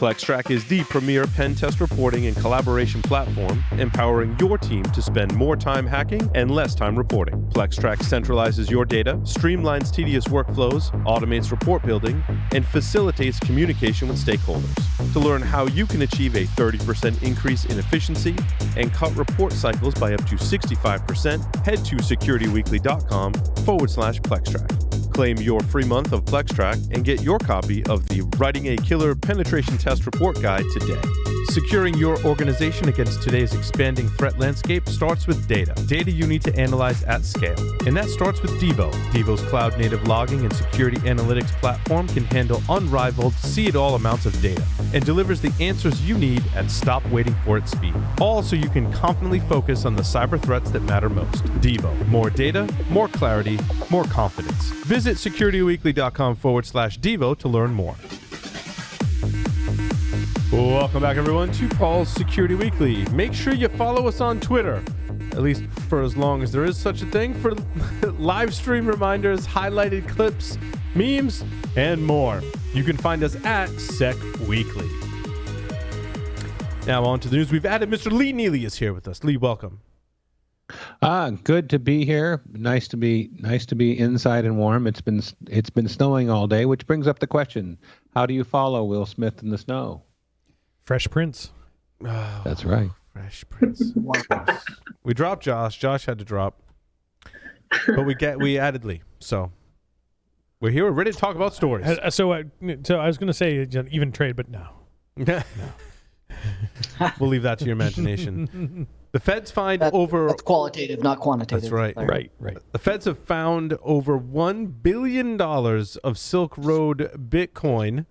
Plex Track is the premier pen test reporting and collaboration platform, empowering your team to spend more time hacking and less time reporting. Plex Track centralizes your data, streamlines tedious workflows, automates report building, and facilitates communication with stakeholders. To learn how you can achieve a 30% increase in efficiency and cut report cycles by up to 65%, head to securityweekly.com/Plex Track. Claim your free month of Plex Track and get your copy of the Writing a Killer Penetration Test Report Guide today. Securing your organization against today's expanding threat landscape starts with data. Data you need to analyze at scale. And that starts with Devo. Devo's cloud-native logging and security analytics platform can handle unrivaled, see-it-all amounts of data and delivers the answers you need at stop-waiting-for-it speed. All so you can confidently focus on the cyber threats that matter most. Devo. More data, more clarity, more confidence. Visit securityweekly.com/Devo to learn more. Welcome back, everyone, to Paul's Security Weekly. Make sure you follow us on Twitter, at least for as long as there is such a thing, for live stream reminders, highlighted clips, memes, and more. You can find us at Sec Weekly. Now on to the news. We've added Mr. Lee Neely is here with us. Lee, welcome. Good to be here. Nice to be inside and warm. It's been snowing all day, which brings up the question: how do you follow Will Smith in the snow? Fresh Prince. Oh, that's right. Fresh Prince. We dropped Josh. Josh had to drop, but we added Lee. So we're here. We're ready to talk about stories. So I was going to say even trade, but no. We'll leave that to your imagination. The feds find that's qualitative, not quantitative. That's right. Right. The feds have found over $1 billion of Silk Road Bitcoin.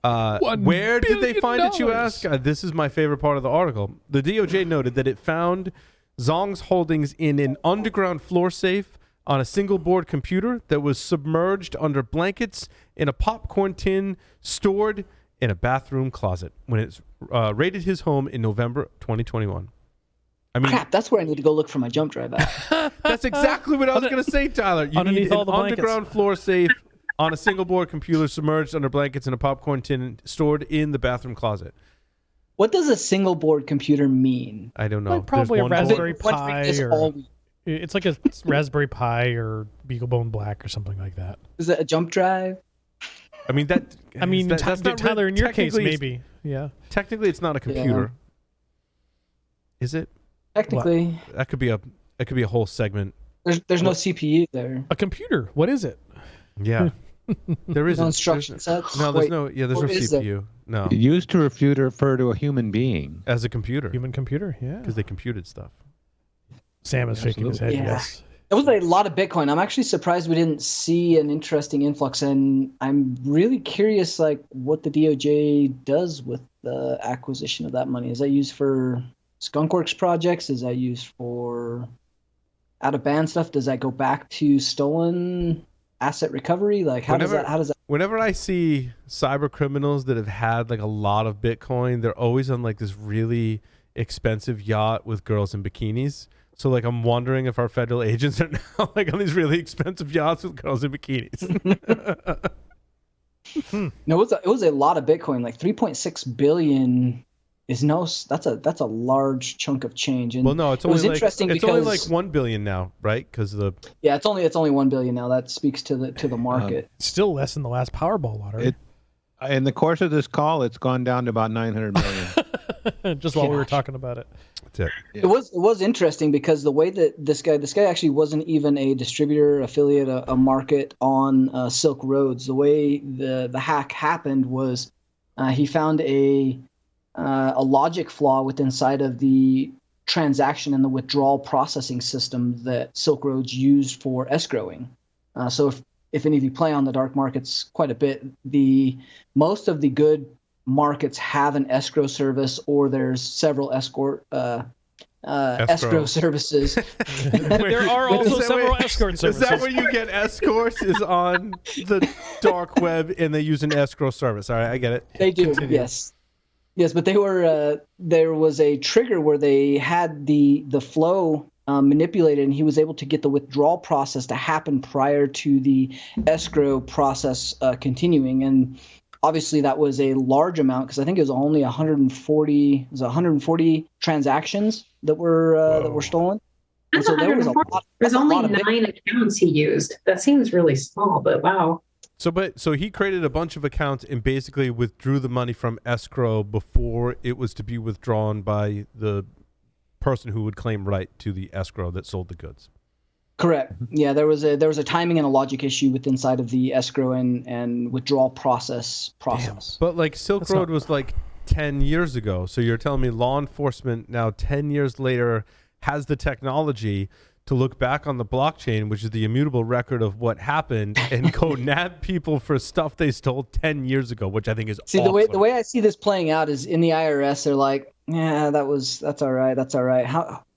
Where did they find it, you ask? This is my favorite part of the article. The DOJ noted that it found Zong's holdings in an underground floor safe on a single board computer that was submerged under blankets in a popcorn tin stored in a bathroom closet when it raided his home in November 2021. I mean, crap, that's where I need to go look for my jump drive at. That's exactly what I was going to say, Tyler. You underneath need all an the blankets. Underground floor safe on a single board computer submerged under blankets in a popcorn tin stored in the bathroom closet. What does a single board computer mean? I don't know. Like probably a Raspberry Pi or it's like a Raspberry Pi or BeagleBone Black or something like that. Is it a jump drive? I mean that's not Tyler, in your case, maybe. Yeah. Technically, it's not a computer. Yeah. Is it? Technically. Well, that could be a whole segment. There's no CPU there. A computer. What is it? Yeah. There isn't. No instruction sets? No, there's no CPU. No. It used to refer to a human being. As a computer. Human computer, yeah. Because they computed stuff. Sam is shaking his head, yes. It was a lot of Bitcoin. I'm actually surprised we didn't see an interesting influx, and I'm really curious, what the DOJ does with the acquisition of that money. Is that used for Skunkworks projects? Is that used for out-of-band stuff? Does that go back to stolen asset recovery? How does that? Whenever I see cyber criminals that have had a lot of Bitcoin, they're always on this really expensive yacht with girls in bikinis. So I'm wondering if our federal agents are now on these really expensive yachts with girls in bikinis. No, it was a lot of Bitcoin. 3.6 billion is that's a large chunk of change. And well, no, it's only interesting it's because only 1 billion now, right? Because it's only 1 billion now. That speaks to the market. Still less than the last Powerball lottery. In the course of this call, it's gone down to about 900 million. Just while we were talking about it. That's it. It was interesting because the way that this guy actually wasn't even a distributor, affiliate, a market on Silk Roads. The way the hack happened was he found a logic flaw inside of the transaction and the withdrawal processing system that Silk Roads used for escrowing. So if any of you play on the dark markets quite a bit, most of the good markets have an escrow service, or there's several escrow services. There are also several escort services. Is that where you get escorts? Is on the dark web, and they use an escrow service. All right, I get it. They do, yes, but they were there was a trigger where they had the flow manipulated, and he was able to get the withdrawal process to happen prior to the escrow process continuing. And obviously that was a large amount because I think it was only 140 transactions that were stolen. And so there was a lot. There's only 9 accounts he used. That seems really small, but wow. So he created a bunch of accounts and basically withdrew the money from escrow before it was to be withdrawn by the person who would claim right to the escrow that sold the goods. Correct. Yeah, there was a timing and a logic issue with inside of the escrow and withdrawal process. Damn. But like Silk Road was like 10 years ago. So you're telling me law enforcement now 10 years later has the technology to look back on the blockchain, which is the immutable record of what happened, and go nab people for stuff they stole 10 years ago, which I think is awesome. The way I see this playing out is in the IRS, they're like, yeah, that's all right.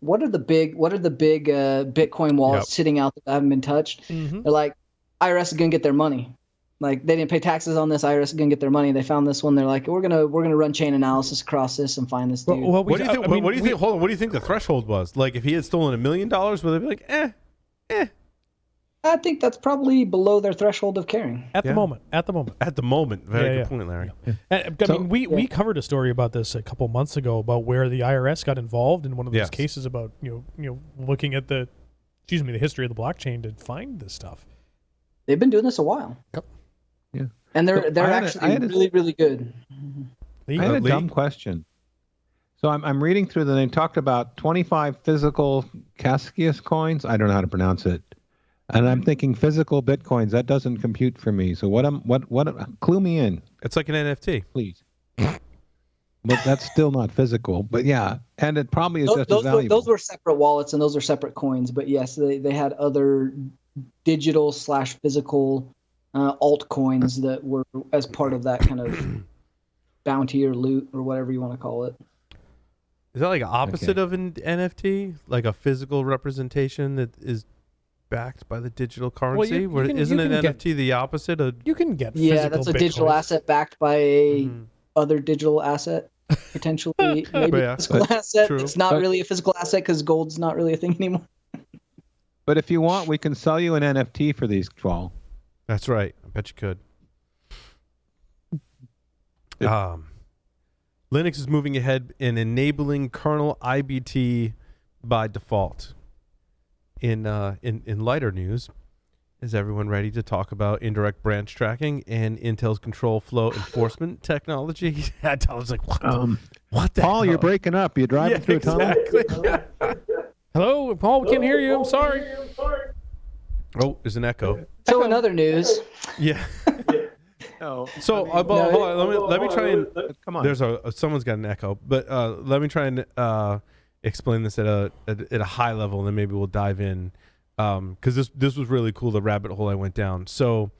What are the big Bitcoin wallets sitting out that haven't been touched? Mm-hmm. They're like, IRS is gonna get their money. Like they didn't pay taxes on this, IRS is gonna get their money. They found this one. They're like, we're gonna run chain analysis across this and find this dude. What do you think? What do you think? Hold on. What do you think the threshold was? Like if he had stolen $1 million, would they be like, eh? I think that's probably below their threshold of caring. At the moment. Very good point, Larry. Yeah. And, I mean, we covered a story about this a couple months ago about where the IRS got involved in one of those cases about looking at the history of the blockchain to find this stuff. They've been doing this a while. Yep. Yeah. And they're actually really, really good. I had a dumb question. So I'm reading through they talked about 25 physical Sgx coins. I don't know how to pronounce it. And I'm thinking physical Bitcoins, that doesn't compute for me. So what clue me in. It's like an NFT. Please. But that's still not physical. But yeah, and it probably is just as valuable. Those were separate wallets and those are separate coins. But yes, they had other digital/physical altcoins that were as part of that kind of bounty or loot or whatever you want to call it. Is that like an opposite of an NFT? Like a physical representation that is backed by the digital currency? Isn't an NFT the opposite of? You can get that's a digital asset backed by a other digital asset, potentially maybe a physical asset. True. It's not really a physical asset because gold's not really a thing anymore. But if you want, we can sell you an NFT for these 12. That's right. I bet you could. Linux is moving ahead in enabling kernel IBT by default. In lighter news, is everyone ready to talk about indirect branch tracking and Intel's control flow enforcement technology? I was like, what the Paul, hell? You're breaking up. You driving through a tunnel? Hello, Paul, we can't hear you. I'm sorry. Oh, there's an echo. So in other news. Yeah. No. So hold on. Let me try and come on. There's someone's got an echo, but let me try and explain this at a high level, and then maybe we'll dive in because this was really cool. The rabbit hole I went down. So,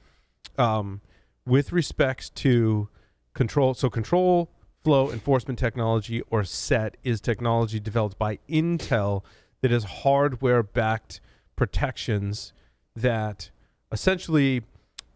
with respects to control flow enforcement technology, or SET, is technology developed by Intel that is hardware-backed protections that essentially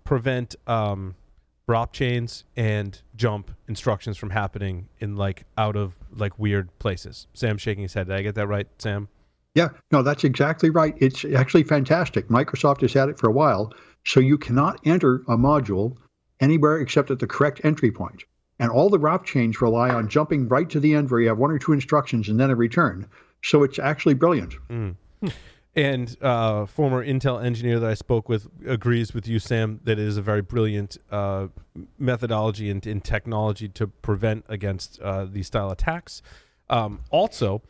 prevent ROP chains and jump instructions from happening in out of weird places. Sam's shaking his head. Did I get that right, Sam? Yeah, no, that's exactly right. It's actually fantastic. Microsoft has had it for a while. So you cannot enter a module anywhere except at the correct entry point. And all the ROP chains rely on jumping right to the end where you have 1 or 2 instructions and then a return. So it's actually brilliant. And former Intel engineer that I spoke with agrees with you, Sam, that it is a very brilliant methodology and in technology to prevent against these style attacks. Also,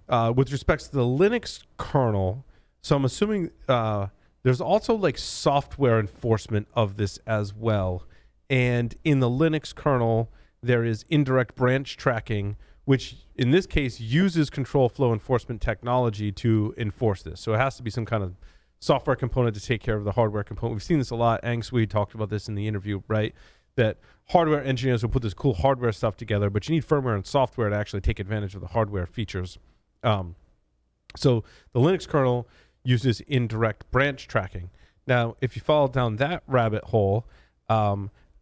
with respects to the Linux kernel, so I'm assuming there's also software enforcement of this as well. And in the Linux kernel, there is indirect branch tracking, which in this case uses control flow enforcement technology to enforce this. So it has to be some kind of software component to take care of the hardware component. We've seen this a lot. We talked about this in the interview, right? That hardware engineers will put this cool hardware stuff together, but you need firmware and software to actually take advantage of the hardware features. So the Linux kernel uses indirect branch tracking. Now, if you follow down that rabbit hole,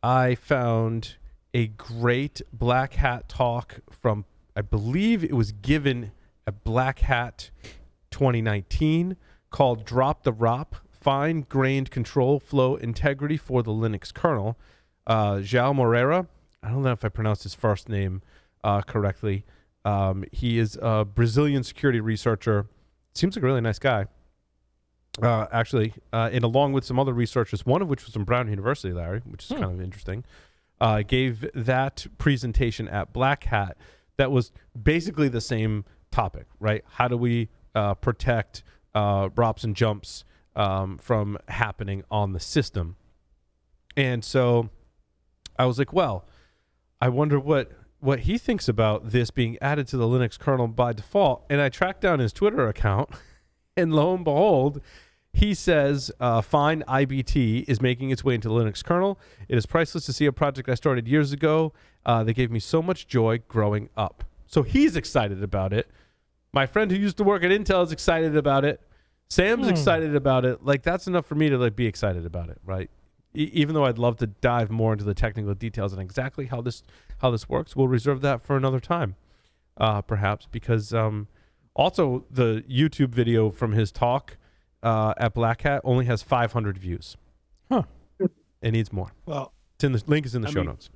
I found a great Black Hat talk from, I believe it was given at Black Hat 2019, called Drop the ROP, Fine-Grained Control Flow Integrity for the Linux Kernel. João Moreira. I don't know if I pronounced his first name correctly. He is a Brazilian security researcher. Seems like a really nice guy. Actually, and along with some other researchers, one of which was from Brown University, Larry, which is kind of interesting, gave that presentation at Black Hat that was basically the same topic, right? How do we protect drops and jumps from happening on the system? And so I was like, well, I wonder what he thinks about this being added to the Linux kernel by default. And I tracked down his Twitter account, and lo and behold, he says, fine, IBT is making its way into the Linux kernel. It is priceless to see a project I started years ago. That gave me so much joy growing up. So he's excited about it. My friend who used to work at Intel is excited about it. Sam's excited about it. Like, that's enough for me to like be excited about it, right? Even though I'd love to dive more into the technical details and exactly how this works, we'll reserve that for another time, perhaps, because also the YouTube video from his talk at Black Hat only has 500 views. It needs more. Well, the link is in the show notes.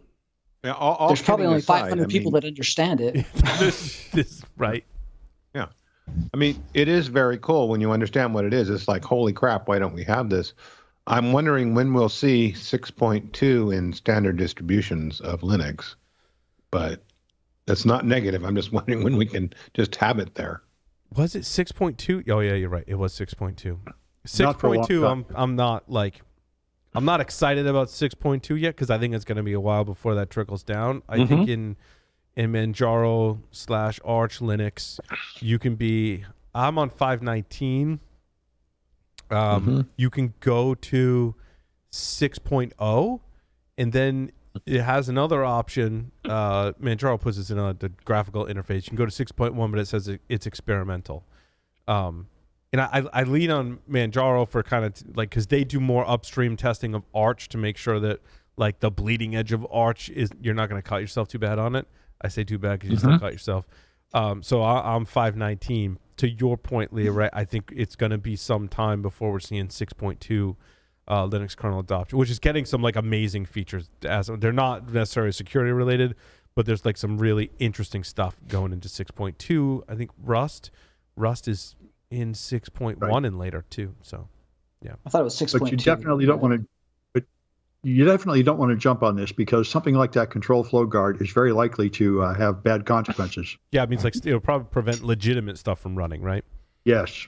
Yeah, there's probably only 500 people that understand it. this, right? Yeah. I mean, it is very cool when you understand what it is. It's like, holy crap, why don't we have this? I'm wondering when we'll see 6.2 in standard distributions of Linux. But that's not negative. I'm just wondering when we can just have it there. Was it 6.2? Oh, yeah, you're right. It was 6.2. 6.2, I'm not excited about 6.2 yet because I think it's going to be a while before that trickles down. I think in Manjaro / Arch Linux, you can be, I'm on 519. You can go to 6.0, and then it has another option. Manjaro puts this in the graphical interface. You can go to 6.1, but it says it's experimental. And I lean on Manjaro for kind of because they do more upstream testing of Arch to make sure that like the bleeding edge of Arch is you're not going to cut yourself too bad on it. I say too bad because you still cut yourself. So I'm 519. To your point, Leah, right? I think it's going to be some time before we're seeing 6.2 Linux kernel adoption, which is getting some like amazing features. As they're not necessarily security related, but there's like some really interesting stuff going into 6.2. I think Rust is in 6.1 and later too. So, yeah. I thought it was 6.2. But you definitely don't want to. You definitely don't want to jump on this because something like that control flow guard is very likely to have bad consequences. Yeah, it means like it'll probably prevent legitimate stuff from running, right? Yes.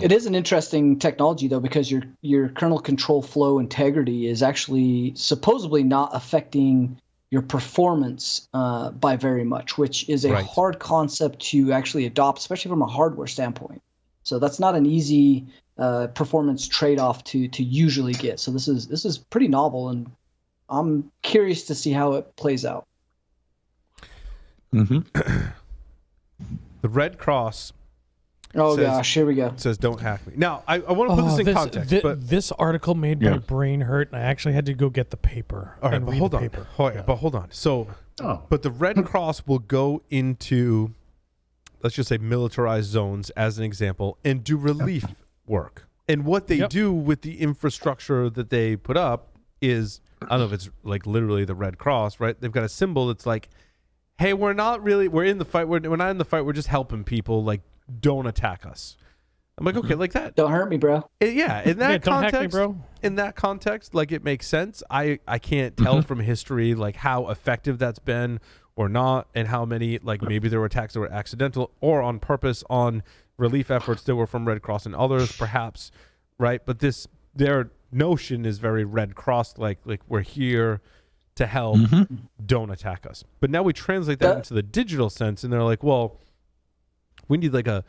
It is an interesting technology though because your kernel control flow integrity is actually supposedly not affecting your performance by very much, which is a hard concept to actually adopt, especially from a hardware standpoint. So that's not an easy performance trade-off to usually get. So this is pretty novel, and I'm curious to see how it plays out. The Red Cross. Oh gosh, here we go. Says don't hack me. Now I want to put this in context. But this article made my brain hurt, and I actually had to go get the paper. All right, but hold on. But hold on. So, but the Red Cross will go into, let's just say, militarized zones as an example, and do relief work. And what they do with the infrastructure that they put up is, I don't know if it's like literally the Red Cross, right? They've got a symbol that's like, hey, we're in the fight. We're not in the fight. We're just helping people. Like, don't attack us. I'm like, okay, like that. Don't hurt me, bro. In that context, don't hack me, bro. In that context, like it makes sense. I can't tell from history like how effective that's been or not, and how many like maybe there were attacks that were accidental or on purpose on relief efforts that were from Red Cross and others, perhaps, right? But their notion is very Red Cross like we're here to help, don't attack us. But now we translate that into the digital sense, and they're like, well, we need like a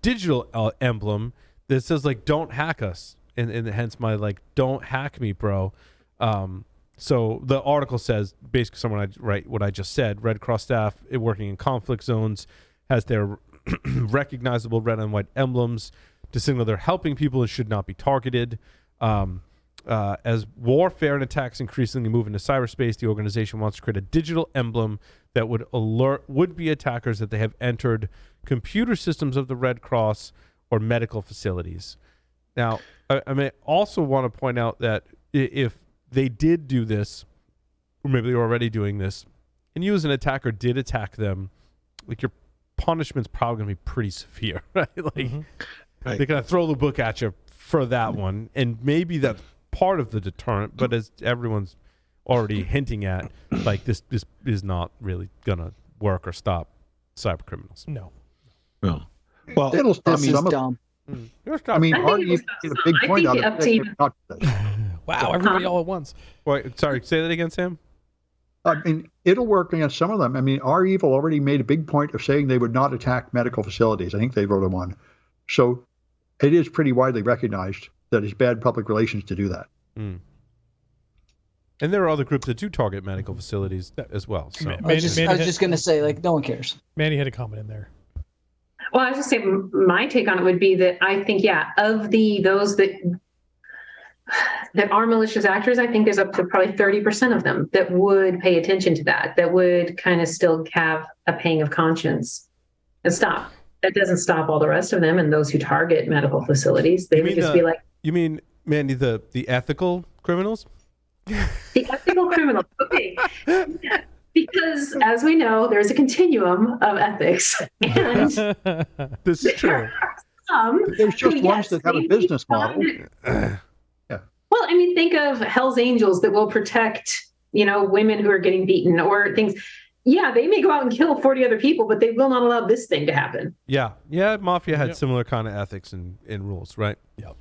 digital emblem that says like don't hack us, and hence my like don't hack me, bro. So the article says basically someone write what I just said. Red Cross staff working in conflict zones has their recognizable red and white emblems to signal they're helping people and should not be targeted. As warfare and attacks increasingly move into cyberspace, the organization wants to create a digital emblem that would alert would-be attackers that they have entered computer systems of the Red Cross or medical facilities. Now, I may also want to point out that if they did do this, or maybe they were already doing this, and you as an attacker did attack them, like your punishment's probably going to be pretty severe, right? Like they're going to throw the book at you for that one, and maybe that's part of the deterrent, but as everyone's already hinting at, like this is not really going to work or stop cyber criminals. No. Well, it'll stop. This is dumb. I mean, RE made a big point out of it. Wow, everybody all at once. Wait, sorry, say that again, Sam. I mean, it'll work against some of them. I mean, REvil already made a big point of saying they would not attack medical facilities. I think they wrote one. So it is pretty widely recognized that it's bad public relations to do that. Mm. And there are other groups that do target medical facilities as well. So. I was just going to say, like, no one cares. Manny had a comment in there. Well, I was just saying, my take on it would be that I think, of those that are malicious actors, I think there's up to probably 30% of them that would pay attention to that would kind of still have a pang of conscience and stop. That doesn't stop all the rest of them and those who target medical facilities. They would just be like... You mean, Mandy, the ethical criminals? The ethical criminals, okay. Yeah. Because, as we know, there's a continuum of ethics. And this is true. There's just ones that have a business model. Well, I mean, think of Hell's Angels that will protect, women who are getting beaten or things. Yeah, they may go out and kill 40 other people, but they will not allow this thing to happen. Yeah. Mafia had similar kind of ethics and rules, right? Yep.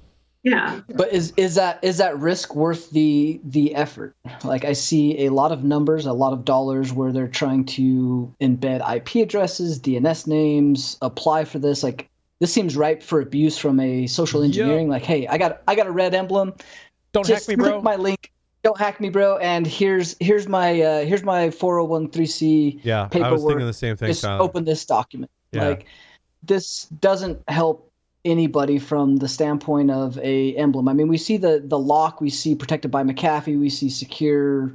Yeah. But is that risk worth the effort? Like, I see a lot of numbers, a lot of dollars where they're trying to embed IP addresses, DNS names, apply for this. Like, this seems ripe for abuse from a social engineering. Like, hey, I got a red emblem. Don't hack me, bro. Click my link. Don't hack me, bro. And here's my 401(c)(3) paperwork. I was thinking the same thing. Just open this document. Yeah. Like, this doesn't help anybody from the standpoint of a emblem. I mean, we see the lock, we see protected by McAfee, we see secure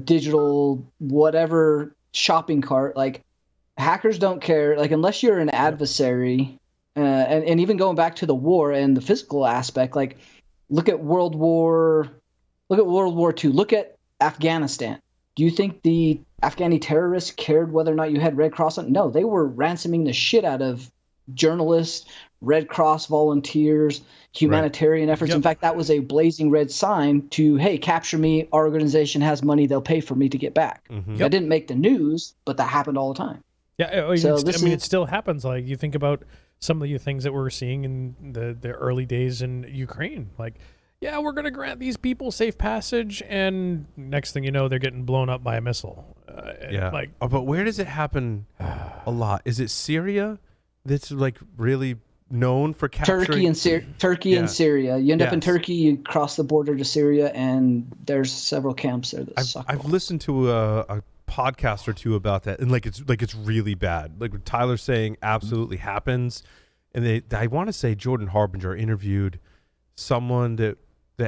digital whatever shopping cart. Like, hackers don't care. Like, unless you're an adversary, and even going back to the war and the physical aspect, like, look at World War II. Look at Afghanistan. Do you think the Afghani terrorists cared whether or not you had Red Cross on? No, they were ransoming the shit out of journalists, Red Cross volunteers, humanitarian efforts. Yep. In fact, that was a blazing red sign to, hey, capture me. Our organization has money. They'll pay for me to get back. Mm-hmm. That didn't make the news, but that happened all the time. Yeah, so it still happens. Like, you think about some of the things that we're seeing in the early days in Ukraine. Like, yeah, we're going to grant these people safe passage, and next thing you know, they're getting blown up by a missile. But where does it happen a lot? Is it Syria that's like really known for capturing? Turkey and Syria. You end up in Turkey, you cross the border to Syria, and there's several camps there that suck. I've listened to a podcast or two about that, and it's really bad. Like what Tyler's saying absolutely happens, and I want to say Jordan Harbinger interviewed someone that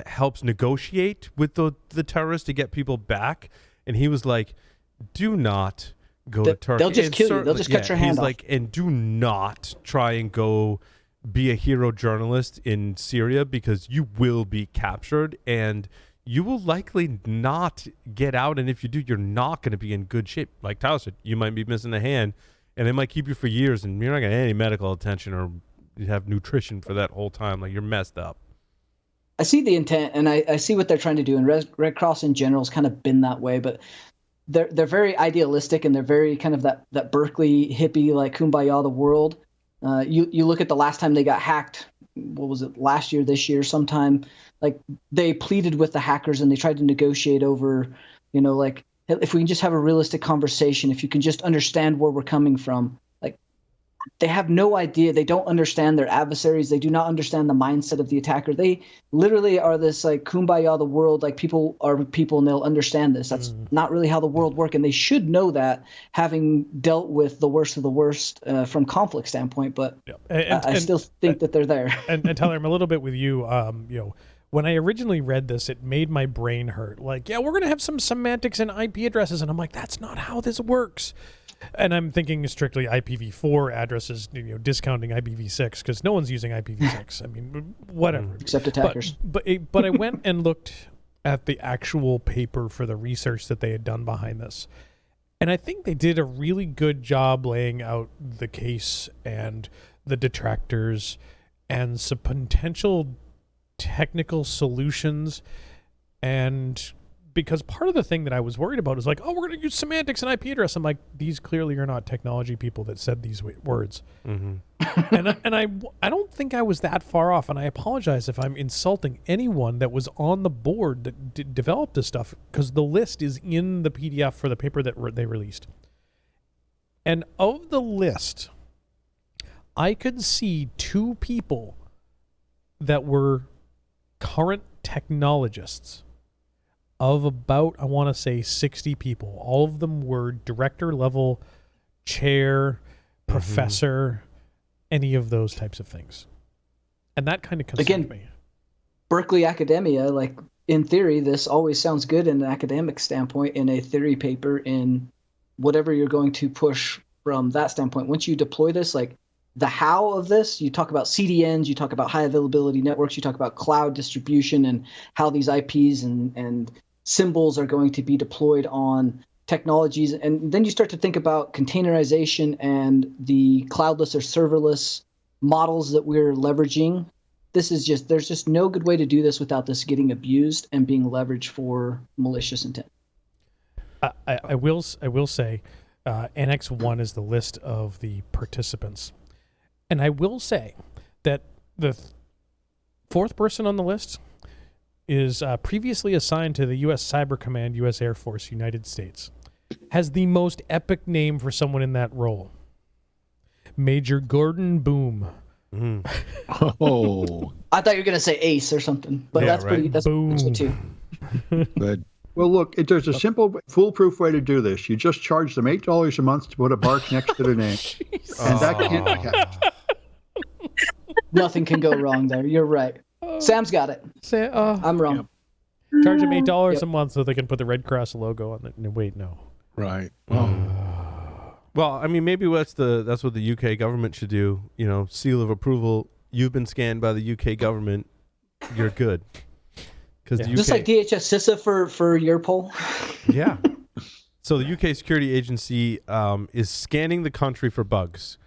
helps negotiate with the terrorists to get people back, and he was like, do not go to Turkey. They'll just kill you. They'll just cut your hand off. Like, and do not try and go be a hero journalist in Syria, because you will be captured and you will likely not get out, and if you do, you're not going to be in good shape. Like Tyler said, you might be missing a hand, and they might keep you for years, and you're not going to get any medical attention or have nutrition for that whole time. Like, you're messed up. I see the intent, and I see what they're trying to do, and Red Cross in general has kind of been that way, but they're very idealistic, and they're very kind of that Berkeley hippie, like kumbaya the world. You look at the last time they got hacked, what was it, last year, this year, sometime, like, they pleaded with the hackers and they tried to negotiate over, like, if we can just have a realistic conversation, if you can just understand where we're coming from. Like, they have no idea. They don't understand their adversaries. They do not understand the mindset of the attacker. They literally are this, like, kumbaya the world, like, people are people and they'll understand this. That's not really how the world works, and they should know that, having dealt with the worst of the worst from conflict standpoint. But I still think that they're there. And Tyler, I'm a little bit with you. When I originally read this, it made my brain hurt. Like, yeah, we're going to have some semantics and IP addresses. And I'm like, that's not how this works. And I'm thinking strictly IPv4 addresses, discounting IPv6, because no one's using IPv6. I mean, whatever. Except attackers. But I went and looked at the actual paper for the research that they had done behind this. And I think they did a really good job laying out the case and the detractors and some potential technical solutions. And because part of the thing that I was worried about is like, oh, we're going to use semantics and IP address. I'm like, these clearly are not technology people that said these words. Mm-hmm. and I don't think I was that far off. And I apologize if I'm insulting anyone that was on the board that developed this stuff, because the list is in the PDF for the paper that they released. And of the list, I could see 2 people that were current technologists of about, I want to say 60 people. All of them were director level, chair, professor, any of those types of things. And that kind of concerns me. Berkeley academia, like in theory, this always sounds good in an academic standpoint, in a theory paper, in whatever you're going to push from that standpoint. Once you deploy this, like the how of this, you talk about CDNs, you talk about high availability networks, you talk about cloud distribution and how these IPs and symbols are going to be deployed on technologies. And then you start to think about containerization and the cloudless or serverless models that we're leveraging. This is just, there's just no good way to do this without this getting abused and being leveraged for malicious intent. I will say, Annex 1 is the list of the participants. And I will say that the 4th person on the list is previously assigned to the U.S. Cyber Command, U.S. Air Force, United States. Has the most epic name for someone in that role. Major Gordon Boom. Mm. Oh. I thought you were going to say Ace or something, but yeah, that's right. pretty, that's Boom. too. Good. Well, look, there's a simple, foolproof way to do this. You just charge them $8 a month to put a bark next to their name. And that can't Nothing can go wrong there. You're right. Sam's got it. I'm wrong. Yep. Charge them $8 a month so they can put the Red Cross logo on it. No, wait, no. Right. Well, I mean, maybe that's what the UK government should do. You know, seal of approval. You've been scanned by the UK government. You're good. Because just like DHS CISA for Europol. Yeah. So the UK security agency is scanning the country for bugs.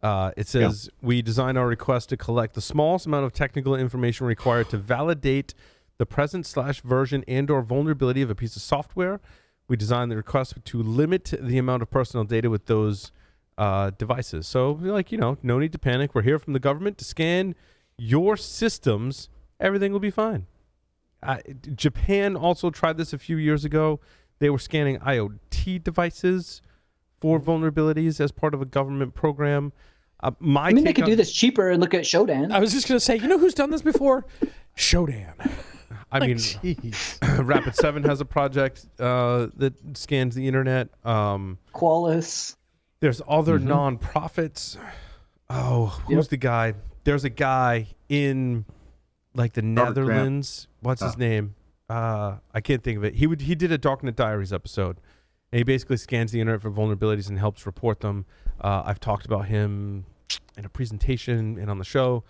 It says, we design our request to collect the smallest amount of technical information required to validate the present/version and or vulnerability of a piece of software. We design the request to limit the amount of personal data with those devices. So, like, no need to panic. We're here from the government to scan your systems. Everything will be fine. Japan also tried this a few years ago. They were scanning IoT devices for vulnerabilities as part of a government program. They could do this cheaper and look at Shodan. I was just going to say, you know who's done this before? Shodan. I mean, Rapid7 has a project that scans the internet. Qualys. There's other nonprofits. Oh, who's the guy? There's a guy in like the Netherlands. What's his name? I can't think of it. He did a Darknet Diaries episode. And he basically scans the internet for vulnerabilities and helps report them. I've talked about him in a presentation and on the show.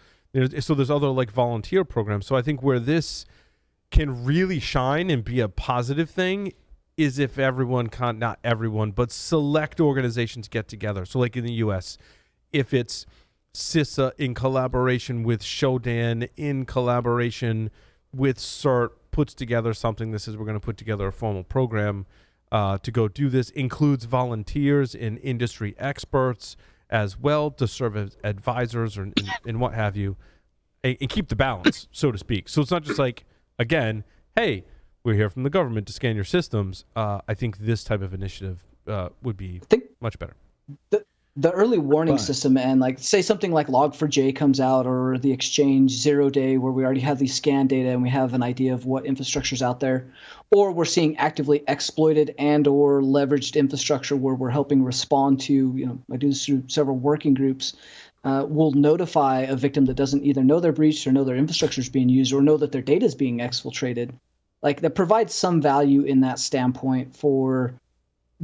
So there's other like volunteer programs. So I think where this can really shine and be a positive thing is if everyone not everyone, but select organizations get together. So like in the US, if it's CISA in collaboration with Shodan, in collaboration with CERT, puts together something that says we're going to put together a formal program to go do this, includes volunteers and industry experts as well to serve as advisors and what have you, and keep the balance, so to speak. So it's not just like, again, hey, we're here from the government to scan your systems. I think this type of initiative would be much better. The early warning system, and like say something like Log4j comes out, or the Exchange 0 day, where we already have these scan data and we have an idea of what infrastructure's out there, or we're seeing actively exploited and or leveraged infrastructure where we're helping respond to, I do this through several working groups, will notify a victim that doesn't either know they're breached or know their infrastructure is being used or know that their data is being exfiltrated. Like that provides some value in that standpoint for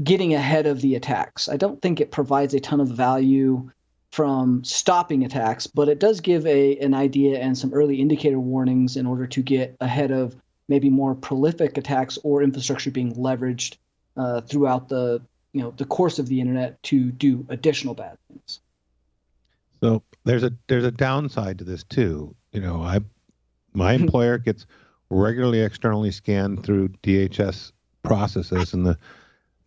getting ahead of the attacks. I don't think it provides a ton of value from stopping attacks, but it does give an idea and some early indicator warnings in order to get ahead of maybe more prolific attacks or infrastructure being leveraged throughout the course of the internet to do additional bad things. So there's a downside to this too. My employer gets regularly externally scanned through DHS processes, and the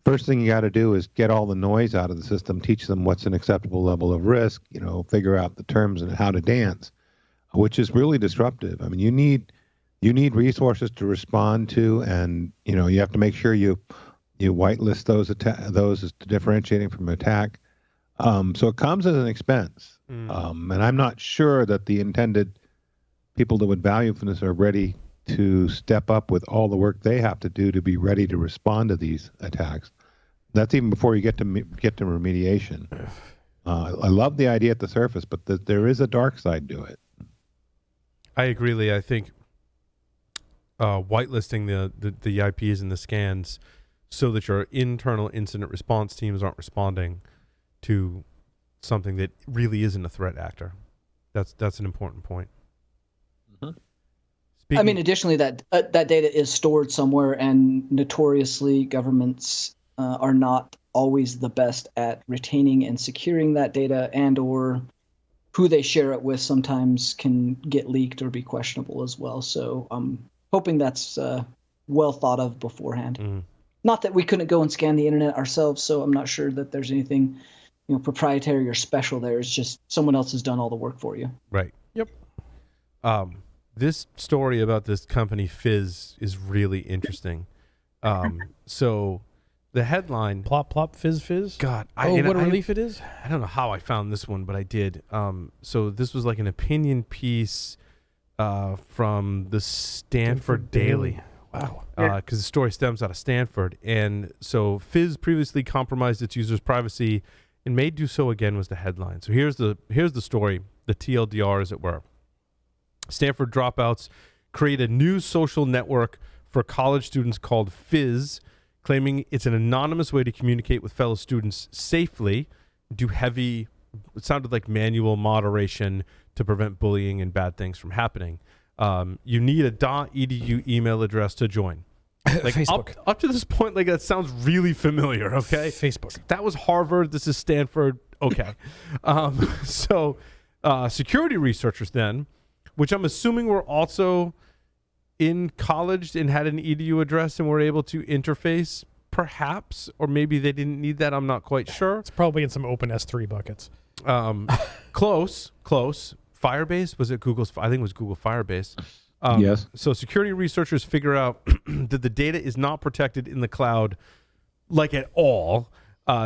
first thing you got to do is get all the noise out of the system, teach them what's an acceptable level of risk, figure out the terms and how to dance, which is really disruptive. I mean, you need resources to respond to, and you have to make sure you whitelist those as differentiating from attack. So it comes as an expense, and I'm not sure that the intended people that would value from this are ready to step up with all the work they have to do to be ready to respond to these attacks. That's even before you get to remediation. I love the idea at the surface, but there is a dark side to it. I agree, Lee. I think whitelisting the IPs and the scans so that your internal incident response teams aren't responding to something that really isn't a threat actor. That's an important point. I mean, additionally, that data is stored somewhere, and notoriously, governments are not always the best at retaining and securing that data, and/or who they share it with sometimes can get leaked or be questionable as well. So I'm hoping that's well thought of beforehand. Not that we couldn't go and scan the internet ourselves, so I'm not sure that there's anything proprietary or special there. It's just someone else has done all the work for you. Right. Yep. This story about this company Fizz is really interesting. So the headline, plop plop fizz fizz. God, what a relief it is. I don't know how I found this one, but I did. So this was like an opinion piece from the Stanford Daily. Wow. Because the story stems out of Stanford, and so Fizz previously compromised its users' privacy and may do so again was the headline. So here's the story, the TLDR as it were. Stanford dropouts create a new social network for college students called Fizz, claiming it's an anonymous way to communicate with fellow students safely, do heavy, it sounded like manual moderation to prevent bullying and bad things from happening. You need a .edu email address to join. Like Facebook. Up to this point, like that sounds really familiar, okay? Facebook. That was Harvard. This is Stanford. Okay. So security researchers then, which I'm assuming were also in college and had an edu address and were able to interface, perhaps, or maybe they didn't need that. I'm not quite sure. It's probably in some open S3 buckets. Close. Firebase, was it Google's? I think it was Google Firebase. Yes. So security researchers figure out that the data is not protected in the cloud, like at all.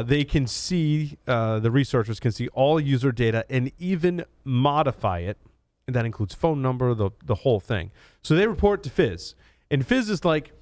They can see, the researchers can see all user data and even modify it. And that includes phone number, the whole thing. So they report to Fizz. And Fizz is like,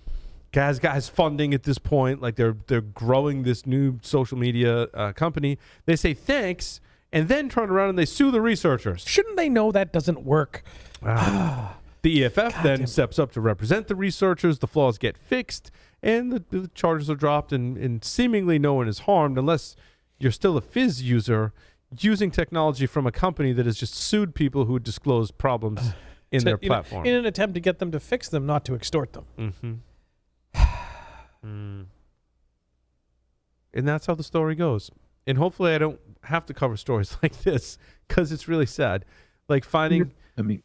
guys funding at this point. Like they're growing this new social media company. They say thanks, and then turn around and they sue the researchers. Shouldn't they know that doesn't work? The EFF then steps up to represent the researchers. The flaws get fixed, and the charges are dropped, and seemingly no one is harmed unless you're still a Fizz user using technology from a company that has just sued people who disclose problems in their platform. In an attempt to get them to fix them, not to extort them. And that's how the story goes. And hopefully I don't have to cover stories like this because it's really sad. Like finding... I mean...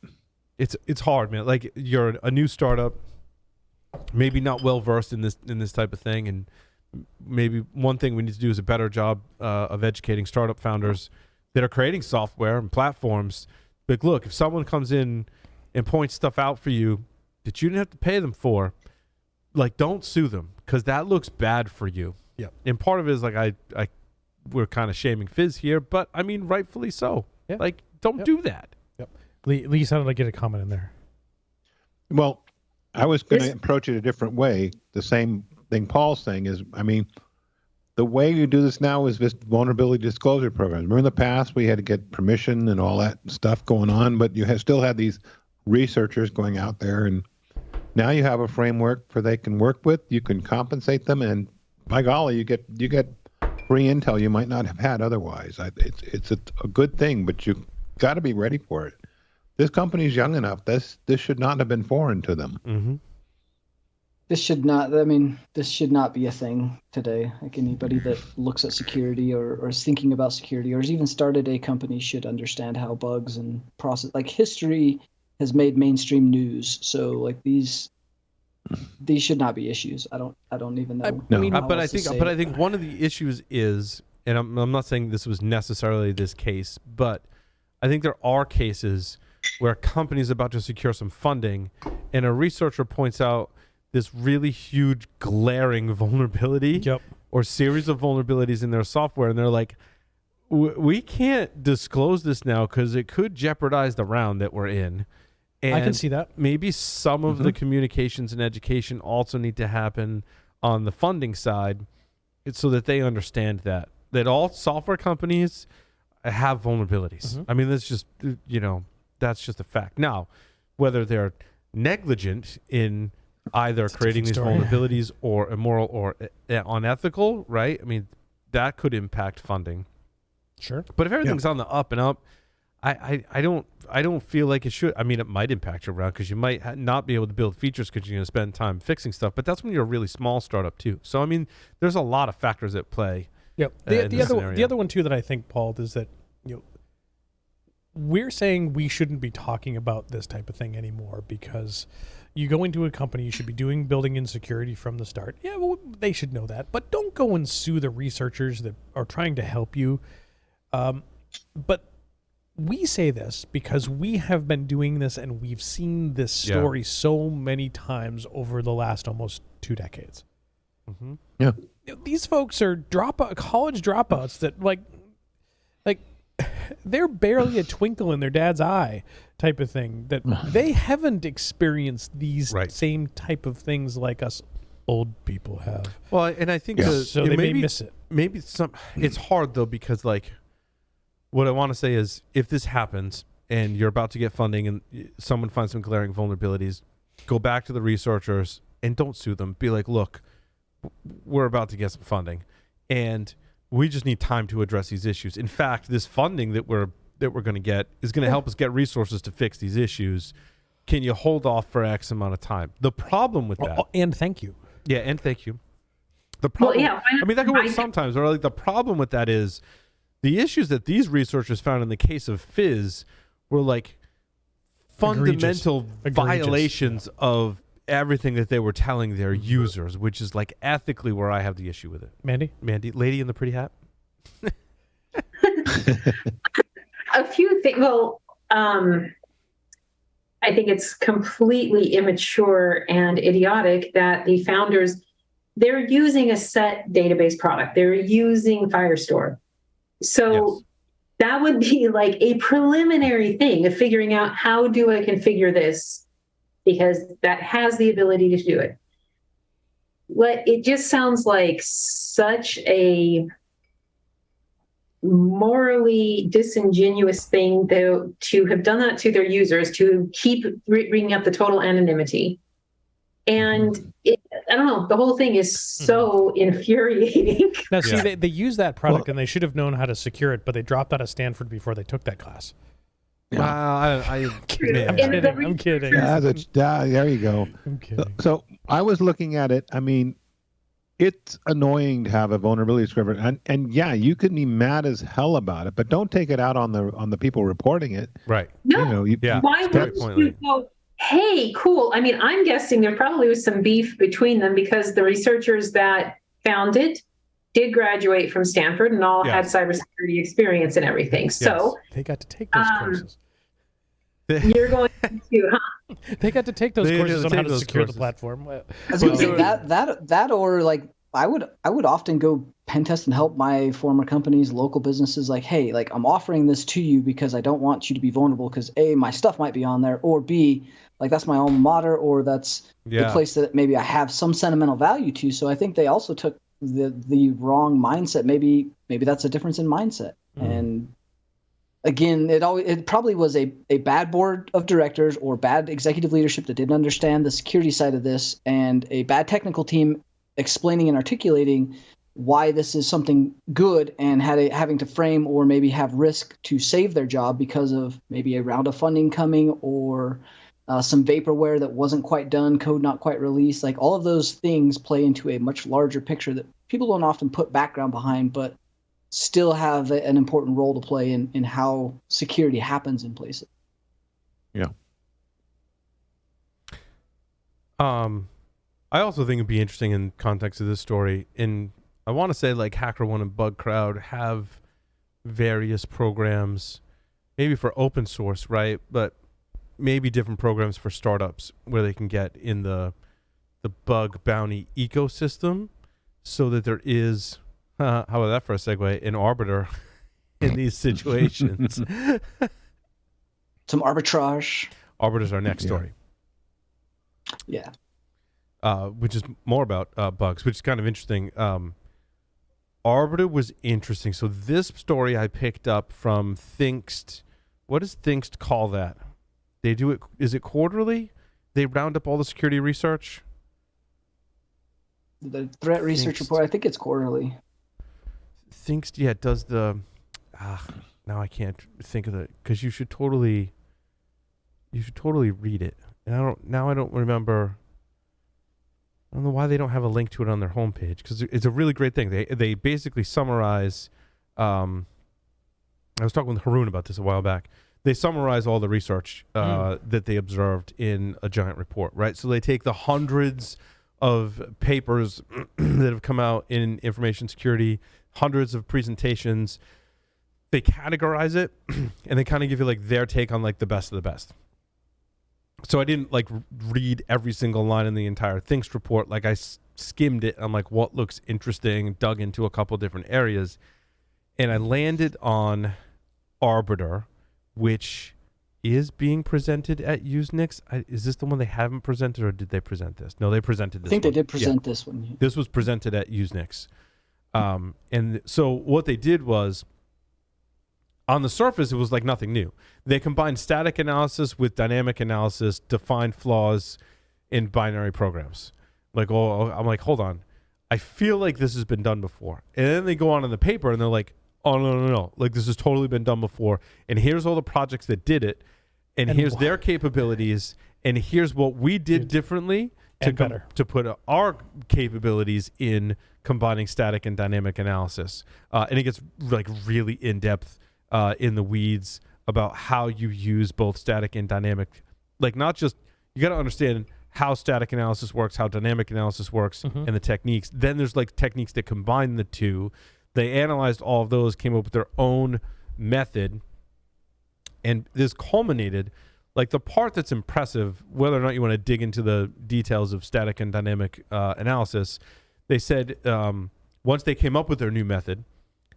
It's hard, man. Like you're a new startup, maybe not well versed in this type of thing, and maybe one thing we need to do is a better job of educating startup founders that are creating software and platforms. Like, look, if someone comes in and points stuff out for you that you didn't have to pay them for, like, don't sue them because that looks bad for you. Yeah. And part of it is like we're kind of shaming Fizz here, but I mean rightfully so. Yeah. Like, don't do that. Lee sounded like you had a comment in there. Well, I was going to approach it a different way. The same thing Paul's saying is, I mean, the way you do this now is this vulnerability disclosure program. Remember in the past we had to get permission and all that stuff going on, but you still had these researchers going out there, and now you have a framework for they can work with. You can compensate them, and by golly, you get free intel you might not have had otherwise. It's a good thing, but you got to be ready for it. This company's young enough. This should not have been foreign to them. This should not. I mean, this should not be a thing today. Like anybody that looks at security or is thinking about security or has even started a company should understand how bugs and process. Like history has made mainstream news, so like these should not be issues. I don't even know. But I think one of the issues is, and I'm not saying this was necessarily this case, but I think there are cases where a company is about to secure some funding, and a researcher points out this really huge glaring vulnerability or series of vulnerabilities in their software, and they're like, we can't disclose this now because it could jeopardize the round that we're in. And I can see that. Maybe some of the communications and education also need to happen on the funding side so that they understand that all software companies have vulnerabilities. I mean, that's just, that's just a fact. Now, whether they're negligent in either creating these vulnerabilities or immoral or unethical, right? I mean, that could impact funding. Sure. But if everything's on the up and up, I don't feel like it should. I mean, it might impact your round because you might not be able to build features because you're going to spend time fixing stuff. But that's when you're a really small startup too. So I mean, there's a lot of factors at play. Yep. The other one too that I think, Paul, is that we're saying we shouldn't be talking about this type of thing anymore because you go into a company, you should be building in security from the start. Yeah, well, they should know that, but don't go and sue the researchers that are trying to help you. But we say this because we have been doing this and we've seen this story so many times over the last almost 2 decades. Yeah. These folks are college dropouts that like they're barely a twinkle in their dad's eye type of thing, that they haven't experienced these same type of things like us old people have. Well, and I think so they may miss it. Maybe it's hard though, because like what I want to say is if this happens and you're about to get funding and someone finds some glaring vulnerabilities, go back to the researchers and don't sue them. Be like, look, we're about to get some funding and we just need time to address these issues. In fact, this funding that we're going to get is going to help us get resources to fix these issues. Can you hold off for X amount of time? The problem with that... and thank you. Yeah, and thank you. The problem... I mean, that can work sometimes. Or like the problem with that is the issues that these researchers found in the case of Fizz were like fundamental violations of everything that they were telling their users, which is like ethically where I have the issue with it. Mandy, lady in the pretty hat. A few things. Well, I think it's completely immature and idiotic that the founders, they're using a set database product. They're using Firestore. So that would be like a preliminary thing of figuring out how do I configure this, because that has the ability to do it. It just sounds like such a morally disingenuous thing to have done that to their users, to keep bringing up the total anonymity. And I don't know, the whole thing is so infuriating. Now, see, they use that product and they should have known how to secure it, but they dropped out of Stanford before they took that class. Yeah. I'm kidding. Yeah, there you go. I'm kidding. So I was looking at it. I mean, it's annoying to have a vulnerability discovered, and yeah, you can be mad as hell about it, but don't take it out on the people reporting it. Right. No. Why would you go, hey, cool. I mean, I'm guessing there probably was some beef between them because the researchers that found it did graduate from Stanford and all had cybersecurity experience and everything. So they got to take those courses. You're going to, huh? They got to take those courses on how to secure the platform. I was going to say that or like I would often go pen test and help my former companies, local businesses. Like, hey, like I'm offering this to you because I don't want you to be vulnerable because A, my stuff might be on there, or B, like that's my alma mater, or that's the place that maybe I have some sentimental value to. So I think they also took the wrong mindset. Maybe that's a difference in mindset. And again, it probably was a bad board of directors or bad executive leadership that didn't understand the security side of this, and a bad technical team explaining and articulating why this is something good and having to frame or maybe have risk to save their job because of maybe a round of funding coming or some vaporware that wasn't quite done, code not quite released. Like all of those things play into a much larger picture that people don't often put background behind, but still have an important role to play in how security happens in places. Yeah. I also think it'd be interesting in context of this story. I want to say like HackerOne and BugCrowd have various programs, maybe for open source, right? But maybe different programs for startups where they can get in the bug bounty ecosystem, so that there is how about that for a segue, an arbiter in these situations. Some arbitrage. Arbiter's our next story. Yeah. Which is more about bugs, which is kind of interesting. Arbiter was interesting. So this story I picked up from Thinkst. What does Thinkst call that? They do it. Is it quarterly? They round up all the security research. The threat research report. I think it's quarterly. Thinkst, yeah, does the. Now I can't think of it, because you should totally read it. And I don't remember. I don't know why they don't have a link to it on their homepage, because it's a really great thing. They basically summarize. I was talking with Haroon about this a while back. They summarize all the research that they observed in a giant report, right? So they take the hundreds of papers that have come out in information security, hundreds of presentations. They categorize it, and they kind of give you like their take on like the best of the best. So I didn't like read every single line in the entire Thinkst report. Like I skimmed it. I'm like, what looks interesting? Dug into a couple different areas, and I landed on Arbiter, which is being presented at Usenix. Is this the one they haven't presented, or did they present this? No, they presented this. I think they did present this one. This was presented at Usenix. And so what they did was, on the surface, it was like nothing new. They combined static analysis with dynamic analysis to find flaws in binary programs. Like, I'm like, hold on. I feel like this has been done before. And then they go on in the paper and they're like, oh, no. Like, this has totally been done before. And here's all the projects that did it. And here's their capabilities. And here's what we did differently to put our capabilities in combining static and dynamic analysis. And it gets like really in-depth in the weeds about how you use both static and dynamic. Like, not just, you got to understand how static analysis works, how dynamic analysis works, and the techniques. Then there's like techniques that combine the two. They analyzed all of those, came up with their own method, and this culminated, like the part that's impressive, whether or not you want to dig into the details of static and dynamic analysis, they said once they came up with their new method,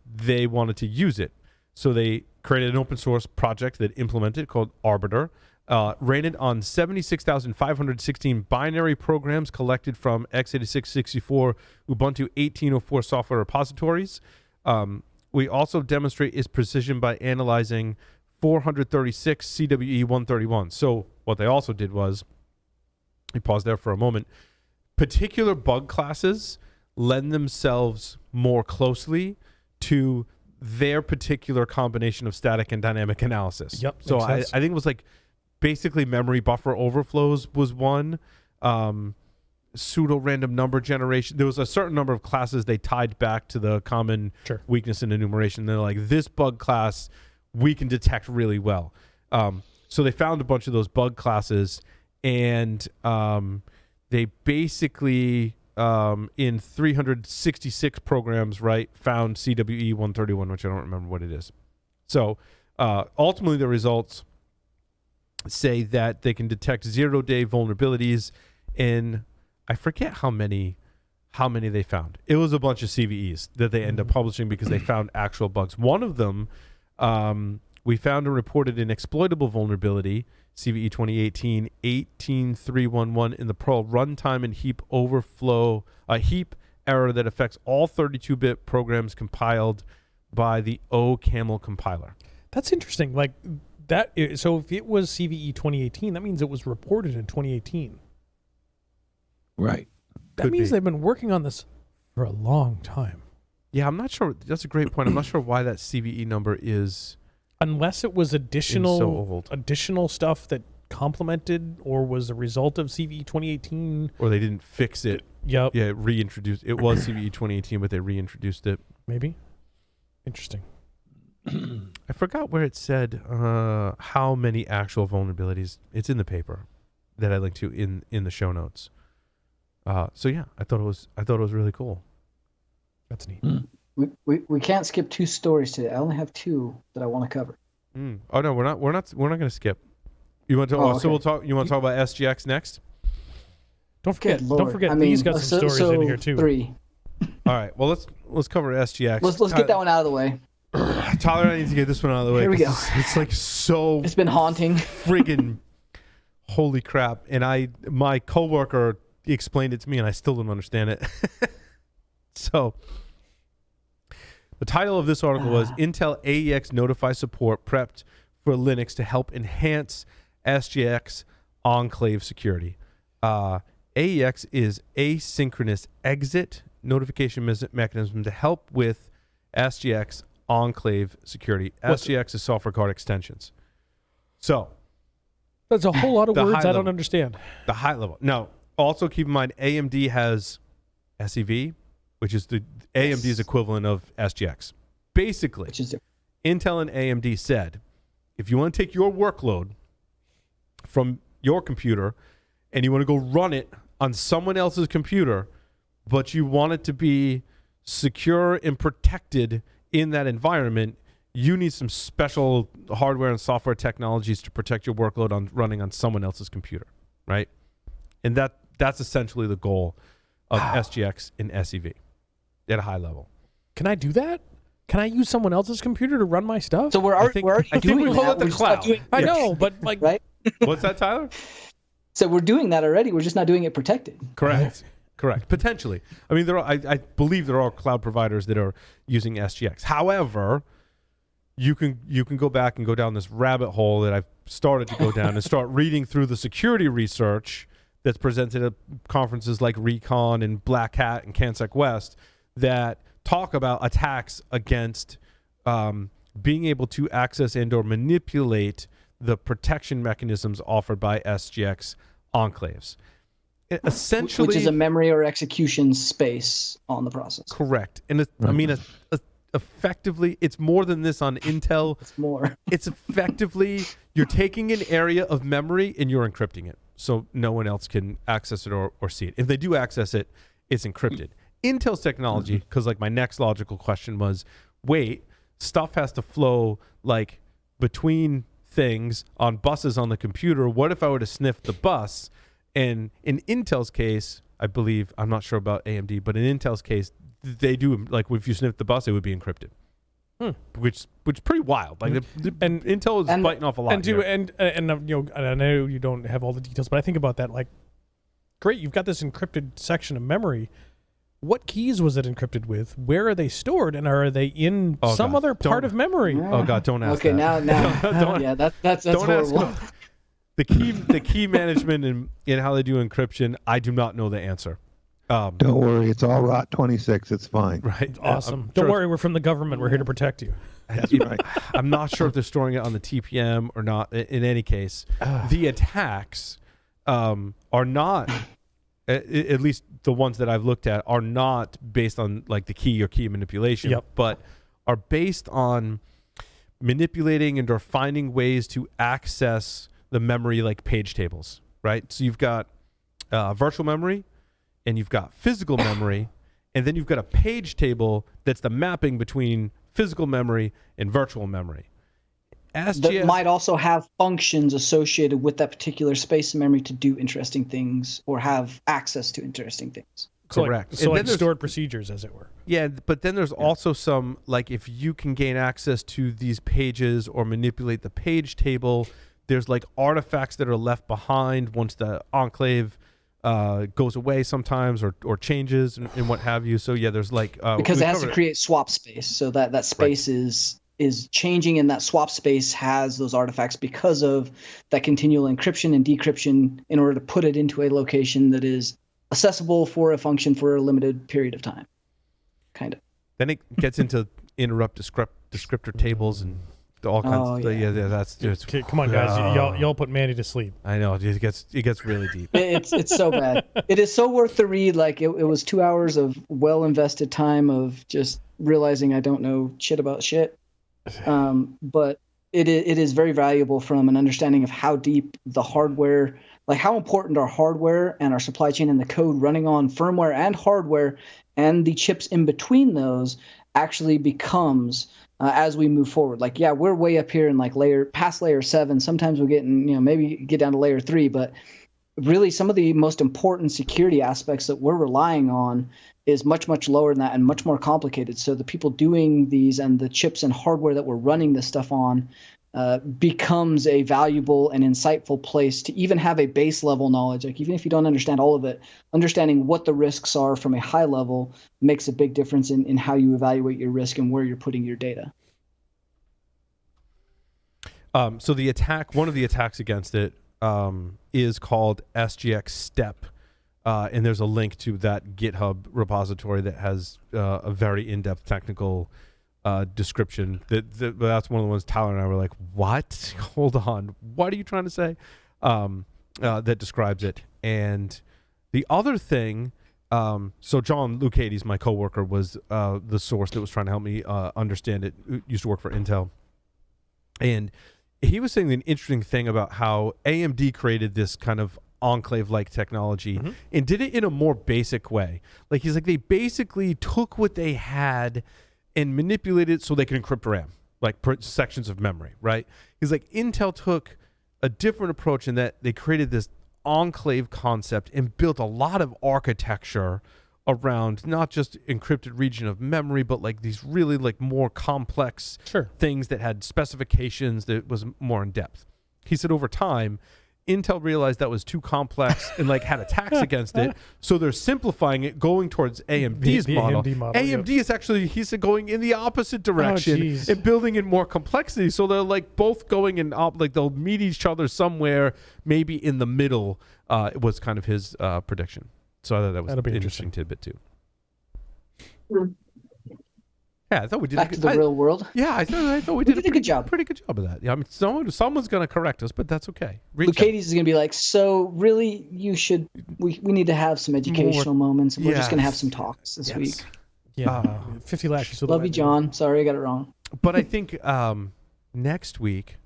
they wanted to use it. So they created an open source project that implemented called Arbiter, ran it on 76,516 binary programs collected from x86, 64, Ubuntu 18.04 software repositories. We also demonstrate its precision by analyzing 436 CWE 131. So what they also did was, we paused there for a moment, particular bug classes lend themselves more closely to their particular combination of static and dynamic analysis. Yep. So I think it was like basically memory buffer overflows was one. Pseudo random number generation. There was a certain number of classes they tied back to the common weakness in enumeration. They're like, this bug class we can detect really well. So they found a bunch of those bug classes, and they basically in 366 programs, right, found CWE 131, which I don't remember what it is. So ultimately the results say that they can detect 0-day vulnerabilities in, I forget how many they found. It was a bunch of CVEs that they end up publishing because they found actual bugs. One of them, we found and reported an exploitable vulnerability, CVE 2018 18311, in the Perl runtime and heap overflow, a heap error that affects all 32-bit programs compiled by the OCaml compiler. That's interesting. Like that. So if it was CVE 2018, that means it was reported in 2018. Right. That means they've been working on this for a long time. Yeah, I'm not sure. That's a great point. I'm not sure why that CVE number is. Unless it was additional so old. additional stuff that complemented or was a result of CVE 2018? Or they didn't fix it. Yep. Yeah, reintroduced. It was CVE 2018, but they reintroduced it. Maybe. Interesting. I forgot where it said how many actual vulnerabilities. It's in the paper that I linked to in the show notes. So yeah, I thought it was really cool. That's neat. We can't skip 2 stories today. I only have 2 that I want to cover. Oh no, we're not going to skip. You want to talk? Okay. So we'll talk. You want to talk about SGX next? Don't forget. Good Lord. Don't forget. I mean, Lee's got some stories in here too. 3. All right. Well, let's cover SGX. Let's get that one out of the way. Tyler, I need to get this one out of the way. Here we go. It's like so. It's been haunting. Friggin' holy crap! And my coworker explained it to me, and I still don't understand it. So, the title of this article was Intel AEX Notify Support Prepped for Linux to Help Enhance SGX Enclave Security. AEX is asynchronous exit notification mechanism to help with SGX Enclave security. SGX is software card extensions. So that's a whole lot of words I don't level. understand. The high level. Now, also keep in mind AMD has SEV, which is the AMD's equivalent of SGX. Basically, Intel and AMD said, if you want to take your workload from your computer and you want to go run it on someone else's computer, but you want it to be secure and protected in that environment, you need some special hardware and software technologies to protect your workload on running on someone else's computer, right? And that's essentially the goal of SGX and SEV at a high level. Can I do that? Can I use someone else's computer to run my stuff? So we're already doing we call that. it the We're just cloud. not doing- I know, but like, right? What's that, Tyler? So we're doing that already. We're just not doing it protected. Correct. Potentially. I mean, I believe there are cloud providers that are using SGX. However, you can go back and go down this rabbit hole that I've started to go down and start reading through the security research that's presented at conferences like Recon and Black Hat and CanSec West that talk about attacks against being able to access and or manipulate the protection mechanisms offered by SGX enclaves. Essentially, which is a memory or execution space on the process. Correct. And I mean, effectively, it's more than this on Intel. It's more. It's effectively, you're taking an area of memory and you're encrypting it so no one else can access it or see it. If they do access it, it's encrypted. Intel's technology, because like my next logical question was, wait, stuff has to flow like between things on buses on the computer. What if I were to sniff the bus? And in Intel's case, I believe, I'm not sure about AMD, but in Intel's case, they do, like if you sniff the bus, it would be encrypted. Which is pretty wild. Like and Intel is biting off a lot. And I know you don't have all the details, but I think about that like, great, you've got this encrypted section of memory. What keys was it encrypted with? Where are they stored? And are they in some other part of memory? Oh God, don't ask that. Okay, now. Yeah, that's horrible. The key management and how they do encryption, I do not know the answer. Don't worry, it's all ROT 26. It's fine. Right. Awesome. Don't worry, we're from the government. We're here to protect you. That's right. I'm not sure if they're storing it on the TPM or not. In any case, the attacks are not, at least the ones that I've looked at, are not based on like the key or key manipulation, but are based on manipulating and or finding ways to access the memory like page tables, right? So you've got virtual memory and you've got physical memory, and then you've got a page table that's the mapping between physical memory and virtual memory. That might also have functions associated with that particular space of memory to do interesting things or have access to interesting things. Correct. So like stored procedures, as it were. Yeah, but then there's also some, like if you can gain access to these pages or manipulate the page table, there's like artifacts that are left behind once the enclave goes away sometimes or changes and what have you. So yeah, there's like because it has to create swap space, so that space is changing, and that swap space has those artifacts because of that continual encryption and decryption in order to put it into a location that is accessible for a function for a limited period of time. Kind of. Then it gets into interrupt descriptor tables and all kinds. That's just. Come on, guys, y'all put Mandy to sleep. I know it gets really deep. It's so bad. It is so worth the read. Like it was 2 hours of well invested time of just realizing I don't know shit about shit. But it is very valuable from an understanding of how deep the hardware, like how important our hardware and our supply chain and the code running on firmware and hardware and the chips in between those actually becomes as we move forward. Like, yeah, we're way up here in like past layer 7. Sometimes we're getting, maybe get down to layer 3, but really some of the most important security aspects that we're relying on is much, much lower than that and much more complicated. So the people doing these and the chips and hardware that we're running this stuff on becomes a valuable and insightful place to even have a base level knowledge. Like even if you don't understand all of it, understanding what the risks are from a high level makes a big difference in how you evaluate your risk and where you're putting your data. So one of the attacks against it is called Sgx Step. And there's a link to that GitHub repository that has a very in-depth technical description. That's one of the ones Tyler and I were like, what? Hold on. What are you trying to say? That describes it. And the other thing, so John Lucchese, my coworker, was the source that was trying to help me understand it. Used to work for Intel. And he was saying an interesting thing about how AMD created this kind of enclave-like technology and did it in a more basic way. Like he's like, they basically took what they had and manipulated it so they could encrypt RAM, like sections of memory, right? He's like, Intel took a different approach in that they created this enclave concept and built a lot of architecture around not just encrypted region of memory, but like these really like more complex things that had specifications that was more in depth. He said over time, Intel realized that was too complex and like had attacks against it, so they're simplifying it, going towards AMD's model. AMD is actually, he said, going in the opposite direction and building in more complexity. So they're like both going in like they'll meet each other somewhere, maybe in the middle. It was kind of his prediction. So I thought that was an interesting tidbit too. Yeah, I thought we did back to the real world. Yeah, I thought we did a good job. Pretty good job of that. Yeah, I mean, someone's going to correct us, but that's okay. Lucchese is going to be like, so really, we need to have some educational moments, and we're just going to have some talks this week. Yeah, 50 lashes. Love you, John. Sorry, I got it wrong. But I think next week,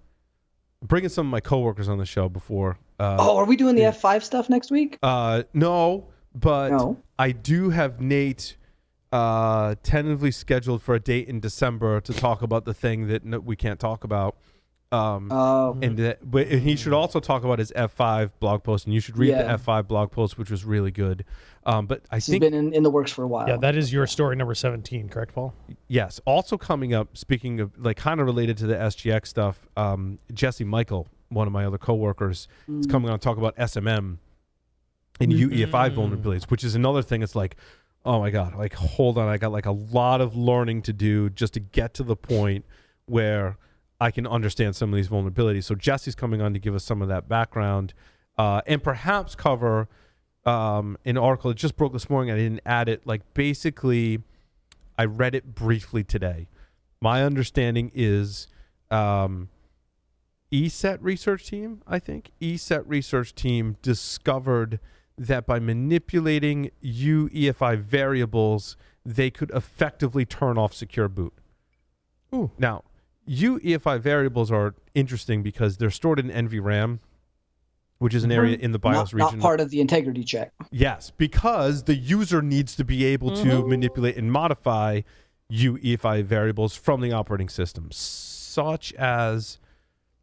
bringing some of my coworkers on the show before. Are we doing the F5 stuff next week? No, but I do have Nate tentatively scheduled for a date in December to talk about the thing that we can't talk about. But he should also talk about his F5 blog post, and you should read the F5 blog post, which was really good. But I think it's been in the works for a while. Yeah, that is your story number 17, correct, Paul? Yes. Also coming up, speaking of like kind of related to the SGX stuff, Jesse Michael, one of my other coworkers, is coming on to talk about SMM and EFI vulnerabilities, which is another thing. It's like, oh my God, like, hold on. I got like a lot of learning to do just to get to the point where I can understand some of these vulnerabilities. So Jesse's coming on to give us some of that background and perhaps cover an article that just broke this morning. I didn't add it. Like basically, I read it briefly today. My understanding is ESET research team, ESET research team discovered that by manipulating EFI variables, they could effectively turn off secure boot. Ooh. Now, EFI variables are interesting because they're stored in NVRAM, which is an area in the BIOS region. Not part of the integrity check. Yes, because the user needs to be able to manipulate and modify EFI variables from the operating system, such as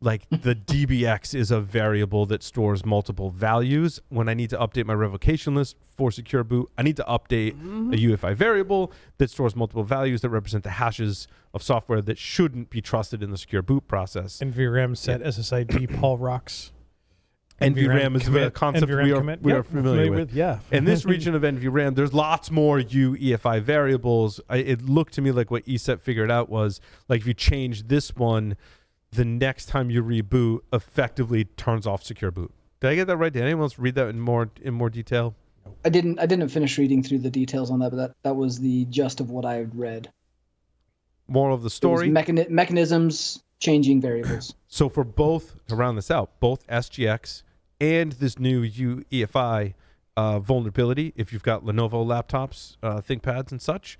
like the DBX is a variable that stores multiple values. When I need to update my revocation list for secure boot, I need to update a UEFI variable that stores multiple values that represent the hashes of software that shouldn't be trusted in the secure boot process. NVRAM set SSID Paul rocks. NVRAM is a concept we are familiar with. Yeah. In this region of NVRAM, there's lots more UEFI variables. It looked to me like what ESET figured out was like if you change this one, the next time you reboot effectively turns off secure boot. Did I get that right? Did anyone else read that in more detail? I didn't finish reading through the details on that, but that was the gist of what I had read. Moral of the story? Mechanisms changing variables. So for both, to round this out, both SGX and this new EFI vulnerability, if you've got Lenovo laptops, ThinkPads and such,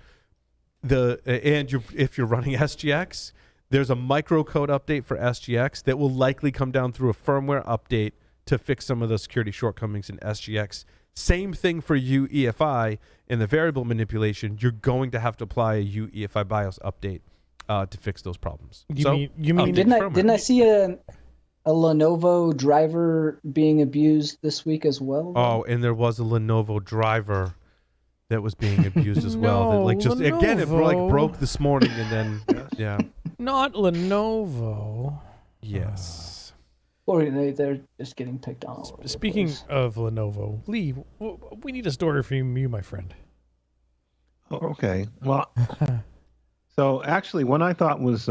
if you're running SGX, there's a microcode update for SGX that will likely come down through a firmware update to fix some of the security shortcomings in SGX. Same thing for UEFI in the variable manipulation. You're going to have to apply a UEFI BIOS update to fix those problems. Didn't I see a Lenovo driver being abused this week as well? Oh, and there was a Lenovo driver that was being abused as well. No, Again, it broke this morning, and then yeah. Not Lenovo. Yes. Or they're just getting picked on. Speaking of Lenovo, Lee, we need a story from you, my friend. Okay. Well, so actually, one I thought was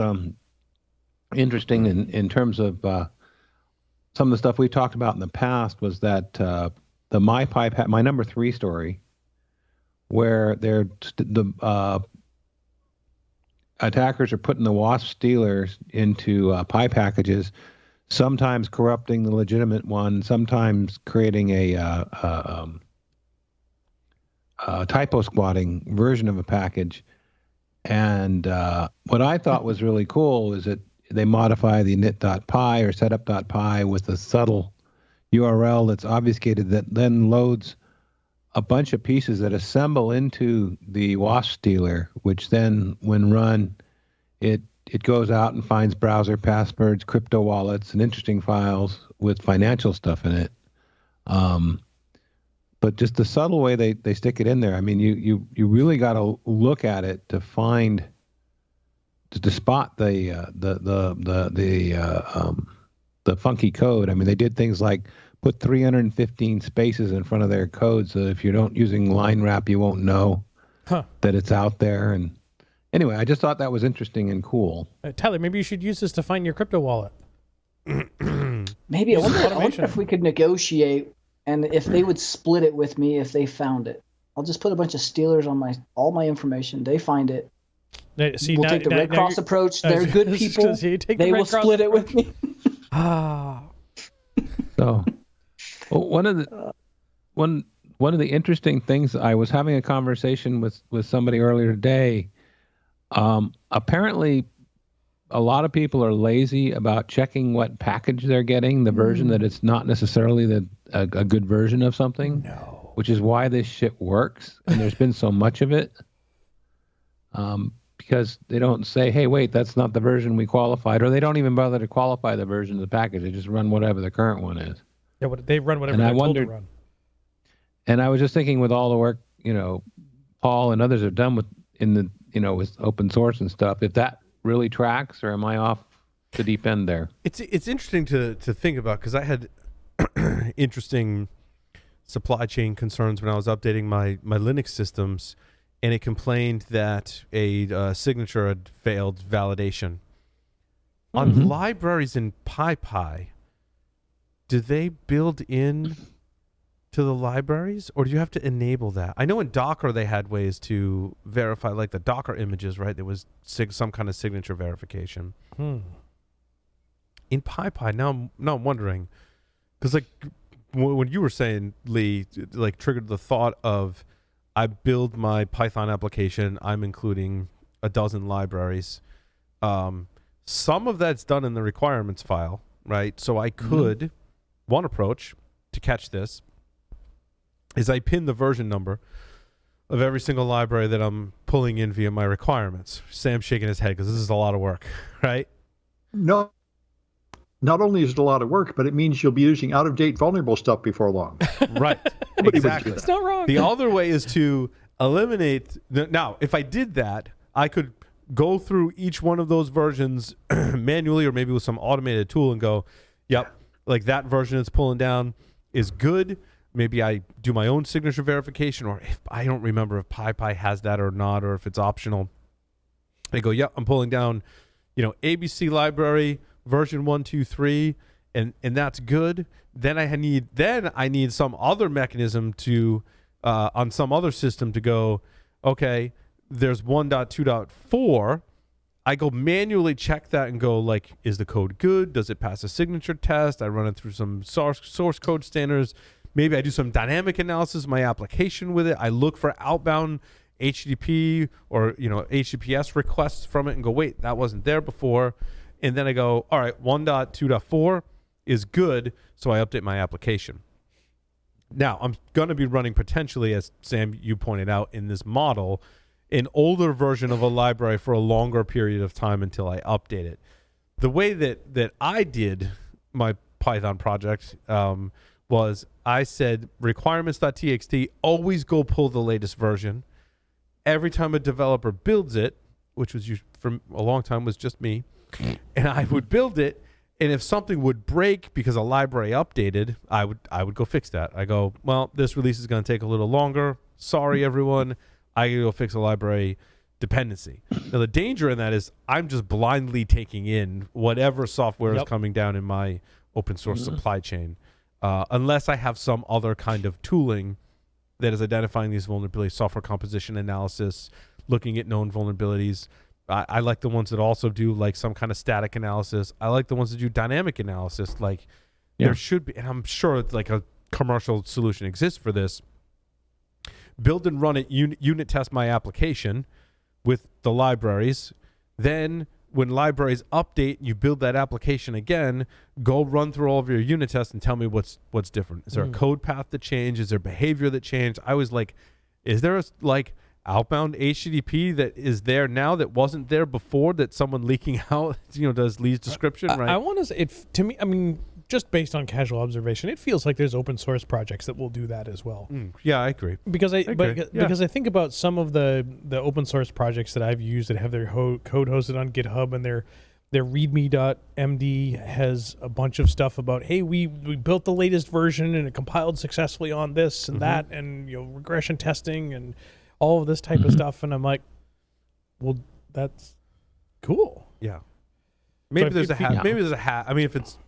interesting in terms of some of the stuff we talked about in the past was that the my number 3 story, where the attackers are putting the WASP stealers into PI packages, sometimes corrupting the legitimate one, sometimes creating a typo squatting version of a package. And what I thought was really cool is that they modify the init.py or setup.py with a subtle URL that's obfuscated that then loads a bunch of pieces that assemble into the WASP stealer, which then, when run, it goes out and finds browser passwords, crypto wallets, and interesting files with financial stuff in it. But just the subtle way they stick it in there, I mean, you really got to look at it to find, to spot the funky code. I mean, they did things like put 315 spaces in front of their code, so if you don't using line wrap, you won't know that it's out there. And anyway, I just thought that was interesting and cool. Tyler, maybe you should use this to find your crypto wallet. Maybe. I wonder if we could negotiate, and if they would split it with me if they found it. I'll just put a bunch of stealers on all my information. They find it. We'll take the Red Cross approach. They're good people. They will split it with me. So, one of the interesting things, I was having a conversation with somebody earlier today. Apparently, a lot of people are lazy about checking what package they're getting, the version that it's not necessarily a good version of something. No. Which is why this shit works, and there's been so much of it. Because they don't say, hey, wait, that's not the version we qualified, or they don't even bother to qualify the version of the package. They just run whatever the current one is. Yeah, they run whatever they're told to run. And I was just thinking, with all the work, Paul and others have done with open source and stuff, if that really tracks, or am I off the deep end there? It's interesting to think about, because I had interesting supply chain concerns when I was updating my Linux systems, and it complained that a signature had failed validation. On libraries in PyPy, do they build in to the libraries, or do you have to enable that? I know in Docker they had ways to verify, like the Docker images, right? There was some kind of signature verification. In PyPy, now I'm wondering, because like when you were saying, Lee, like triggered the thought of, I build my Python application, I'm including a dozen libraries. Some of that's done in the requirements file, right? So I could, one approach to catch this is I pin the version number of every single library that I'm pulling in via my requirements. Sam's shaking his head because this is a lot of work, right? No. Not only is it a lot of work, but it means you'll be using out-of-date vulnerable stuff before long. Right. Exactly. It's not wrong. The other way is to eliminate... Now, if I did that, I could go through each one of those versions manually, or maybe with some automated tool, and go, yep, like that version it's pulling down is good. Maybe I do my own signature verification, or if I don't remember if PyPy has that or not, or if it's optional. I go, yep, I'm pulling down, ABC library, version 1, 2, 3, and that's good. Then I need some other mechanism to on some other system to go, okay, there's 1.2.4. I go manually check that and go like, is the code good? Does it pass a signature test? I run it through some source code standards. Maybe I do some dynamic analysis of my application with it. I look for outbound HTTP or HTTPS requests from it and go, wait, that wasn't there before. And then I go, all right, 1.2.4 is good, so I update my application. Now, I'm going to be running potentially, as Sam, you pointed out in this model, an older version of a library for a longer period of time until I update it. The way that I did my Python project was I said requirements.txt, always go pull the latest version. Every time a developer builds it, which was for a long time was just me, and I would build it, and if something would break because a library updated, I would go fix that. I go, well, this release is going to take a little longer. Sorry, everyone. I got to go fix a library dependency. Now, the danger in that is I'm just blindly taking in whatever software is coming down in my open source supply chain, unless I have some other kind of tooling that is identifying these vulnerabilities, software composition analysis, looking at known vulnerabilities. I like the ones that also do like some kind of static analysis. I like the ones that do dynamic analysis. Like there should be, and I'm sure like a commercial solution exists for this. Build and run it, unit test my application with the libraries. Then when libraries update, you build that application again, go run through all of your unit tests and tell me what's different. Is there a code path that changed? Is there behavior that changed? I was like, is there a outbound HTTP that is there now that wasn't there before, that someone leaking out, does Lee's description, right? I want to say, to me, I mean, just based on casual observation, it feels like there's open source projects that will do that as well. Yeah, I agree. Because I think about some of the open source projects that I've used that have their code hosted on GitHub, and their readme.md has a bunch of stuff about, hey, we built the latest version and it compiled successfully on this and that, and regression testing and all of this type of stuff. And I'm like, well, that's cool. Yeah. Maybe So there's a hash. Maybe there's a hash. I mean, if it's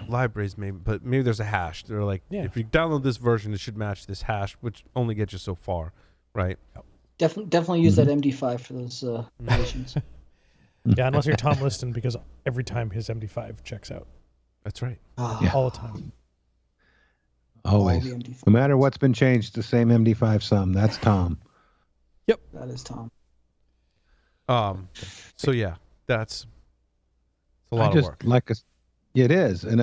libraries, maybe, but maybe there's a hash. They're like, if you download this version, it should match this hash, which only gets you so far, right? Definitely use that MD5 for those relations. Yeah, unless you're Tom Liston, because every time his MD5 checks out. That's right. All the time. Always. No matter what's been changed, the same MD5 sum. That's Tom. Yep. That is Tom. So yeah, that's a lot of work. It is, and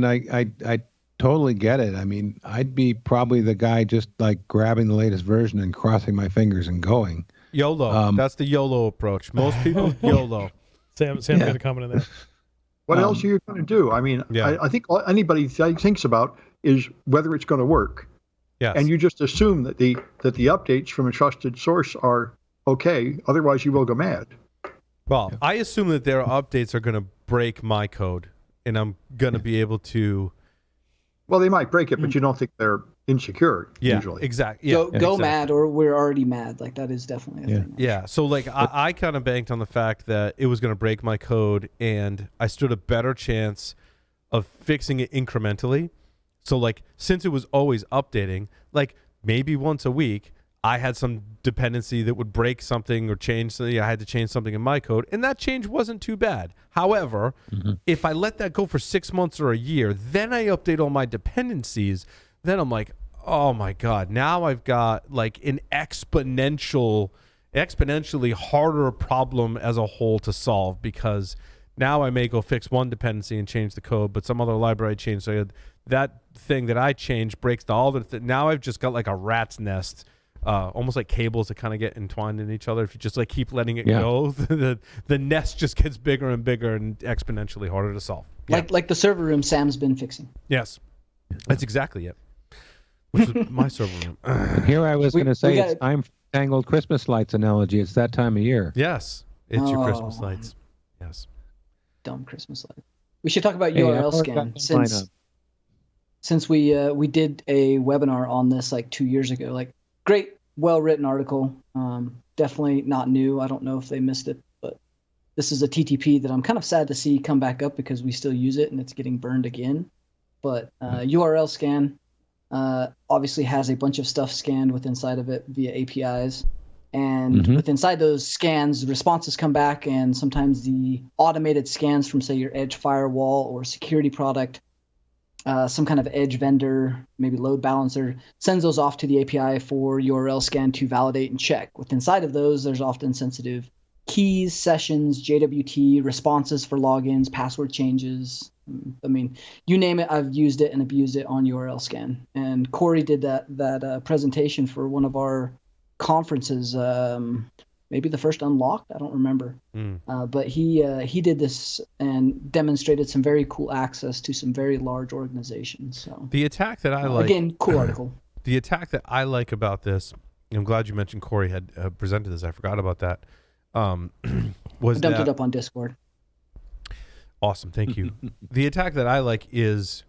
I totally get it. I mean, I'd be probably the guy just like grabbing the latest version and crossing my fingers and going. YOLO. That's the YOLO approach. Most people YOLO. Sam's got a comment on that. What else are you going to do? I mean, I think all anybody thinks about is whether it's going to work. Yes. And you just assume that the updates from a trusted source are okay. Otherwise, you will go mad. Well, I assume that their updates are going to break my code, and I'm going to be able to. Well, they might break it, but you don't think they're insecure usually. Exactly. Go mad, or we're already mad. Like that is definitely a thing. Yeah. So like I kind of banked on the fact that it was going to break my code, and I stood a better chance of fixing it incrementally. So like since it was always updating, like maybe once a week, I had some dependency that would break something or change something. I had to change something in my code, and that change wasn't too bad. However, if I let that go for 6 months or a year, then I update all my dependencies, then I'm like, oh my God, now I've got like an exponentially harder problem as a whole to solve, because now I may go fix one dependency and change the code, but some other library changed. So that thing that I changed breaks the other thing. Now I've just got like a rat's nest. Almost like cables that kind of get entwined in each other. If you just like keep letting it go, the nest just gets bigger and bigger and exponentially harder to solve. Like the server room Sam's been fixing. Yes, that's exactly it. Which is my server room. Here I was going to say it's time for tangled Christmas lights analogy. It's that time of year. Yes, it's your Christmas lights. Yes. Dumb Christmas lights. We should talk about Urlscan since we did a webinar on this like 2 years ago. Like, great, well-written article. Definitely not new. I don't know if they missed it, but this is a TTP that I'm kind of sad to see come back up because we still use it and it's getting burned again. But Urlscan obviously has a bunch of stuff scanned with inside of it via APIs. And with inside those scans, responses come back, and sometimes the automated scans from, say, your edge firewall or security product, some kind of edge vendor, maybe load balancer, sends those off to the API for Urlscan to validate and check. With inside of those, there's often sensitive keys, sessions, JWT, responses for logins, password changes. I mean, you name it, I've used it and abused it on Urlscan. And Corey did that presentation for one of our conferences, maybe the first Unlocked, I don't remember. But he did this and demonstrated some very cool access to some very large organizations. So the attack that I like, again, cool article. The attack that I like about this, I'm glad you mentioned Corey had presented this. I forgot about that. Was I dumped it up on Discord. Awesome, thank you. The attack that I like is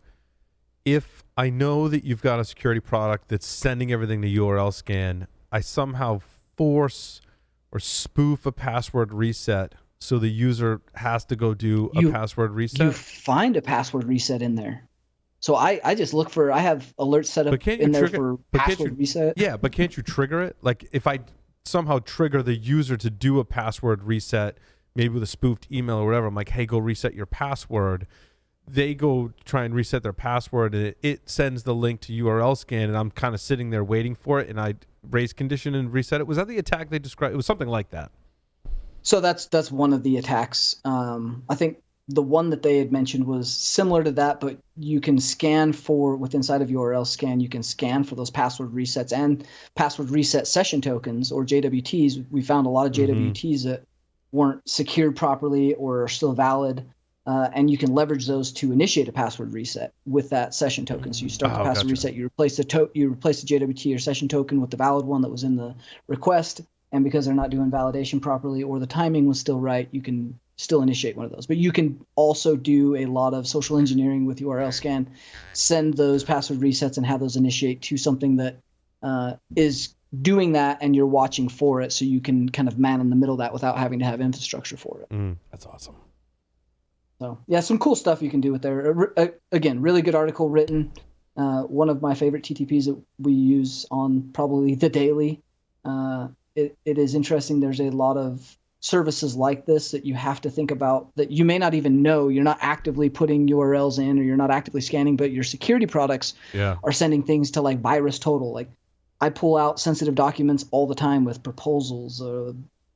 if I know that you've got a security product that's sending everything to Urlscan, I somehow force or spoof a password reset so the user has to go do a password reset. You find a password reset in there. So I just look for, I have alerts set up in there for password reset. Yeah, but can't you trigger it? Like if I somehow trigger the user to do a password reset, maybe with a spoofed email or whatever, I'm like, hey, go reset your password. They go try and reset their password, and it sends the link to Urlscan, and I'm kind of sitting there waiting for it, and I raise condition and reset it. Was that the attack they described? It was something like that. So that's one of the attacks. I think the one that they had mentioned was similar to that, but you can scan for, with inside of Urlscan, you can scan for those password resets and password reset session tokens or JWTs. We found a lot of JWTs that weren't secured properly or are still valid. And you can leverage those to initiate a password reset with that session token. So you start the password reset, you replace the JWT or session token with the valid one that was in the request, and because they're not doing validation properly or the timing was still right, you can still initiate one of those. But you can also do a lot of social engineering with Urlscan, send those password resets and have those initiate to something that is doing that, and you're watching for it, so you can kind of man in the middle of that without having to have infrastructure for it. That's awesome. So yeah, some cool stuff you can do with there. Again, really good article written. One of my favorite TTPs that we use on probably the daily. It is interesting. There's a lot of services like this that you have to think about that you may not even know. You're not actively putting URLs in, or you're not actively scanning, but your security products are sending things to like VirusTotal. Like I pull out sensitive documents all the time with proposals,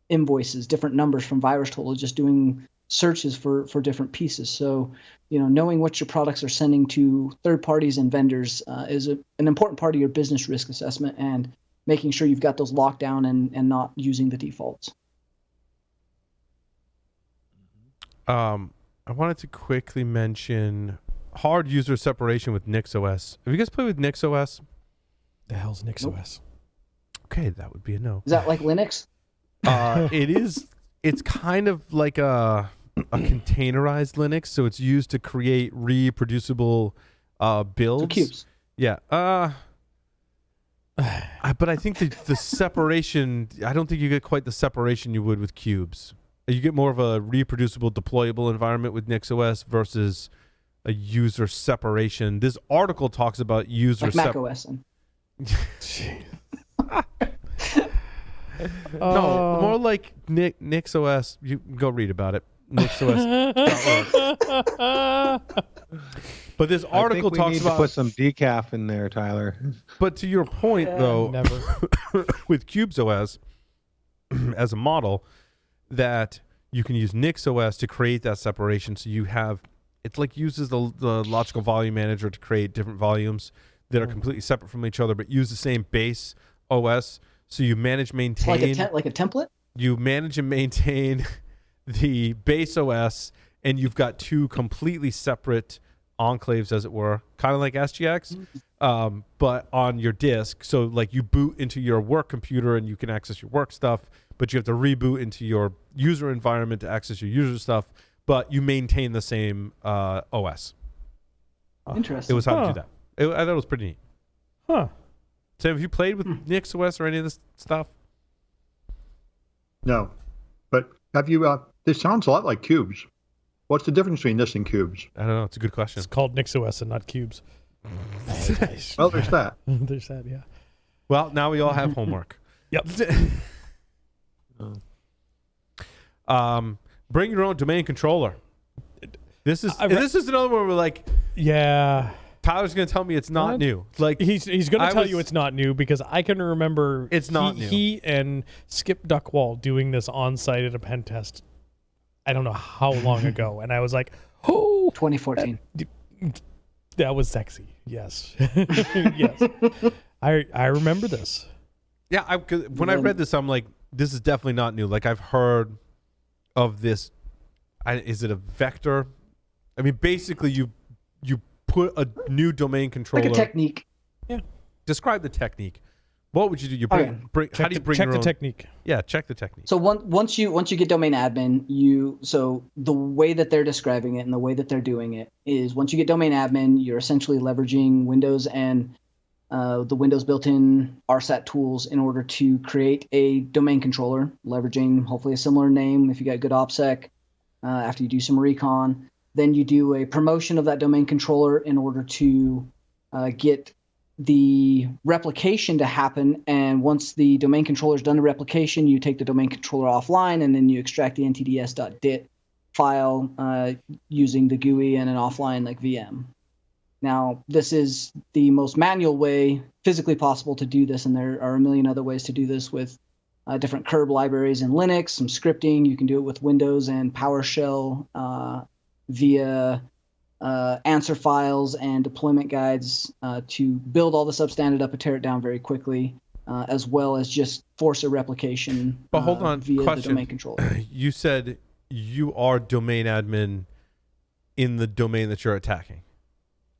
invoices, different numbers from VirusTotal, just doing searches for different pieces. So, knowing what your products are sending to third parties and vendors is an important part of your business risk assessment, and making sure you've got those locked down and not using the defaults. I wanted to quickly mention hard user separation with NixOS. Have you guys played with NixOS? The hell's NixOS? Nope. Okay, that would be a no. Is that like Linux? It is. It's kind of like a containerized Linux, so it's used to create reproducible builds. So cubes. Yeah. But I think the separation, I don't think you get quite the separation you would with cubes. You get more of a reproducible, deployable environment with NixOS versus a user separation. This article talks about user like macOS. No, more like NixOS. You can go read about it. NixOS. But this article talks about. Put some decaf in there, Tyler. But to your point, though, never. with CubesOS as a model, that you can use NixOS to create that separation. So you have, it's like uses the logical volume manager to create different volumes that are completely separate from each other, but use the same base OS. So you manage, maintain. Like a template? You manage and maintain the base OS, and you've got two completely separate enclaves, as it were, kind of like SGX, but on your disk. So like you boot into your work computer and you can access your work stuff, but you have to reboot into your user environment to access your user stuff, but you maintain the same OS. Interesting. It was how to do that. I thought it was pretty neat. Huh. So have you played with NixOS or any of this stuff? No. But have you, this sounds a lot like Cubes. What's the difference between this and Cubes? I don't know. It's a good question. It's called NixOS and not Cubes. Well, there's that. There's that, yeah. Well, now we all have homework. Yep. Bring your own domain controller. This is another one where we're like, yeah. Tyler's going to tell me it's not new. Like he's going to tell you it's not new because I can remember it's not new. He and Skip Duckwall doing this on site at a pen test. I don't know how long ago, and I was like, "Oh, 2014." That was sexy. Yes, yes. I remember this. Yeah, when I read this, I'm like, this is definitely not new. Like I've heard of this. Is it a vector? I mean, basically, you put a new domain controller. Like a technique. Yeah. Describe the technique. What would you do? You bring how do you bring check your the own technique? Yeah, check the technique. So once you get domain admin, so the way that they're describing it and the way that they're doing it is once you get domain admin, you're essentially leveraging Windows and the Windows built-in RSAT tools in order to create a domain controller, leveraging hopefully a similar name if you got good OPSEC. After you do some recon, then you do a promotion of that domain controller in order to get the replication to happen. And once the domain controller is done the replication, you take the domain controller offline, and then you extract the ntds.dit file using the GUI and an offline like VM. Now, this is the most manual way physically possible to do this, and there are a million other ways to do this with different curb libraries in Linux, some scripting. You can do it with Windows and PowerShell via answer files and deployment guides to build all the substandard up and tear it down very quickly, as well as just force a replication but hold on, via question. the domain controller. You said you are domain admin in the domain that you're attacking.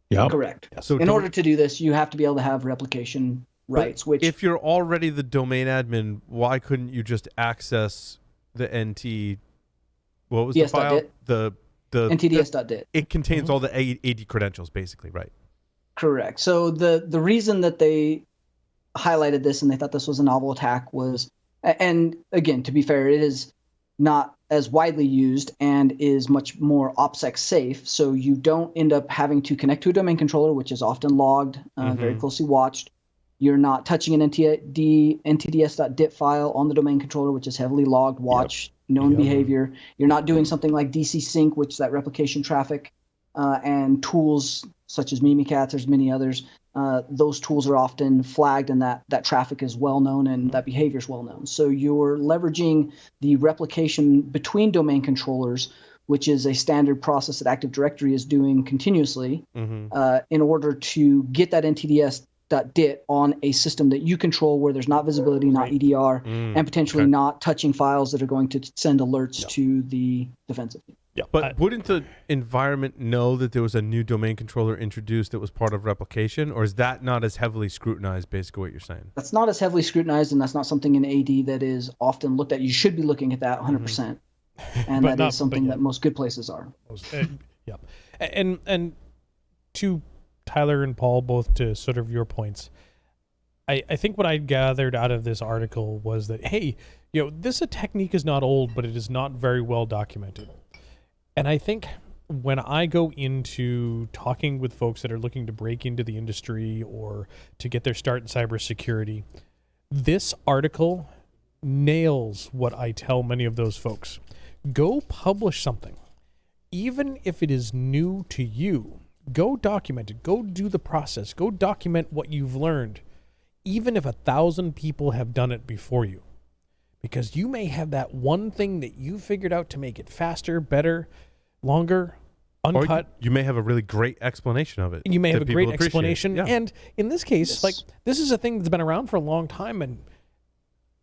Yeah. Correct. So in order to do this, you have to be able to have replication rights. Which, if you're already the domain admin, why couldn't you just access the NT? What was the file? The ntds.dit. It contains all the AD credentials, basically, right? Correct. So the reason that they highlighted this and they thought this was a novel attack was, and again, to be fair, it is not as widely used and is much more OPSEC safe. So you don't end up having to connect to a domain controller, which is often logged, very closely watched. You're not touching an ntds.dit file on the domain controller, which is heavily logged, watched, known behavior. You're not doing something like DC sync, which that replication traffic and tools such as Mimikatz, there's many others. Those tools are often flagged, and that traffic is well known and that behavior is well known. So you're leveraging the replication between domain controllers, which is a standard process that Active Directory is doing continuously, in order to get that ntds.dit on a system that you control where there's not visibility, not EDR, and potentially not touching files that are going to send alerts to the defensive team. Yeah, but wouldn't the environment know that there was a new domain controller introduced that was part of replication, or is that not as heavily scrutinized, basically what you're saying? That's not as heavily scrutinized, and that's not something in AD that is often looked at. You should be looking at that 100%. And that is something that most good places are. Yeah. And to Tyler and Paul, both to sort of your points, I think what I gathered out of this article was that, hey, this technique is not old, but it is not very well documented. And I think when I go into talking with folks that are looking to break into the industry or to get their start in cybersecurity, this article nails what I tell many of those folks. Go publish something. Even if it is new to you, go document it. Go do the process. Go document what you've learned, even if 1,000 people have done it before you. Because you may have that one thing that you figured out to make it faster, better, longer, uncut. Or you may have a really great explanation of it. You may have a great explanation. Yeah. And in this case, this is a thing that's been around for a long time, and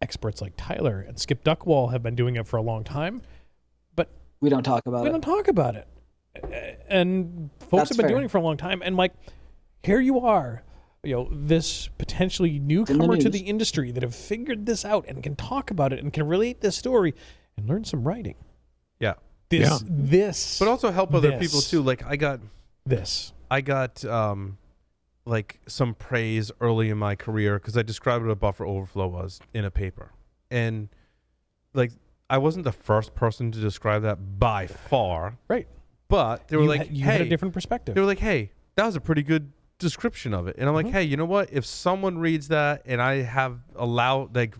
experts like Tyler and Skip Duckwall have been doing it for a long time. But we don't talk about it. We don't talk about it. And folks have been doing it for a long time. And here you are, this potentially newcomer to the industry that have figured this out and can talk about it and can relate this story and learn some writing. Yeah. This. But also help other people too. Like I got some praise early in my career because I described what a buffer overflow was in a paper. And I wasn't the first person to describe that by far. Right. But they were you had a different perspective. They were like, hey, that was a pretty good description of it. And I'm like, hey, you know what? If someone reads that and I have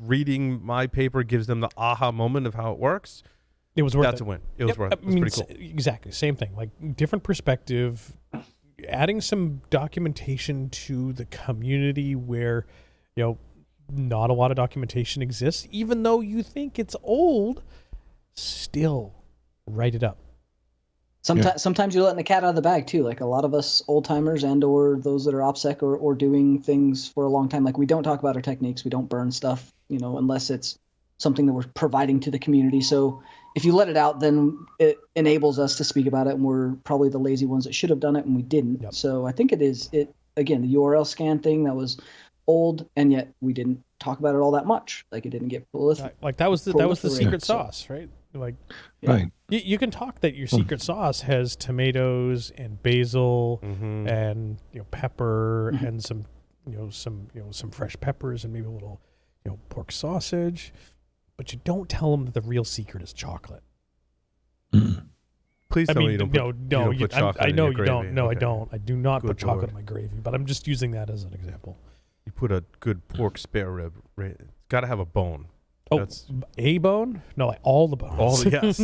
reading my paper gives them the aha moment of how it works, it was worth that's a win. It was worth it. It's pretty cool. Exactly. Same thing. Like different perspective, adding some documentation to the community where, not a lot of documentation exists, even though you think it's old, still write it up. Sometimes you're letting the cat out of the bag too. Like a lot of us old timers and or those that are OPSEC or doing things for a long time. Like we don't talk about our techniques. We don't burn stuff, unless it's something that we're providing to the community. So if you let it out, then it enables us to speak about it. And we're probably the lazy ones that should have done it and we didn't. Yep. So I think again, the Urlscan thing that was old and yet we didn't talk about it all that much. Like it didn't get like that was the secret sauce, right? Like, right. You can talk that your secret sauce has tomatoes and basil and pepper and some fresh peppers and maybe a little pork sausage, but you don't tell them that the real secret is chocolate. Please tell me you don't put chocolate I know in your you don't. gravy. No, Okay. I don't. I do not put chocolate Lord. in my gravy, but I'm just using that as an example. You put a good pork spare rib. Right? It's got to have a bone. Oh, That's a bone? No, like all the bones. yes.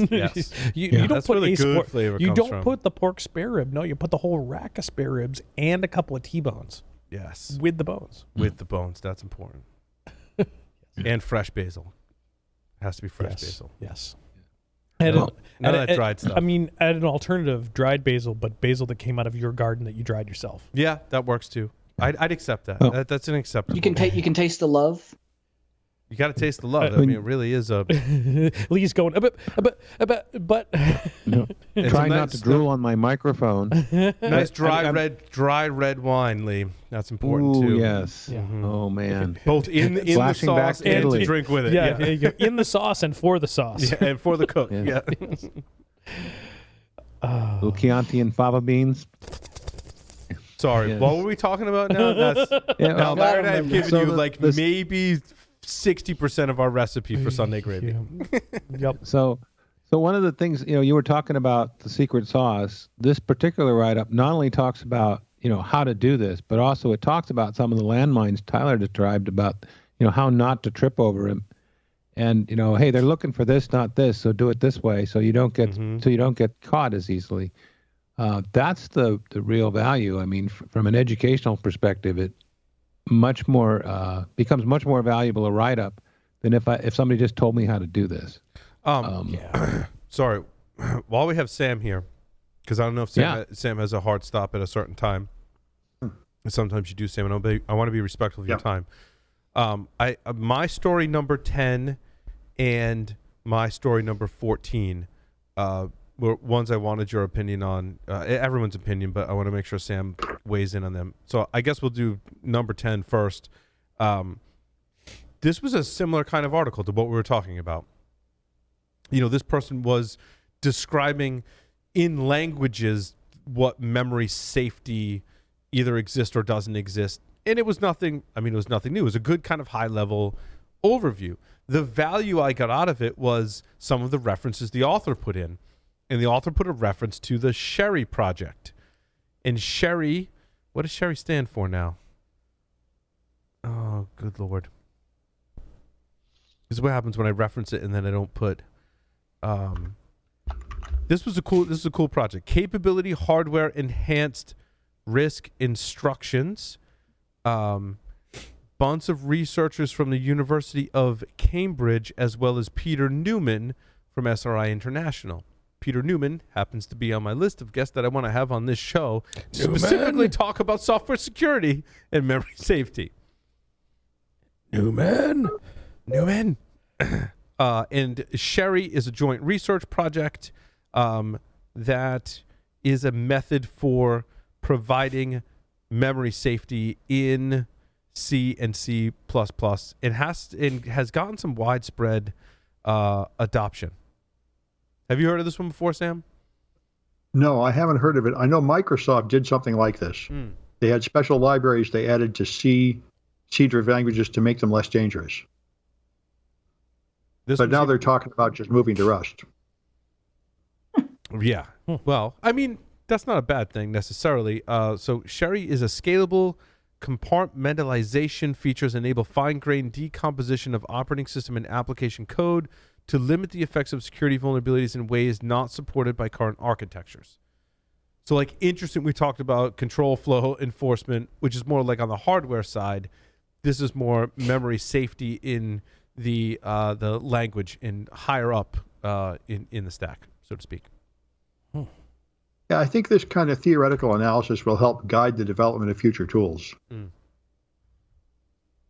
You don't That's put where the good flavor You comes don't from. put the pork spare rib. No, you put the whole rack of spare ribs and a couple of T-bones Yes. with the bones. With the bones. That's important. And fresh basil. It has to be fresh basil. Yes. None of that dried stuff. I mean, add an alternative dried basil, but basil that came out of your garden that you dried yourself. Yeah, that works too. I'd accept that. That's an acceptable. You can taste the love. You got to taste the love. I mean, it really is a. Lee's going, but. Try not to drool on my microphone. Nice dry red wine, Lee. That's important too. Yes. Yeah. Oh man. Both in the Flashing back sauce to and Italy. to drink with it. Yeah, you go in the sauce and for the sauce. Yeah, and for the cook. Yeah. Yeah. Chianti and fava beans. Sorry, Yes. what were we talking about now? Now, Larry and I have given you maybe 60% of our recipe for Sunday gravy. Yep. So one of the things, you were talking about the secret sauce. This particular write-up not only talks about, how to do this, but also it talks about some of the landmines Tyler described about, how not to trip over him. And, hey, they're looking for this, not this, so do it this way so you don't get caught as easily. That's the real value. I mean, from an educational perspective, it much more becomes much more valuable a write-up than if somebody just told me how to do this. Sorry, while we have Sam here, because I don't know if Sam has a hard stop at a certain time. Sometimes you do, Sam, and I want to be respectful of your time. My story number 10 and my story number 14 were ones I wanted your opinion on, everyone's opinion, but I want to make sure Sam weighs in on them. So I guess we'll do number 10 first. This was a similar kind of article to what we were talking about. This person was describing in languages what memory safety either exists or doesn't exist. And it was nothing new. It was a good kind of high level overview. The value I got out of it was some of the references the author put in. And the author put a reference to the Sherry project. And Sherry, what does Sherry stand for now? Oh, good Lord. This is what happens when I reference it and then I don't put this is a cool project. Capability hardware enhanced risk instructions. Bunch of researchers from the University of Cambridge as well as Peter Newman from SRI International. Peter Newman happens to be on my list of guests that I want to have on this show to specifically talk about software security and memory safety. Newman. And Sherry is a joint research project that is a method for providing memory safety in C and C++. It has gotten some widespread adoption. Have you heard of this one before, Sam? No, I haven't heard of it. I know Microsoft did something like this. They had special libraries they added to C-driven languages to make them less dangerous. But now they're talking about just moving to Rust. Yeah. Well, I mean, that's not a bad thing necessarily. So Sherry is a scalable compartmentalization. Features enable fine-grained decomposition of operating system and application code to limit the effects of security vulnerabilities in ways not supported by current architectures. So, like, interesting, we talked about control flow enforcement, which is more like on the hardware side. This is more memory safety in the language and higher up in the stack, so to speak. Yeah, I think this kind of theoretical analysis will help guide the development of future tools. And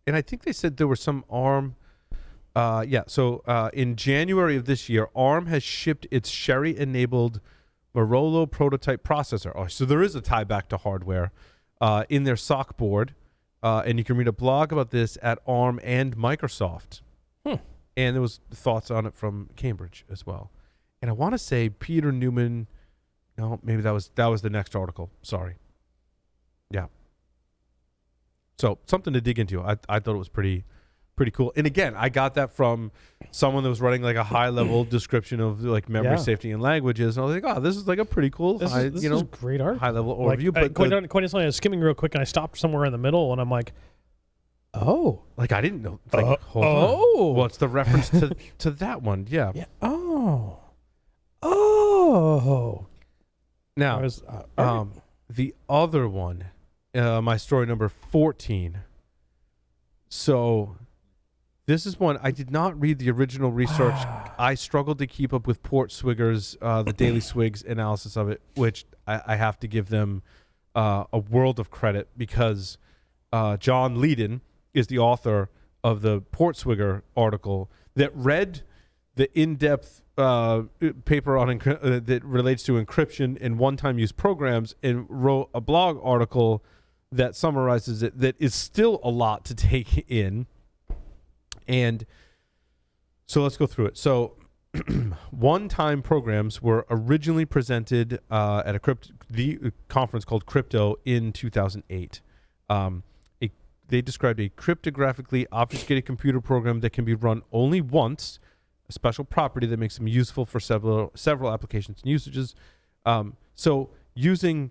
I think they said there were some ARM. So in January of this year, ARM has shipped its Sherry-enabled Marolo prototype processor. Oh, so there is a tie back to hardware in their SOC board. And you can read a blog about this at ARM and Microsoft. And there was thoughts on it from Cambridge as well. And I want to say Peter Newman. No, maybe that was the next article. Sorry. Yeah. So something to dig into. I thought it was pretty cool. And again, I got that from someone that was running like a high level description of like memory safety and languages. And I was like, oh, this is like a pretty cool, this is a great article. High level overview. But quite honestly, I was skimming real quick and I stopped somewhere in the middle and I'm like, oh, like I didn't know. Like, hold on. What's the reference to that one? Yeah. Oh. Now, the other one, my story number 14. So this is one, I did not read the original research. I struggled to keep up with Port Swigger's, the Daily Swigs analysis of it, which I have to give them a world of credit because John Leedon is the author of the Port Swigger article that read the in-depth paper on that relates to encryption in one-time use programs and wrote a blog article that summarizes it that is still a lot to take in. And so let's go through it. So one-time programs were originally presented at the conference called Crypto in 2008. They described a cryptographically obfuscated computer program that can be run only once, a special property that makes them useful for several applications and usages. So using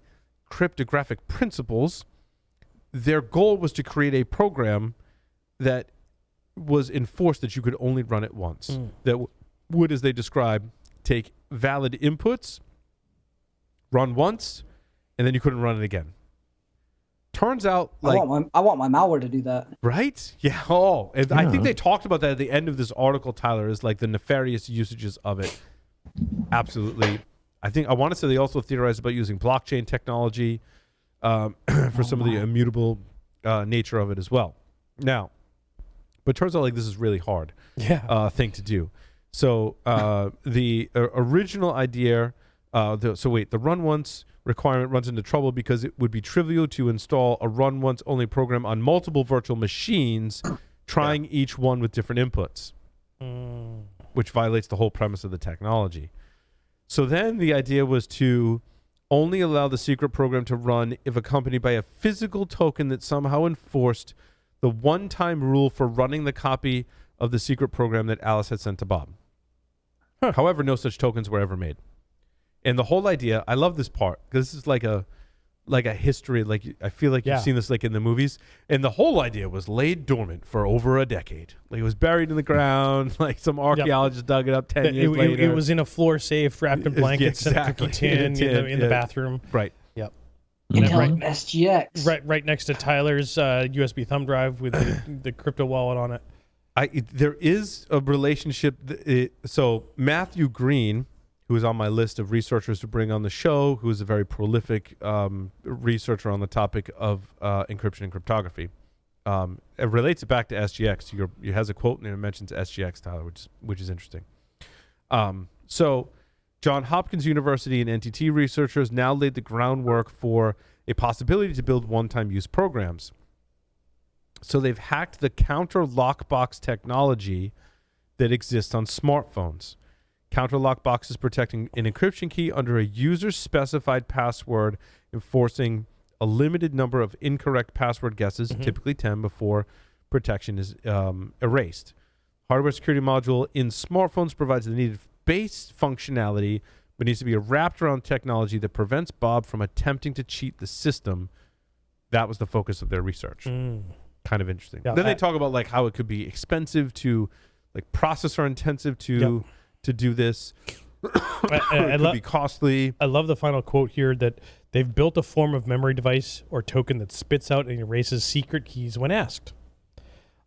cryptographic principles, their goal was to create a program that was enforced that you could only run it once. That would, as they describe, take valid inputs, run once, and then you couldn't run it again. Turns out, like, I want my malware to do that. Right? Yeah. Oh, and I think they talked about that at the end of this article, Tyler, is like the nefarious usages of it. Absolutely. I want to say they also theorized about using blockchain technology for some of the immutable nature of it as well. Now, but it turns out like this is really hard thing to do. So the original idea, the run once requirement runs into trouble because it would be trivial to install a run once only program on multiple virtual machines, trying each one with different inputs, which violates the whole premise of the technology. So then the idea was to only allow the secret program to run if accompanied by a physical token that somehow enforced the one-time rule for running the copy of the secret program that Alice had sent to Bob. However, no such tokens were ever made. And the whole idea, I love this part because this is like a history. Like I feel like you've seen this like in the movies. And the whole idea was laid dormant for over a decade. Like it was buried in the ground. Like some archaeologist dug it up 10 years later. It was in a floor safe, wrapped in blankets, in a cookie tin in the bathroom. Right. Yep. Intel SGX. Right next to Tyler's USB thumb drive with the crypto wallet on it. There is a relationship. So Matthew Green, who is on my list of researchers to bring on the show, who is a very prolific researcher on the topic of encryption and cryptography. It relates it back to SGX. He has a quote and it mentions SGX, Tyler, which is interesting. So Johns Hopkins University and NTT researchers now laid the groundwork for a possibility to build one-time use programs. So they've hacked the counter lockbox technology that exists on smartphones. Counter lockbox is protecting an encryption key under a user-specified password, enforcing a limited number of incorrect password guesses, typically 10, before protection is erased. Hardware security module in smartphones provides the needed base functionality, There needs to be a wrapped around technology that prevents Bob from attempting to cheat the system. That was the focus of their research. Kind of interesting. Yeah, then they talk about like how it could be expensive to, like processor intensive to do this. It could be costly. I love the final quote here that they've built a form of memory device or token that spits out and erases secret keys when asked.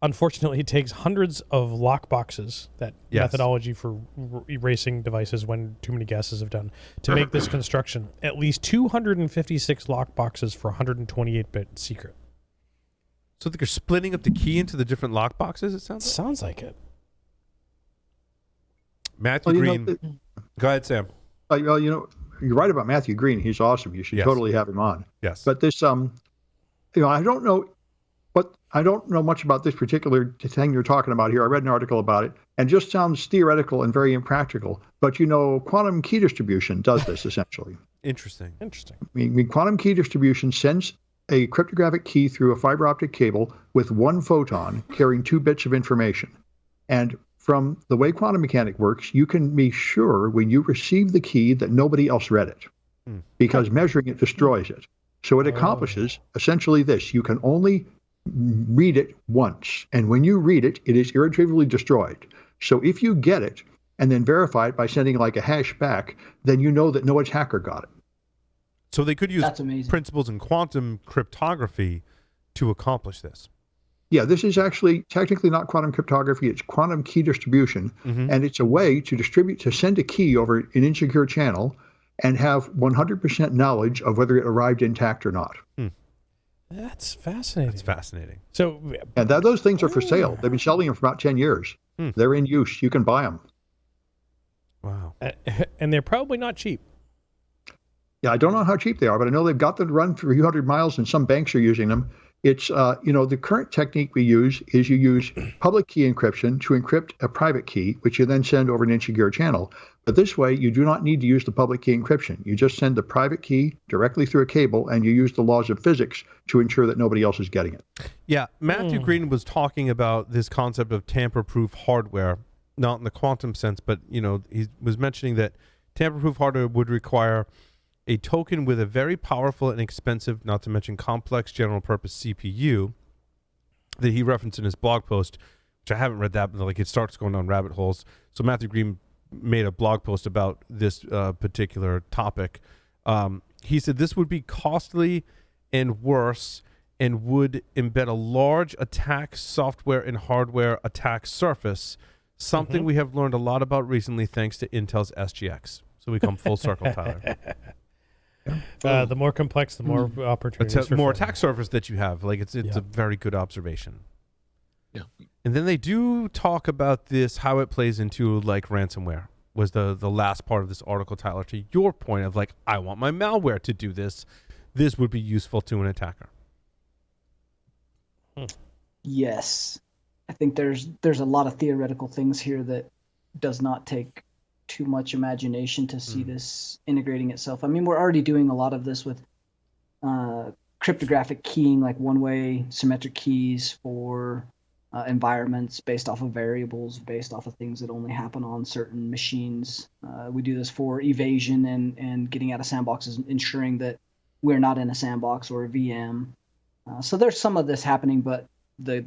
Unfortunately, it takes hundreds of lock boxes, that methodology for erasing devices when too many guesses have done, to make this construction. At least 256 lock boxes for 128-bit secret. So they're splitting up the key into the different lock boxes, it sounds like it. Matthew Green. Go ahead, Sam. Well, you're right about Matthew Green. He's awesome. You should totally have him on. Yes. But this, I don't know much about this particular thing you're talking about here. I read an article about it, and just sounds theoretical and very impractical. But quantum key distribution does this essentially. Interesting. I mean, quantum key distribution sends a cryptographic key through a fiber optic cable with one photon carrying 2 bits of information. And from the way quantum mechanics works, you can be sure when you receive the key that nobody else read it, because measuring it destroys it. So it accomplishes essentially this: you can only read it once, and when you read it, it is irretrievably destroyed. So if you get it and then verify it by sending like a hash back, then you know that no attacker got it. So they could use principles in quantum cryptography to accomplish this. Yeah, this is actually technically not quantum cryptography. It's quantum key distribution, and it's a way to send a key over an insecure channel and have 100% knowledge of whether it arrived intact or not. That's fascinating. So, and those things are for sale. They've been selling them for about 10 years. They're in use. You can buy them. Wow. And they're probably not cheap. Yeah, I don't know how cheap they are, but I know they've got them to run for a few hundred miles, and some banks are using them. It's, the current technique we use is you use public key encryption to encrypt a private key, which you then send over an insecure channel. But this way, you do not need to use the public key encryption. You just send the private key directly through a cable, and you use the laws of physics to ensure that nobody else is getting it. Yeah, Matthew Green was talking about this concept of tamper-proof hardware, not in the quantum sense, but, he was mentioning that tamper-proof hardware would require a token with a very powerful and expensive, not to mention complex general-purpose CPU that he referenced in his blog post, which I haven't read that, but it starts going down rabbit holes. So Matthew Green made a blog post about this particular topic. He said this would be costly and worse and would embed a large attack software and hardware attack surface, something we have learned a lot about recently thanks to Intel's SGX. So we come full circle, Tyler. The more complex, the more opportunities. More attack surface that you have. It's a very good observation. Yeah. And then they do talk about this, how it plays into ransomware was the last part of this article, Tyler. To your point of I want my malware to do this. This would be useful to an attacker. Yes. I think there's a lot of theoretical things here that does not take too much imagination to see this integrating itself. I mean, we're already doing a lot of this with cryptographic keying, like one-way symmetric keys for environments based off of variables, based off of things that only happen on certain machines. We do this for evasion and getting out of sandboxes, ensuring that we're not in a sandbox or a VM. So there's some of this happening, but the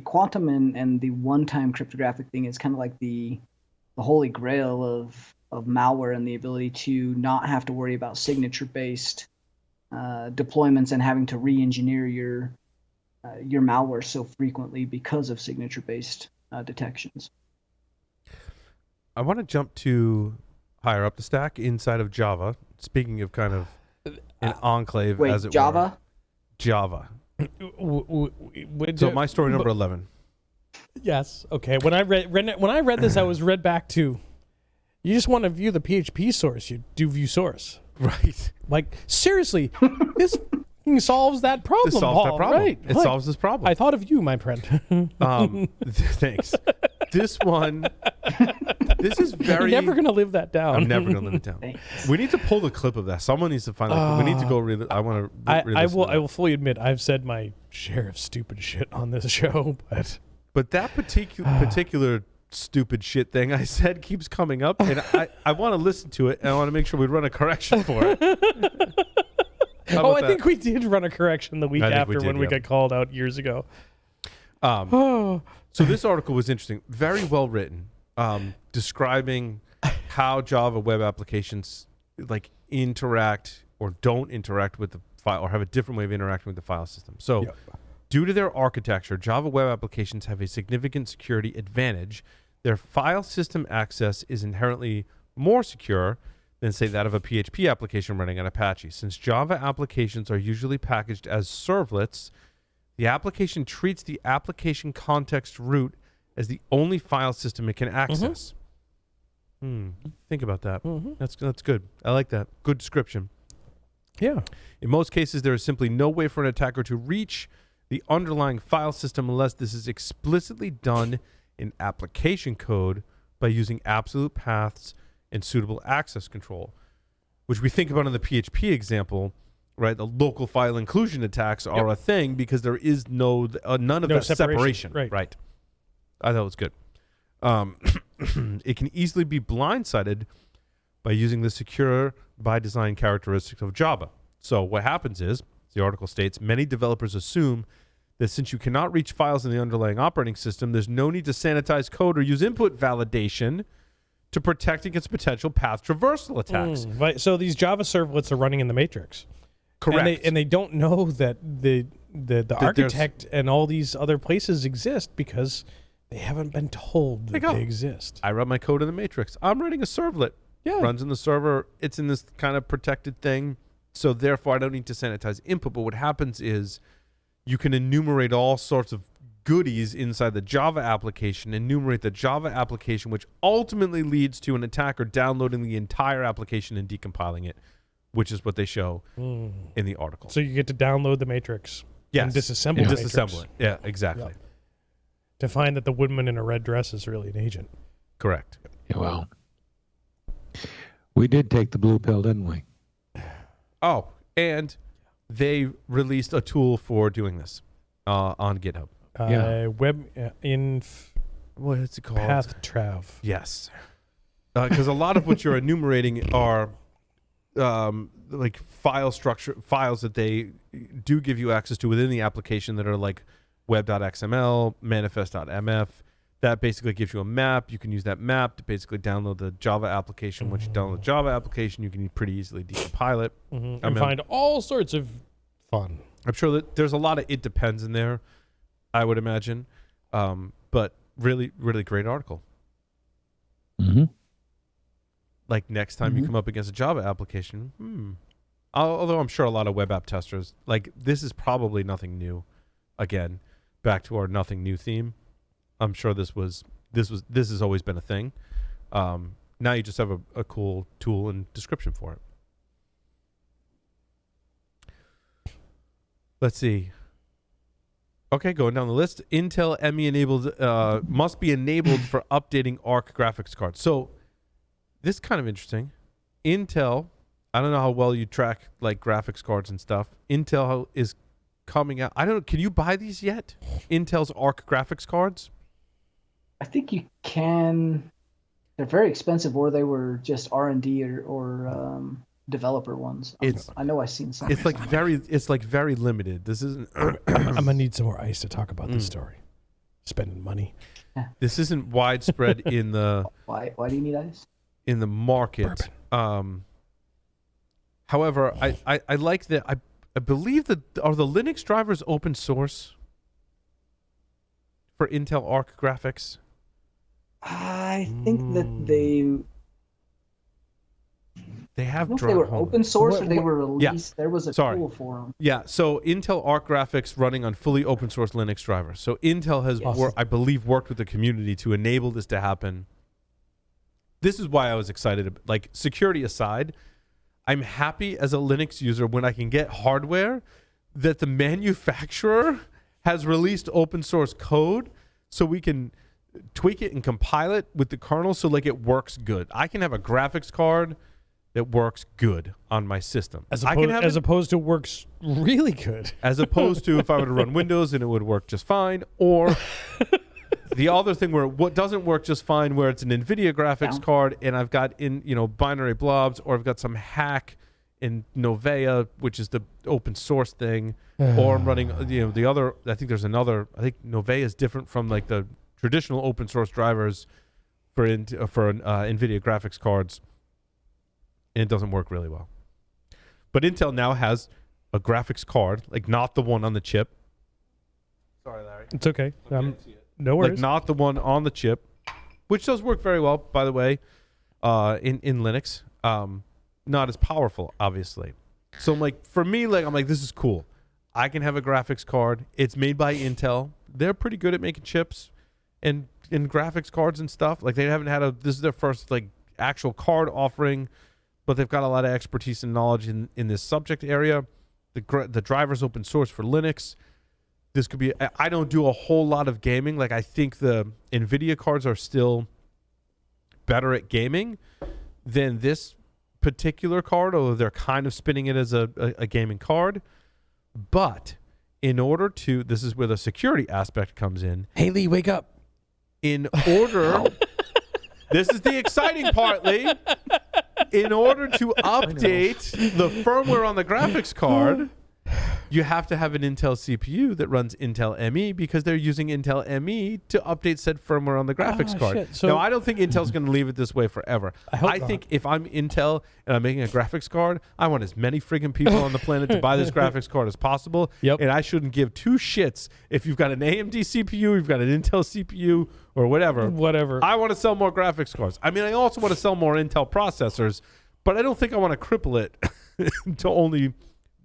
quantum and the one-time cryptographic thing is kind of like the holy grail of malware, and the ability to not have to worry about signature-based deployments and having to re-engineer your malware so frequently because of signature-based detections. I want to jump to higher up the stack inside of Java. Speaking of kind of an enclave, as it Java? were. Java. So my story number 11. Yes. Okay. When I read this, I was read back to, you just want to view the PHP source. You do view source. Right. Seriously, this solves that problem. This solves that problem. Right. It solves this problem. I thought of you, my friend. Thanks. This is very... You're never going to live that down. I'm never going to live it down. We need to pull the clip of that. Someone needs to find that. We need to go read it. I want to I will fully admit, I've said my share of stupid shit on this show, but that particular stupid shit thing I said keeps coming up, and I want to listen to it, and I want to make sure we run a correction for it. I think we did run a correction the week after when we got called out years ago. So this article was interesting, very well written, describing how Java web applications like interact or don't interact with the file, or have a different way of interacting with the file system. So due to their architecture, Java web applications have a significant security advantage. Their file system access is inherently more secure than, say, that of a PHP application running on Apache. Since Java applications are usually packaged as servlets, the application treats the application context root as the only file system it can access. Think about that. That's good. I like that. Good description. Yeah. In most cases, there is simply no way for an attacker to reach the underlying file system unless this is explicitly done in application code by using absolute paths and suitable access control, which we think about in the PHP example, right? The local file inclusion attacks are a thing because there is none of that separation. Right. I thought it was good. It can easily be blindsided by using the secure by design characteristics of Java. So what happens is, the article states, many developers assume that since you cannot reach files in the underlying operating system, there's no need to sanitize code or use input validation to protect against potential path traversal attacks. Right. So these Java servlets are running in the matrix. Correct. And they don't know that the architect and all these other places exist because they haven't been told that they exist. I run my code in the matrix. I'm running a servlet. Yeah. Runs in the server. It's in this kind of protected thing. So therefore, I don't need to sanitize input. But what happens is you can enumerate all sorts of goodies inside the Java application, enumerate the Java application, which ultimately leads to an attacker downloading the entire application and decompiling it, which is what they show in the article. So you get to download the matrix and disassemble the matrix. Disassemble it. Yeah, exactly. Yep. To find that the woodman in a red dress is really an agent. Correct. Yeah, well, we did take the blue pill, didn't we? Oh, and they released a tool for doing this on GitHub. What is it called? Path Trav. Yes. Because a lot of what you're enumerating are like files that they do give you access to within the application that are like web.xml, manifest.mf. That basically gives you a map. You can use that map to basically download the Java application. Once you download the Java application, you can pretty easily decompile it. And find all sorts of fun. I'm sure that there's a lot of it depends in there, I would imagine. But really, really great article. Like next time you come up against a Java application, although I'm sure a lot of web app testers, like this is probably nothing new. Again, back to our nothing new theme. I'm sure this has always been a thing. Now you just have a cool tool and description for it. Let's see. Okay, going down the list. Intel ME enabled must be enabled for updating ARC graphics cards. So this is kind of interesting. Intel, I don't know how well you track like graphics cards and stuff. Intel is coming out. I don't know. Can you buy these yet? Intel's ARC graphics cards? I think you can. They're very expensive, or they were just R&D or developer ones. I know I've seen some. It's like very limited. This isn't. I'm gonna need some more ice to talk about this story. Spending money. This isn't widespread in the. Why do you need ice? In the market. However, I like that. I believe that are the Linux drivers open source for Intel Arc graphics. I think that they have. They were open source or they were released. There was a tool for them. Yeah, so Intel Arc graphics running on fully open source Linux drivers. So Intel has, I believe, worked with the community to enable this to happen. This is why I was excited. Like, security aside, I'm happy as a Linux user when I can get hardware that the manufacturer has released open source code so we can tweak it and compile it with the kernel so like it works good. I can have a graphics card that works good on my system. As opposed to works really good. As opposed to if I were to run Windows and it would work just fine, or the other thing where what doesn't work just fine, where it's an NVIDIA graphics card and I've got binary blobs, or I've got some hack in Novea, which is the open source thing, or I'm running the other. I think there's another. I think Novea is different from like the traditional open source drivers for NVIDIA graphics cards, and it doesn't work really well. But Intel now has a graphics card, like not the one on the chip. Sorry, Larry. It's okay. No worries. Like not the one on the chip, which does work very well, by the way, in Linux. Not as powerful, obviously. So like for me, like I'm like, this is cool. I can have a graphics card. It's made by Intel. They're pretty good at making chips and graphics cards and stuff. Like they haven't had this is their first like actual card offering, but they've got a lot of expertise and knowledge in this subject area. The driver's open source for Linux. This could be. I don't do a whole lot of gaming. Like I think the NVIDIA cards are still better at gaming than this particular card, although they're kind of spinning it as a gaming card. But in order to, this is where the security aspect comes in. Hey Lee, wake up. In order, this is the exciting part, Lee. In order to update the firmware on the graphics card, you have to have an Intel CPU that runs Intel ME, because they're using Intel ME to update said firmware on the graphics card. Shit. So, now, I don't think Intel's going to leave it this way forever. I think if I'm Intel and I'm making a graphics card, I want as many friggin' people on the planet to buy this graphics card as possible. Yep. And I shouldn't give two shits if you've got an AMD CPU, you've got an Intel CPU, or whatever. Whatever. I want to sell more graphics cards. I mean, I also want to sell more Intel processors, but I don't think I want to cripple it to only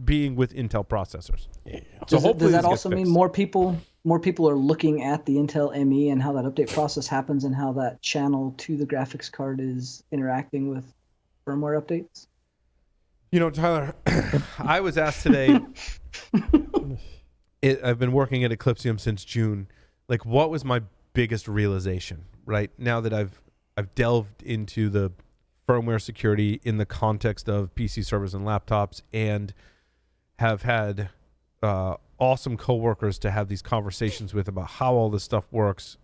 being with Intel processors. Yeah. So does that also mean more people are looking at the Intel ME and how that update process happens and how that channel to the graphics card is interacting with firmware updates? Tyler, I was asked today, I've been working at Eclipsium since June, like what was my biggest realization, right? Now that I've delved into the firmware security in the context of PC servers and laptops, and have had awesome coworkers to have these conversations with about how all this stuff works,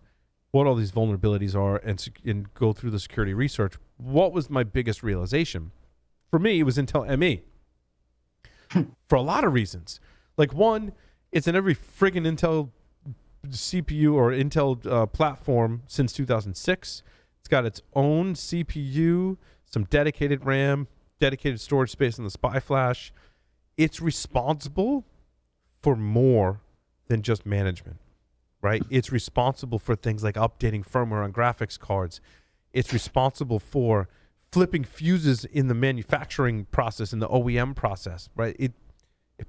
what all these vulnerabilities are, and go through the security research. What was my biggest realization? For me, it was Intel ME. For a lot of reasons. Like one, it's in every friggin' Intel CPU or Intel platform since 2006. It's got its own CPU, some dedicated RAM, dedicated storage space in the SPI flash. It's responsible for more than just management, right? It's responsible for things like updating firmware on graphics cards. It's responsible for flipping fuses in the manufacturing process, in the OEM process, right? It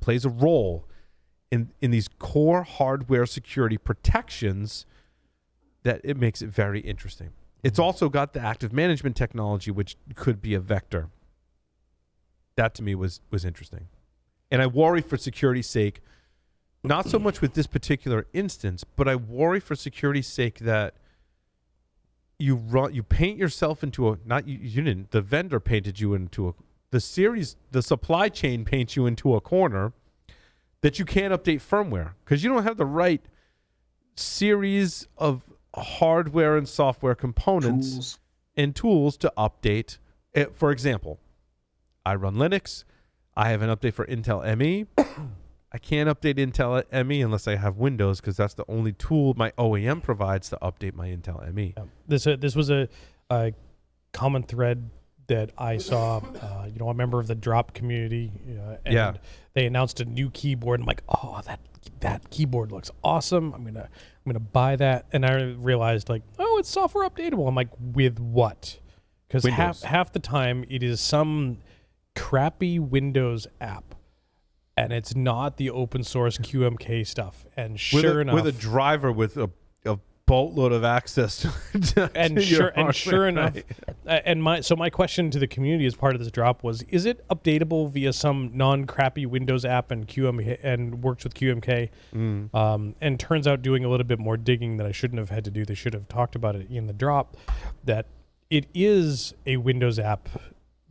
plays a role in these core hardware security protections that it makes it very interesting. It's also got the active management technology, which could be a vector. That to me was interesting. And I worry for security's sake, not so much with this particular instance, but I worry for security's sake that you paint yourself into you didn't, the vendor painted you into the supply chain paints you into a corner that you can't update firmware because you don't have the right series of hardware and software components and tools to update it. For example, I run Linux. I have an update for Intel ME. I can't update Intel ME unless I have Windows, because that's the only tool my OEM provides to update my Intel ME. Yeah. This was a common thread that I saw. A member of the drop community, and they announced a new keyboard. I'm like, oh, that keyboard looks awesome. I'm gonna buy that. And I realized, like, oh, it's software updatable. I'm like, with what? Because half the time it is some crappy Windows app, and it's not the open source QMK stuff. And sure enough, with a driver with a boatload of access to sure enough, my question to the community as part of this drop was, is it updatable via some non-crappy Windows app and QMK and works with QMK? And turns out, doing a little bit more digging that I shouldn't have had to do, they should have talked about it in the drop, that it is a Windows app,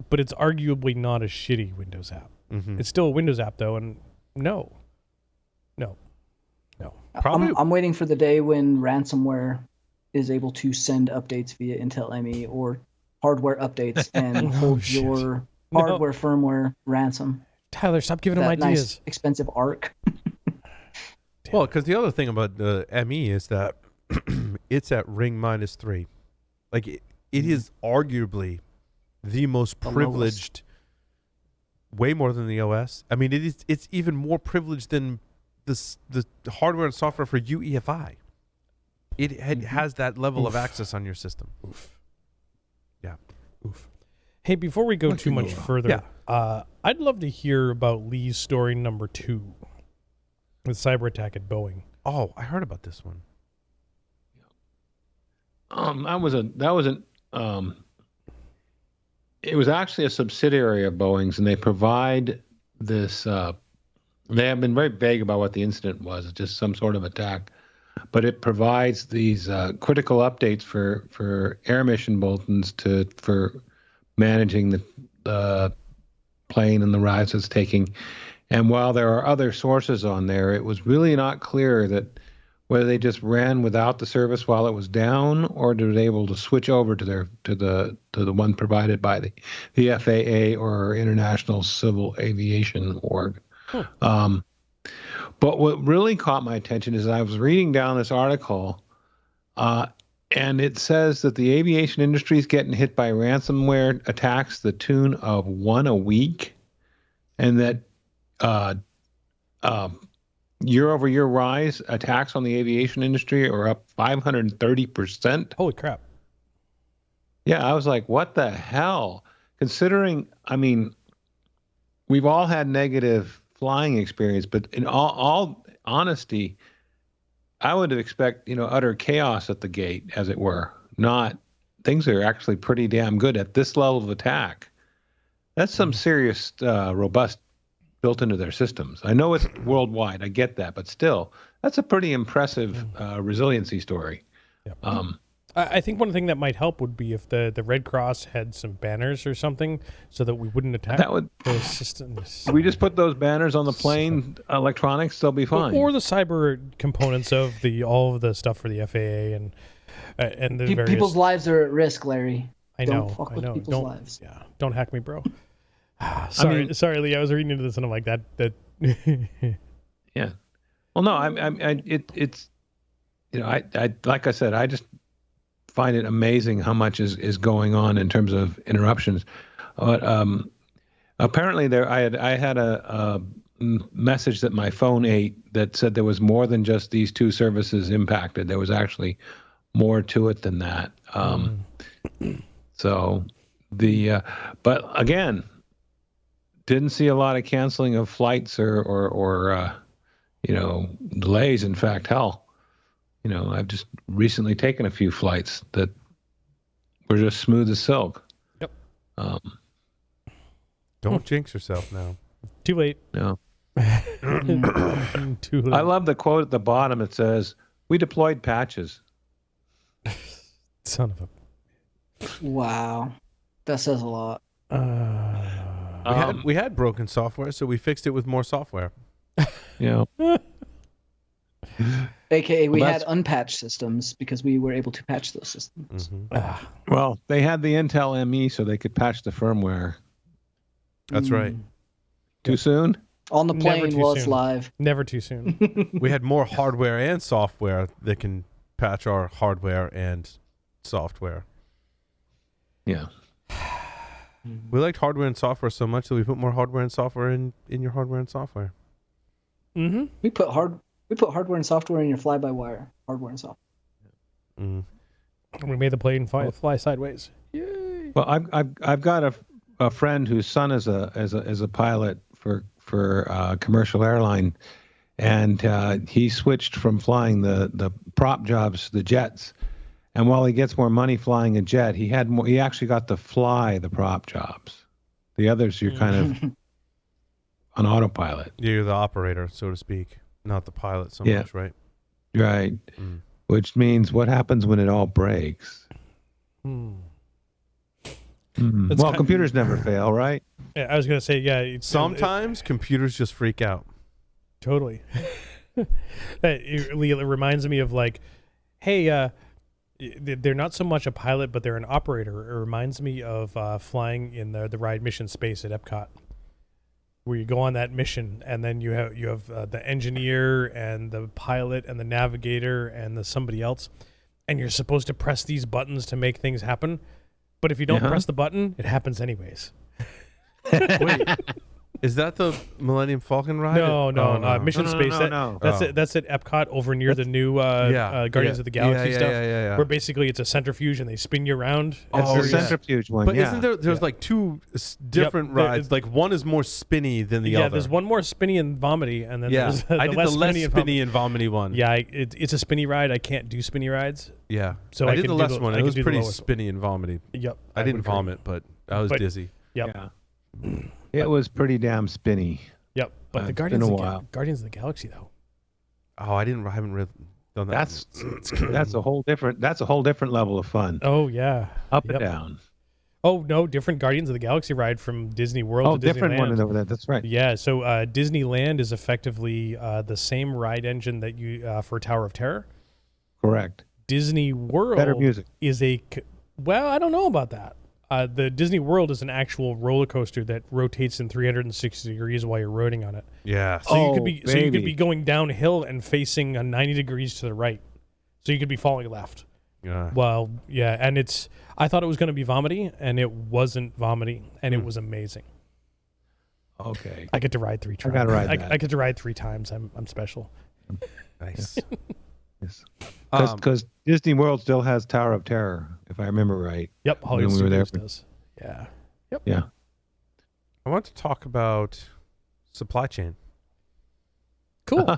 but it's arguably not a shitty Windows app. It's still a Windows app though, and no. I'm waiting for the day when ransomware is able to send updates via Intel ME or hardware updates and hold your hardware firmware ransom. Tyler, stop giving him ideas. Nice, expensive ARC. Well, because the other thing about the ME is that it's at ring -3. Like it is arguably the most privileged, way more than the OS. I mean, it's even more privileged than the hardware and software for UEFI. It has that level of access on your system. Oof. Yeah. Oof. Hey, before we go too much further, I'd love to hear about Lee's story number 2, the cyber attack at Boeing. Oh, I heard about this one. It was actually a subsidiary of Boeing's, and they provide this. They have been very vague about what the incident was. It's just some sort of attack, but it provides these critical updates for air mission bulletins for managing the plane and the routes it's taking. And while there are other sources on there, it was really not clear that whether they just ran without the service while it was down, or they were able to switch over to the one provided by the FAA or International Civil Aviation Org. But what really caught my attention is I was reading down this article, and it says that the aviation industry is getting hit by ransomware attacks the tune of 1 a week, and that year-over-year rise attacks on the aviation industry are up 530%. Holy crap. Yeah, I was like, what the hell? Considering, I mean, we've all had negative flying experience, but in all honesty, I would expect, utter chaos at the gate, as it were. Not, things are actually pretty damn good at this level of attack. That's some serious, robust built into their systems. I know it's worldwide. I get that, but still, that's a pretty impressive resiliency story. Yep. I think one thing that might help would be if the Red Cross had some banners or something, so that we wouldn't attack those systems. We just put those banners on the plane, electronics, they'll be fine. Or the cyber components of all of the stuff for the FAA and the various... People's lives are at risk, Larry. Don't fuck with people's lives. Yeah, don't hack me, bro. Sorry, Lee. I was reading into this and I'm like that. Yeah. Well, no, it's I like I said, I just find it amazing how much is going on in terms of interruptions. But apparently I had a message that my phone ate that said there was more than just these 2 services impacted. There was actually more to it than that. So but again, didn't see a lot of canceling of flights or delays. In fact, hell, I've just recently taken a few flights that were just smooth as silk. Yep. Don't jinx yourself now. Too late. No. Too late. I love the quote at the bottom. It says, "We deployed patches." Son of a... Wow. That says a lot. We had broken software, so we fixed it with more software. Yeah. AKA, we had unpatched systems because we were able to patch those systems. Mm-hmm. Well, they had the Intel ME so they could patch the firmware. That's right. Too soon? On the plane while it's live. Never too soon. We had more hardware and software that can patch our hardware and software. Yeah. We liked hardware and software so much that we put more hardware and software in your hardware and software. Mm-hmm. We put hardware and software in your fly-by-wire hardware and software. Mm. We made the plane fly sideways. Yay! Well, I've got a friend whose son is a pilot for a commercial airline, and he switched from flying the prop jobs, the jets. And while he gets more money flying a jet, he actually got to fly the prop jobs. The others, you're kind of on autopilot. You're the operator, so to speak, not the pilot so much, right? Right. Mm. Which means what happens when it all breaks? Well, computers never fail, right? Yeah, I was going to say, yeah. Sometimes computers just freak out. Totally. It reminds me of like, hey, they're not so much a pilot, but they're an operator. It reminds me of flying in the ride mission space at Epcot, where you go on that mission, and then you have the engineer and the pilot and the navigator and the somebody else, and you're supposed to press these buttons to make things happen. But if you don't press the button, it happens anyways. Wait, is that the Millennium Falcon ride? No. Mission Space. That's at Epcot over near the new Guardians of the Galaxy stuff. Yeah. Where basically it's a centrifuge and they spin you around. It's the centrifuge one. But isn't there's like two different rides? Like one is more spinny than the other. Yeah, there's one more spinny and vomity, and then there's I did the less spinny and vomity one. Yeah, it's a spinny ride. I can't do spinny rides. Yeah, so I did the less one. It was pretty spinny and vomity. Yep. I didn't vomit, but I was dizzy. Yep. Yeah. It was pretty damn spinny. Yep. But the Guardians of the Galaxy though. Oh, I haven't really done that. That's a whole different level of fun. Oh yeah. Up and down. Oh no, different Guardians of the Galaxy ride from Disney World to different Disneyland. one over there. That's right. Yeah, so Disneyland is effectively the same ride engine that you for Tower of Terror. Correct. Disney World Better music. Is I don't know about that. The Disney World is an actual roller coaster that rotates in 360 degrees while you're riding on it. Yeah. So you could be going downhill and facing 90 degrees to the right. So you could be falling left. Yeah. Well, yeah, and I thought it was going to be vomity, and it wasn't vomity, and it was amazing. Okay. I get to ride 3 times. I gotta ride that. I get to ride 3 times. I'm special. Nice. Yes. Because Disney World still has Tower of Terror, if I remember right. Yep, Hollywood Studios does. Yeah. Yep. Yeah. I want to talk about supply chain. Cool.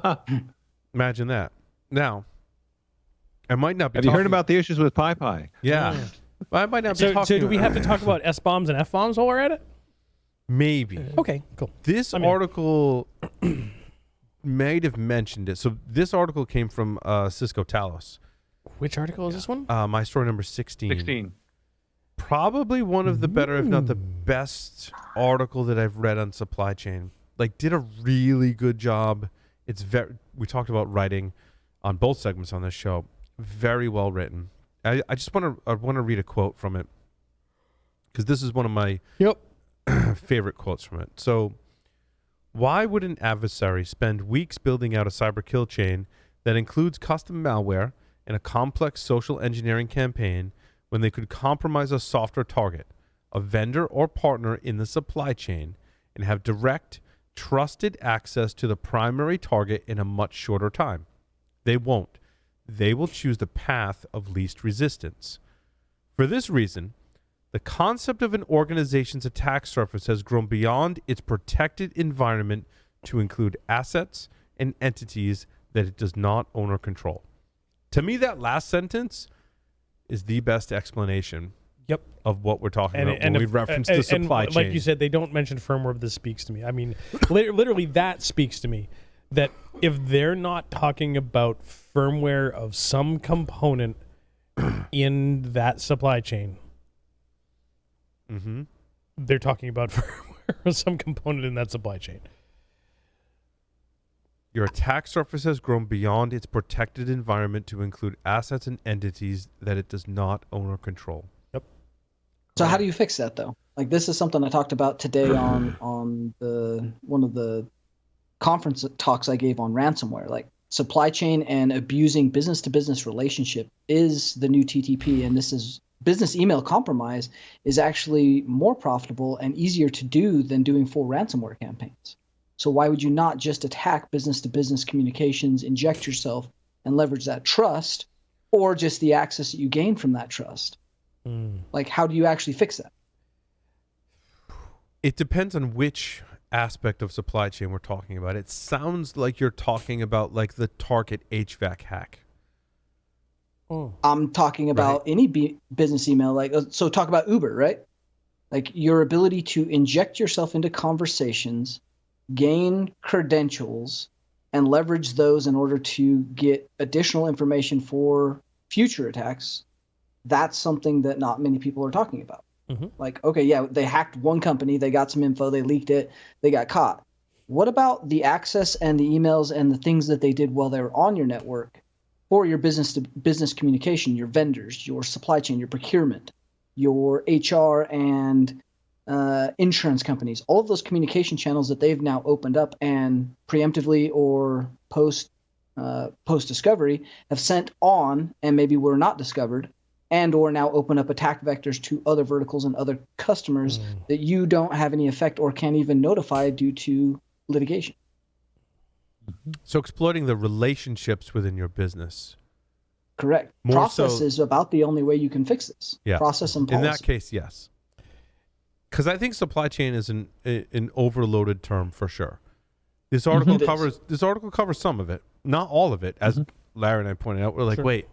Imagine that. Now, I might not be. Have you heard about the issues with Pi? Yeah. I might not be talking. So do we have to talk about S-bombs and F-bombs while we're at it? Maybe. Okay, cool. This article might have mentioned it. So this article came from Cisco Talos. Which article is this one? My story number 16. 16. Probably one of the better, if not the best article that I've read on supply chain. Like, did a really good job. We talked about writing on both segments on this show. Very well written. I just want to read a quote from it, because this is one of my favorite quotes from it. So, why would an adversary spend weeks building out a cyber kill chain that includes custom malware and a complex social engineering campaign when they could compromise a software target, a vendor or partner in the supply chain, and have direct, trusted access to the primary target in a much shorter time? They won't. They will choose the path of least resistance. For this reason, the concept of an organization's attack surface has grown beyond its protected environment to include assets and entities that it does not own or control. To me, that last sentence is the best explanation of what we're talking about when we reference the supply chain. Like you said, they don't mention firmware, but this speaks to me. I mean, literally that speaks to me, that if they're not talking about firmware of some component in that supply chain, they're talking about firmware of some component in that supply chain. Your attack surface has grown beyond its protected environment to include assets and entities that it does not own or control. Yep. So how do you fix that though? Like, this is something I talked about today on the one of the conference talks I gave on ransomware. Like, supply chain and abusing business to business relationship is the new TTP, and this is business email compromise is actually more profitable and easier to do than doing full ransomware campaigns. So why would you not just attack business-to-business communications, inject yourself, and leverage that trust, or just the access that you gain from that trust? Like, how do you actually fix that? It depends on which aspect of supply chain we're talking about. It sounds like you're talking about like the Target HVAC hack. I'm talking about any business email. Like, so talk about Uber, right? Like, your ability to inject yourself into conversations, gain credentials, and leverage those in order to get additional information for future attacks. That's something that not many people are talking about. Like, okay, yeah, they hacked one company, they got some info, they leaked it, they got caught. What about the access and the emails and the things that they did while they were on your network for your business to business communication, your vendors, your supply chain, your procurement, your HR and insurance companies, all of those communication channels that they've now opened up and preemptively or post discovery have sent on and maybe were not discovered, and or now open up attack vectors to other verticals and other customers that you don't have any effect or can't even notify due to litigation. So exploiting the relationships within your business. Correct. Process is about the only way you can fix this. Yeah. Process and policy. In that case, yes. Because I think supply chain is an overloaded term for sure. This article covers some of it, not all of it. As Larry and I pointed out, we're like, wait,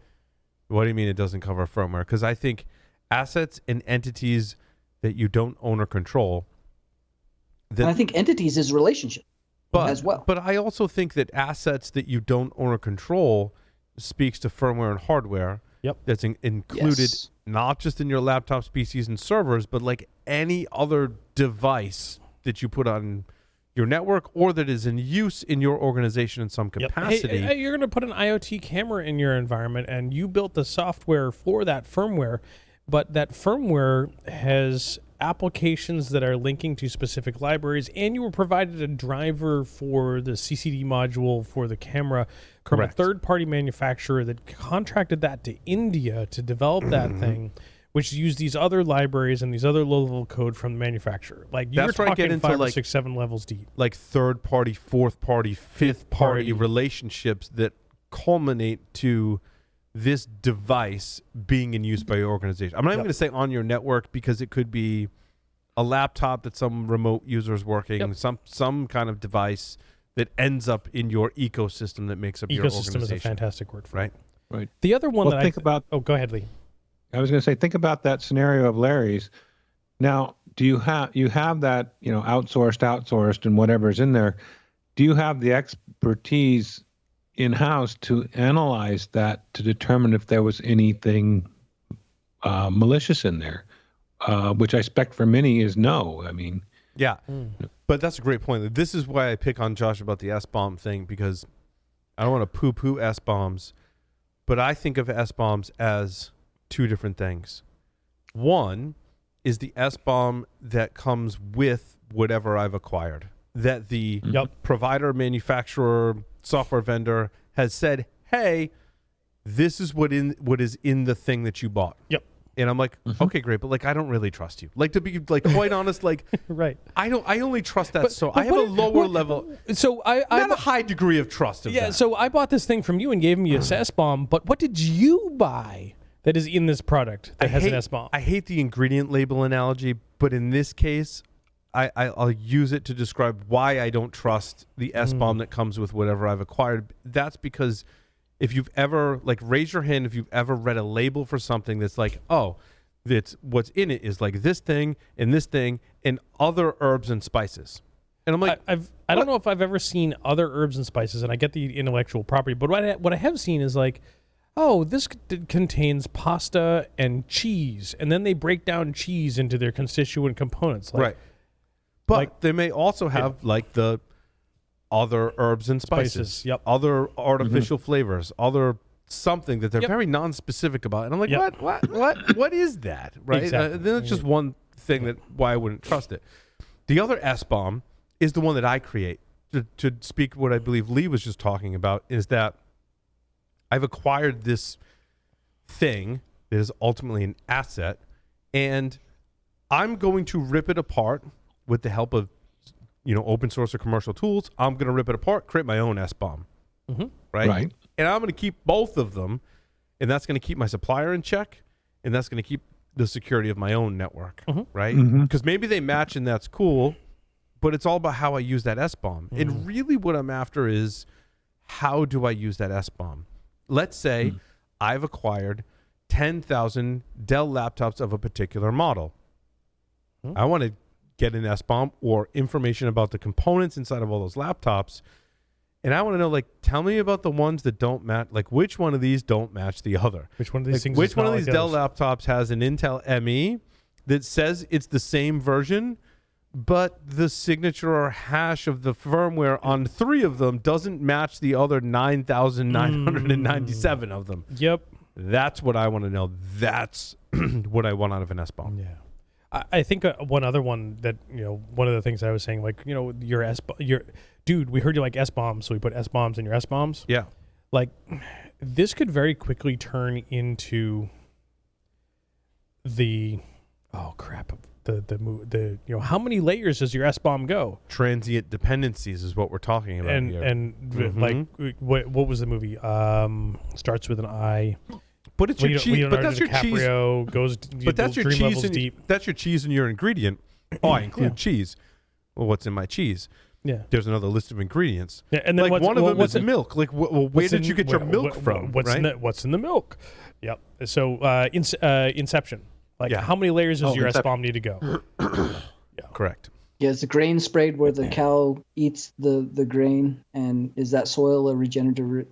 what do you mean it doesn't cover firmware? Because I think assets and entities that you don't own or control. And I think entities is relationship as well. But I also think that assets that you don't own or control speaks to firmware and hardware. Yep. That's included not just in your laptops, PCs, and servers, but like any other device that you put on your network or that is in use in your organization in some capacity. Hey, you're going to put an IoT camera in your environment, and you built the software for that firmware, but that firmware has applications that are linking to specific libraries, and you were provided a driver for the CCD module for the camera from a third-party manufacturer that contracted that to India to develop that thing, which used these other libraries and these other low-level code from the manufacturer. Like you're talking 5 or 6, 7 levels deep. Like third-party, fourth-party, fifth-party relationships that culminate to this device being in use by your organization. I'm not even going to say on your network because it could be a laptop that some remote user is working, some kind of device that ends up in your ecosystem that makes up your organization. Ecosystem is a fantastic word for it. Right. The other one that think about. Oh, go ahead, Lee. I was going to say, think about that scenario of Larry's. Now, do you have that outsourced, and whatever's in there? Do you have the expertise in-house to analyze that to determine if there was anything malicious in there? Which I expect for many is no. I mean, yeah, but that's a great point. This is why I pick on Josh about the S-bomb thing, because I don't want to poo-poo S-bombs, but I think of S-bombs as two different things. One is the S-bomb that comes with whatever I've acquired, that the provider, manufacturer, software vendor has said, hey, this is what is in the thing that you bought. Yep. And I'm like, okay, great, but like I don't really trust you. Like, to be like quite honest, like right. I only trust that. But I have a lower level. So I have a high degree of trust of that. So I bought this thing from you and gave me a S-bomb, but what did you buy that is in this product that has an S-bomb? I hate the ingredient label analogy, but in this case, I'll use it to describe why I don't trust the S-bomb that comes with whatever I've acquired. That's because if you've ever, like, raise your hand if you've ever read a label for something that's like, oh, that's what's in it is like this thing and other herbs and spices. And I'm like, I don't know if I've ever seen other herbs and spices, and I get the intellectual property, but what I have seen is like, oh, this contains pasta and cheese, and then they break down cheese into their constituent components. Like, right. But they may also have like the other herbs and spices, other artificial flavors, other something that they're very non-specific about. And I'm like, what is that? Right. Exactly. Then it's just one thing why I wouldn't trust it. The other S-bomb is the one that I create. To speak what I believe Lee was just talking about is that I've acquired this thing that is ultimately an asset, and I'm going to rip it apart with the help of open source or commercial tools. I'm going to rip it apart, create my own S-bomb, right? And I'm going to keep both of them, and that's going to keep my supplier in check, and that's going to keep the security of my own network, right? Because maybe they match and that's cool, but it's all about how I use that S-bomb. And really what I'm after is, how do I use that S-bomb? Let's say I've acquired 10,000 Dell laptops of a particular model. I want to get an S-bomb or information about the components inside of all those laptops. And I want to know, like, tell me about the ones that don't match, like which one of these don't match the other. Which one of these things Which one of these Dell laptops has an Intel ME that says it's the same version, but the signature or hash of the firmware on 3 of them doesn't match the other 9,997 of them. Yep. That's what I want to know. That's what I want out of an SBOM. Yeah. I think one other one that, one of the things I was saying, like, your dude, we heard you like S-bombs, so we put S-bombs in your S-bombs. Yeah. Like, this could very quickly turn into how many layers does your S-bomb go? Transient dependencies is what we're talking about here. And what was the movie? Starts with an I. But it's your cheese. But that's your cheese. But that's your cheese. That's your cheese and your ingredient. Oh, I include cheese. Well, what's in my cheese? Yeah. There's another list of ingredients. Yeah, and then like one of them is milk. Like, where did you get your milk from? What's in the milk? Yep. So, Inception. Like, how many layers does your S-bomb need to go? Correct. Yeah, is the grain sprayed where the cow eats the grain, and is that soil a regenerative,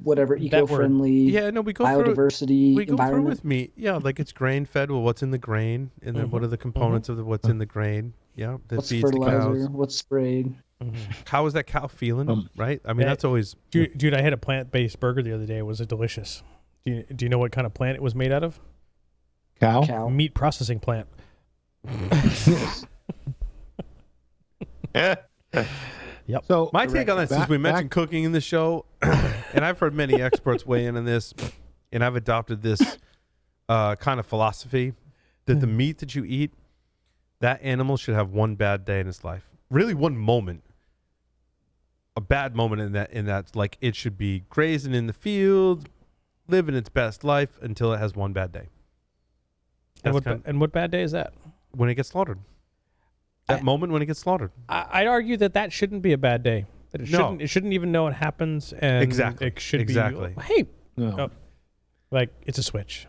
whatever, eco-friendly, biodiversity we go environment? through with meat. Yeah, like it's grain-fed. Well, what's in the grain, and then what are the components of what's in the grain? Yeah, that what's feeds fertilizer? the cows. What's sprayed? How is that cow feeling? Right? I mean, that's always. Dude, I had a plant-based burger the other day. Was it delicious? Do you know what kind of plant it was made out of? Cow? Meat processing plant. Yep. So my take on this is we mentioned cooking in the show, and I've heard many experts weigh in on this, and I've adopted this kind of philosophy that the meat that you eat, that animal should have one bad day in its life. Really, one moment. A bad moment in that, like, it should be grazing in the field, living its best life until it has one bad day. And what bad day is that? When it gets slaughtered. That moment when it gets slaughtered. I'd argue that shouldn't be a bad day. That it shouldn't even know it happens, and it should be. Hey, like it's a switch.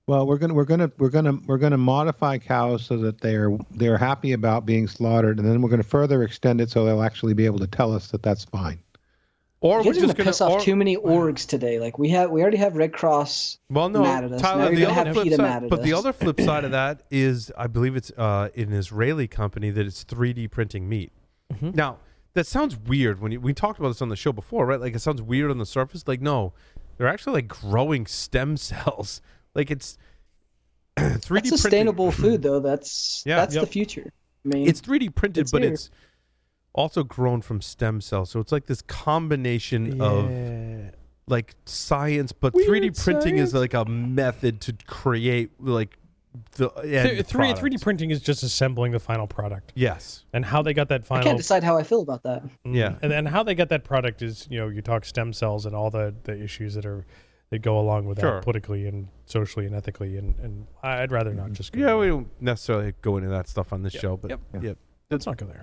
Well, we're gonna modify cows so that they're happy about being slaughtered, and then we're gonna further extend it so they'll actually be able to tell us that that's fine. Or we're just gonna piss off too many orgs today. Like we already have Red Cross. Well, no, mad at us. Tyler. The other flip side of that is, I believe it's an Israeli company that is 3D printing meat. Mm-hmm. Now that sounds weird when we talked about this on the show before, right? Like it sounds weird on the surface. Like no, they're actually like growing stem cells. Like it's 3D That's sustainable food, though. That's the future. I mean, it's 3D printed, but it's also grown from stem cells. So it's like this combination of like science, but weird 3D printing is like a method to create like the end 3D printing is just assembling the final product. Yes. And how they got that final... I can't decide how I feel about that. Yeah. And how they got that product is, you talk stem cells and all the issues that go along with that politically and socially and ethically, and I'd rather not just go there. We don't necessarily go into that stuff on this show, but let's not go there.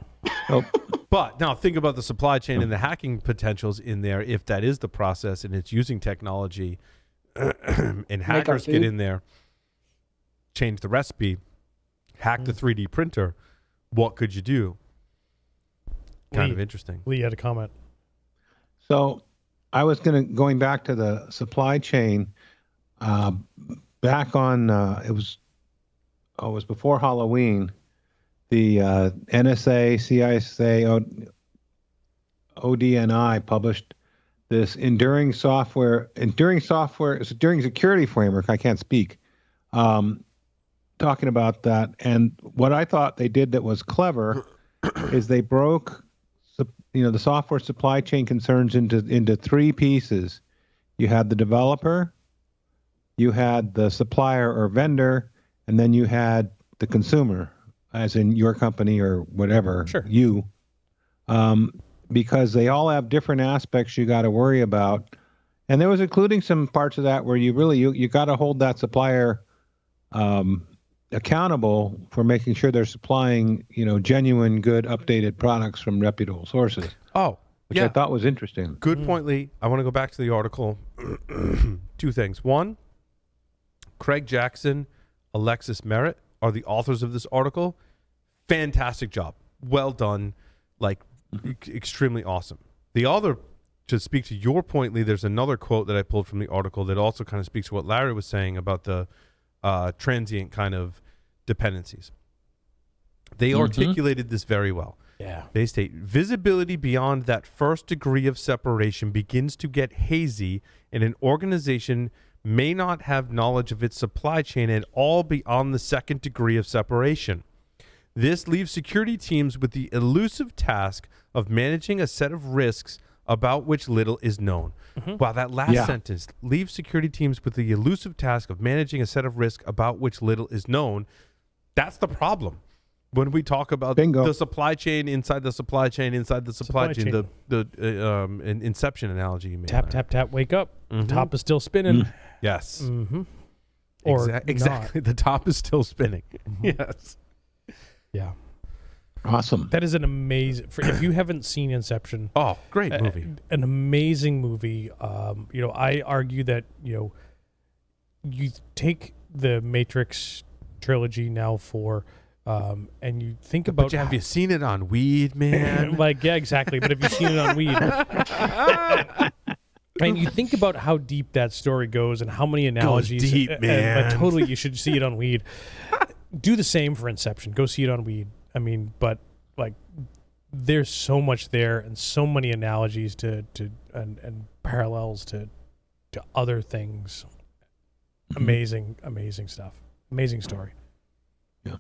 But now think about the supply chain and the hacking potentials in there. If that is the process and it's using technology and hackers get in there, change the recipe, hack the 3D printer, what could you do? Kind of interesting. Lee had a comment. So I was going back to the supply chain back on, it was before Halloween. The NSA, CISA, ODNI published this enduring security framework. I can't speak. Talking about that, and what I thought they did that was clever is they broke, the software supply chain concerns into 3 pieces. You had the developer, you had the supplier or vendor, and then you had the consumer, as in your company or whatever, you, because they all have different aspects you got to worry about. And there was including some parts of that where you got to hold that supplier accountable for making sure they're supplying, genuine, good, updated products from reputable sources. Oh, which I thought was interesting. Good point, Lee. I want to go back to the article. 2 things. One, Craig Jackson, Alexis Merritt are the authors of this article. Fantastic job. Well done. Like, extremely awesome. The other, to speak to your point, Lee, there's another quote that I pulled from the article that also kind of speaks to what Larry was saying about the transient kind of dependencies. They articulated this very well. Yeah. They state, visibility beyond that first degree of separation begins to get hazy, and an organization may not have knowledge of its supply chain at all beyond the second degree of separation. This leaves security teams with the elusive task of managing a set of risks about which little is known. Wow, that last sentence, leaves security teams with the elusive task of managing a set of risks about which little is known. That's the problem. When we talk about the supply chain inside the supply chain inside the supply chain, the Inception analogy you made. Tap, tap, tap, wake up. The top is still spinning. Yes. Or exactly. The top is still spinning. Yes. Yeah. Awesome. That is an amazing, if you haven't seen Inception. Oh, great movie. An amazing movie. I argue that, you take the Matrix trilogy now and you think about... But have you seen it on weed, man? Yeah, exactly. But have you seen it on weed? And you think about how deep that story goes and how many analogies. Goes deep, man. Totally, you should see it on weed. Do the same for Inception. Go see it on weed. I mean, but there's so much there and so many analogies and parallels to other things. Amazing stuff. Amazing story. Yeah.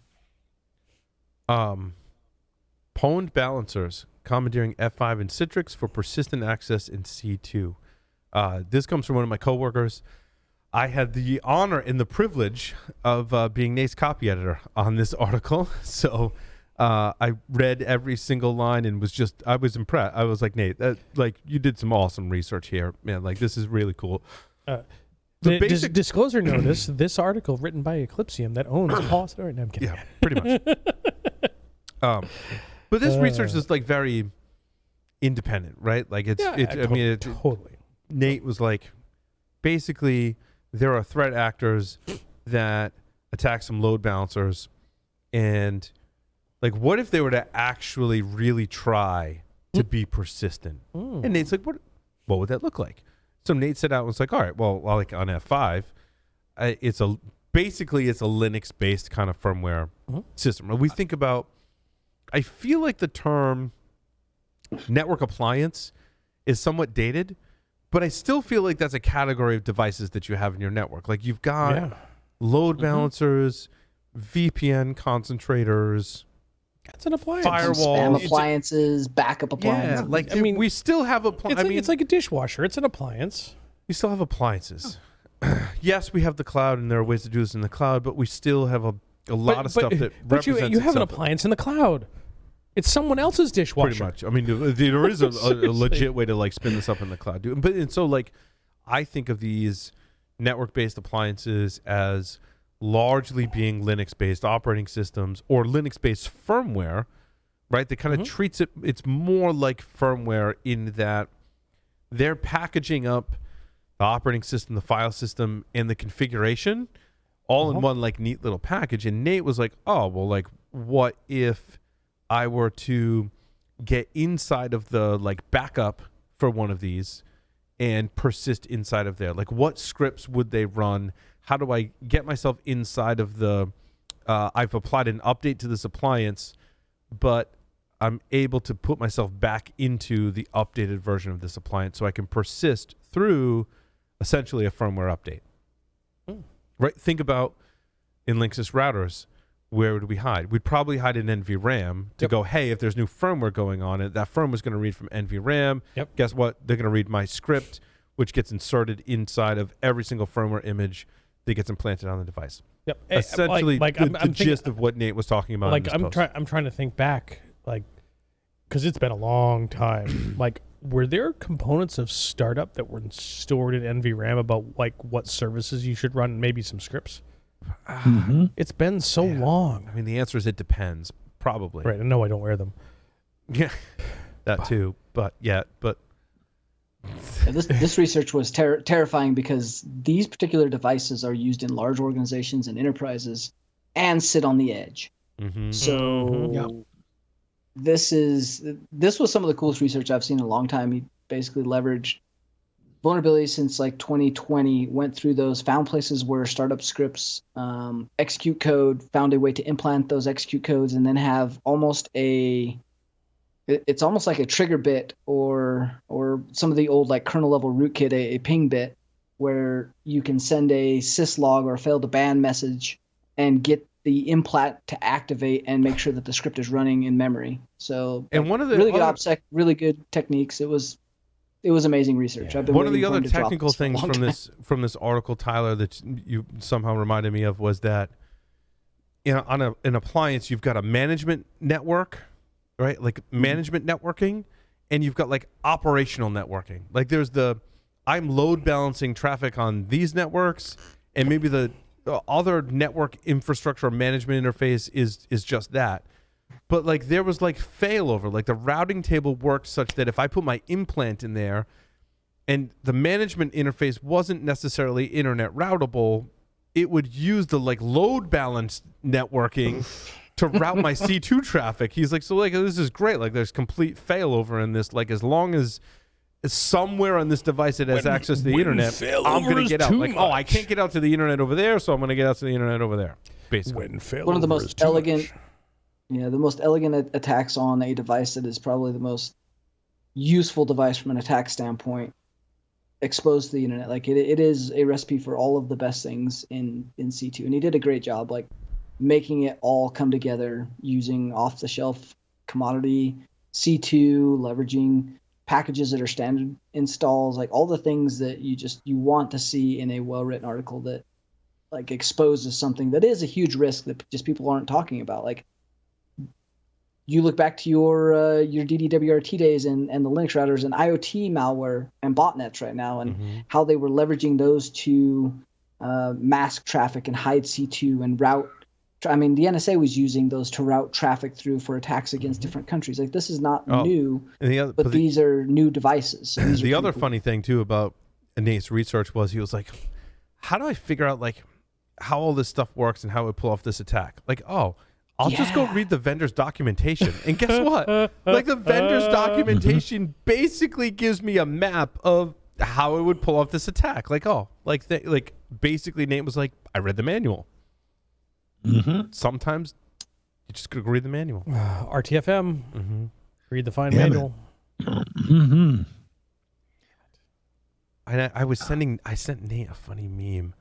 Pwned balancers commandeering F5 and Citrix for persistent access in C2. This comes from one of my coworkers. I had the honor and the privilege of being Nate's copy editor on this article. So I read every single line and I was impressed. I was like, Nate, you did some awesome research here, man. This is really cool. Disclosure notice, this article written by Eclipsium that owns Paul. No, I'm kidding. Yeah, pretty much. But this research is very independent, right? Totally. Nate was like, basically, there are threat actors that attack some load balancers, and what if they were to actually really try to be persistent? And Nate's like, what would that look like? So Nate set out and was like, all right, well, on F5, it's a Linux-based kind of firmware system. When we think about, I feel like the term network appliance is somewhat dated, but I still feel like that's a category of devices that you have in your network. You've got load balancers, VPN concentrators. That's an appliance. Firewall. Spam appliances, backup appliances. Yeah, we still have appliances. It's like a dishwasher. It's an appliance. We still have appliances. Yes, we have the cloud, and there are ways to do this in the cloud, but we still have a lot of stuff that represents you have an appliance in the cloud. It's someone else's dishwasher. Pretty much. I mean, there is a legit way to spin this up in the cloud. I think of these network-based appliances as largely being Linux-based operating systems or Linux-based firmware, right? That kind of treats it's more like firmware in that they're packaging up the operating system, the file system, and the configuration all in one neat little package. And Nate was like, oh, well, what if I were to get inside of the backup for one of these and persist inside of there? What scripts would they run? How do I get myself inside of the, I've applied an update to this appliance, but I'm able to put myself back into the updated version of this appliance so I can persist through essentially a firmware update. Right? Think about in Linksys routers, where would we hide? We'd probably hide in NVRAM to go, hey, if there's new firmware going on, that firmware is going to read from NVRAM. Yep. Guess what? They're going to read my script, which gets inserted inside of every single firmware image that gets implanted on the device. Yep. Essentially, the gist of what Nate was talking about. I'm trying to think back, because it's been a long time. Were there components of startup that were stored in NVRAM about what services you should run, and maybe some scripts? It's been so long. I mean, the answer is it depends. Probably. Right. No, I don't wear them. Yeah, that too. But this research was terrifying because these particular devices are used in large organizations and enterprises and sit on the edge. So this was some of the coolest research I've seen in a long time. He basically leveraged vulnerabilities since like 2020, went through those, found places where startup scripts execute code, found a way to implant those execute codes, and then have it's almost like a trigger bit or some of the old like kernel level rootkit, a ping bit, where you can send a syslog or fail to ban message and get the implant to activate and make sure that the script is running in memory. So, and one of the really good OPSEC, really good techniques. It was amazing research. I've been one of the waiting for other him to drop technical this for a things long from this article, Tyler, that you somehow reminded me of was that, you know, on an appliance you've got a management network, right? Like management networking, and you've got like operational networking. Like there's I'm load balancing traffic on these networks, and maybe the other network infrastructure management interface is just that. But like there was like failover, like the routing table worked such that if I put my implant in there and the management interface wasn't necessarily internet routable, it would use the like load balance networking to route my C2 traffic. He's like, so like this is great. Like there's complete failover in this. Like as long as somewhere on this device that has access to the internet, I'm going to get out. Like, I can't get out to the internet over there, so I'm going to get out to the internet over there. Basically, one of the most elegant, the most elegant attacks on a device that is probably the most useful device from an attack standpoint, exposed to the internet. Like it is a recipe for all of the best things in C2, and he did a great job, like making it all come together using off-the-shelf commodity C2, leveraging packages that are standard installs, like all the things that you want to see in a well-written article that like exposes something that is a huge risk that just people aren't talking about. Like you look back to your DDWRT days and the Linux routers and IoT malware and botnets right now, and how they were leveraging those to mask traffic and hide C2 and route. I mean, the NSA was using those to route traffic through for attacks against different countries. Like this is not new, but these are new devices. So the other funny thing too about Nate's research was he was like, how do I figure out like how all this stuff works and how it would pull off this attack? Like, I'll just go read the vendor's documentation. And guess what? Like the vendor's documentation basically gives me a map of how it would pull off this attack. Like, basically Nate was like, I read the manual. Sometimes you just gotta read the manual. RTFM. Read the fine manual. I sent Nate a funny meme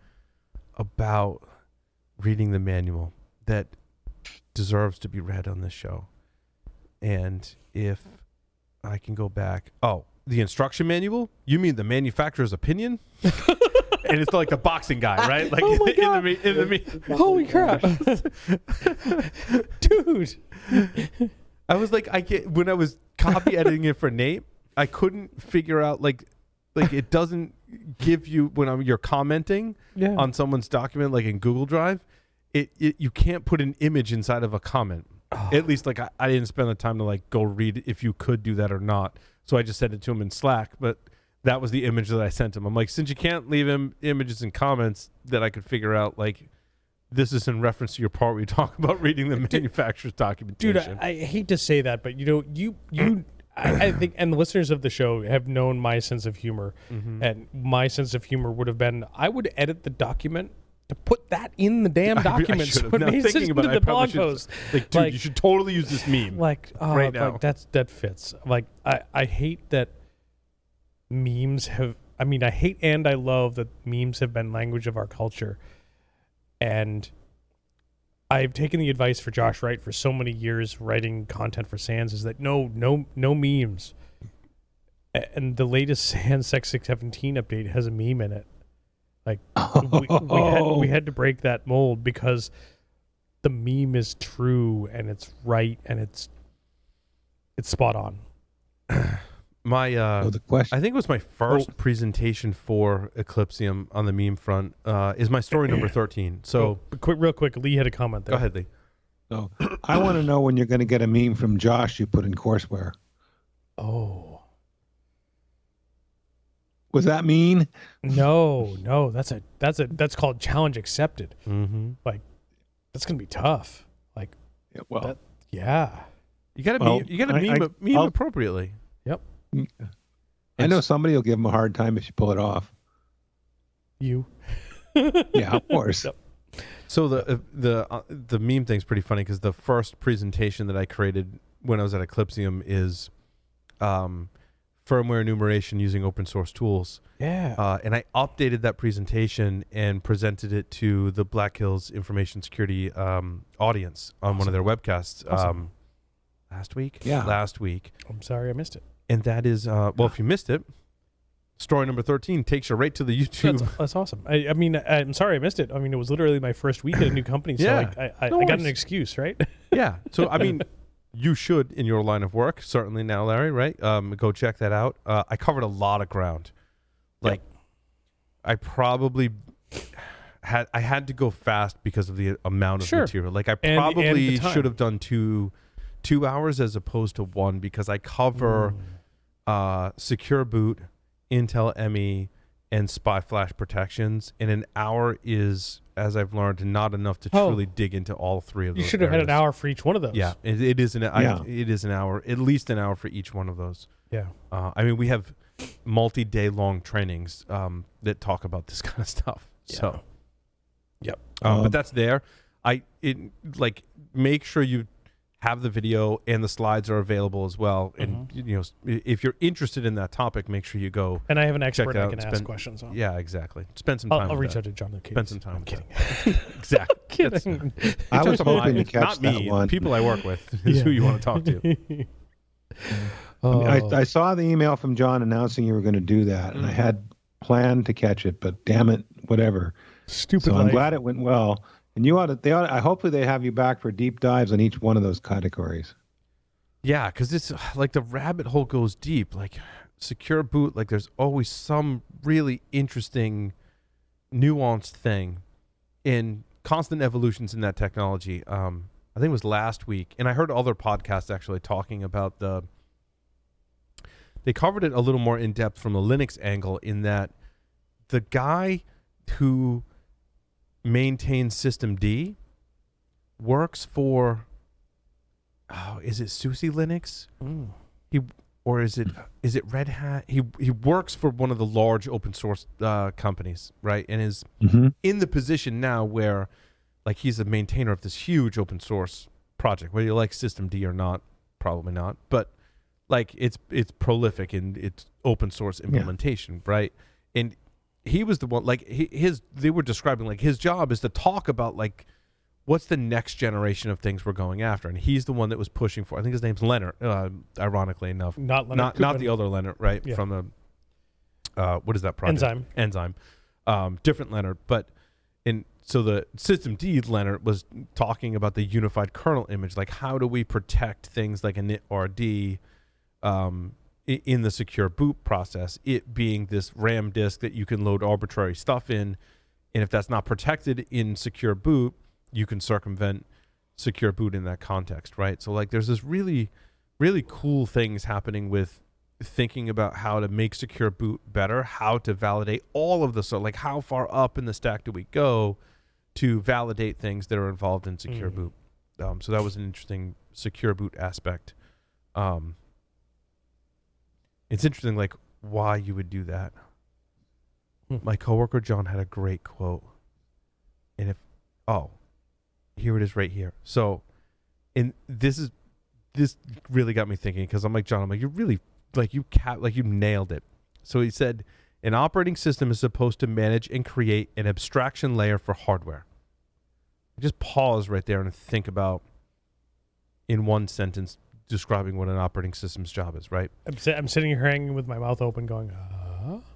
about reading the manual that deserves to be read on this show. And if I can go back, the instruction manual? You mean the manufacturer's opinion? And it's like the boxing guy, right? Like in the holy crap, dude! I was like, when I was copy editing it for Nate, I couldn't figure out like it doesn't give you when you're commenting on someone's document, like in Google Drive, you can't put an image inside of a comment. At least like I didn't spend the time to like go read if you could do that or not. So I just sent it to him in Slack, but that was the image that I sent him. I'm like, since you can't leave him images and comments that I could figure out, like, this is in reference to your part where you talk about reading the manufacturer's documentation. Dude, I hate to say that, but I think, and the listeners of the show have known my sense of humor, and my sense of humor would have been, I would edit the document to put that in the damn document. So it made sense into the blog post. Like, dude, you should totally use this meme. Like, right now. Like that fits. Like, I hate that memes have, I hate and I love that memes have been language of our culture. And I've taken the advice for Josh Wright for so many years writing content for Sans is that no memes. And the latest Sans X617 update has a meme in it. Like we had to break that mold because the meme is true and it's right and it's spot on. The question. I think it was my first presentation for Eclipsium on the meme front. Is my story number 13. So real quick, Lee had a comment there. Go ahead, Lee. So I want to know when you're going to get a meme from Josh you put in courseware. Oh, was that mean? No, that's called challenge accepted. Like that's gonna be tough. Like, you got to meme appropriately. Yep. I know somebody will give them a hard time if you pull it off. You. Yeah, of course. Yep. So the meme thing's pretty funny because the first presentation that I created when I was at Eclipsium is firmware enumeration using open source tools. Yeah. And I updated that presentation and presented it to the Black Hills Information Security audience on one of their webcasts last week. Yeah. Last week. I'm sorry I missed it. And that is, if you missed it, story number 13 takes you right to the YouTube. That's awesome. I mean, I'm sorry I missed it. I mean, it was literally my first week at a new company, so Yeah. I got an excuse, right? Yeah. So, I mean, you should in your line of work, certainly now, Larry, right? Go check that out. I covered a lot of ground. Like, I probably had to go fast because of the amount of material. Like, I probably should have done two hours as opposed to 1 because I cover secure boot, Intel ME, and SPY flash protections. And an hour is, as I've learned, not enough to truly dig into all 3 of those. You should have had an hour for each one of those. Yeah, it is an hour, at least an hour for each one of those. Yeah. I mean, we have multi-day long trainings that talk about this kind of stuff. Yeah. So, yep. But that's there. Make sure you have the video and the slides are available as well. And if you're interested in that topic, make sure you go. And I have an expert I out, can ask questions on. Yeah, exactly. Spend some time. I'll reach out to John. Spend some time. I'm kidding. Exactly. Kidding. I was hoping to catch not me. that one. People I work with is who you want to talk to. I saw the email from John announcing you were going to do that, and I had planned to catch it, but damn it, whatever. Stupid. So I'm glad it went well. And hopefully they have you back for deep dives on each one of those categories. Yeah, because it's like the rabbit hole goes deep. Like secure boot, like there's always some really interesting, nuanced thing in constant evolutions in that technology. I think it was last week, and I heard other podcasts actually talking about they covered it a little more in depth from the Linux angle in that the guy who maintains systemd works for is it SUSE Linux? Is it Red Hat? He works for one of the large open source companies, right? And is in the position now where like he's a maintainer of this huge open source project. Whether you like systemd or not, probably not, but like it's prolific in its open source implementation, right? And he was the one, like they were describing like his job is to talk about like what's the next generation of things we're going after, and he's the one that was pushing for. I think his name's Leonard. Ironically enough, not the other Leonard, right? Yeah. From the what is that project? Enzyme. Different Leonard, but so the systemd Leonard was talking about the unified kernel image, like how do we protect things like init RD in the secure boot process, it being this RAM disk that you can load arbitrary stuff in, and if that's not protected in secure boot, you can circumvent secure boot in that context, right? So like there's this really, really cool things happening with thinking about how to make secure boot better, how to validate all of the, so like how far up in the stack do we go to validate things that are involved in secure boot. So that was an interesting secure boot aspect. It's interesting, like, why you would do that. My coworker, John, had a great quote. And here it is right here. So, and this really got me thinking, because I'm like, John, you really, like, you nailed it. So he said, an operating system is supposed to manage and create an abstraction layer for hardware. Just pause right there and think about, in one sentence, describing what an operating system's job is, right? I'm sitting here hanging with my mouth open going,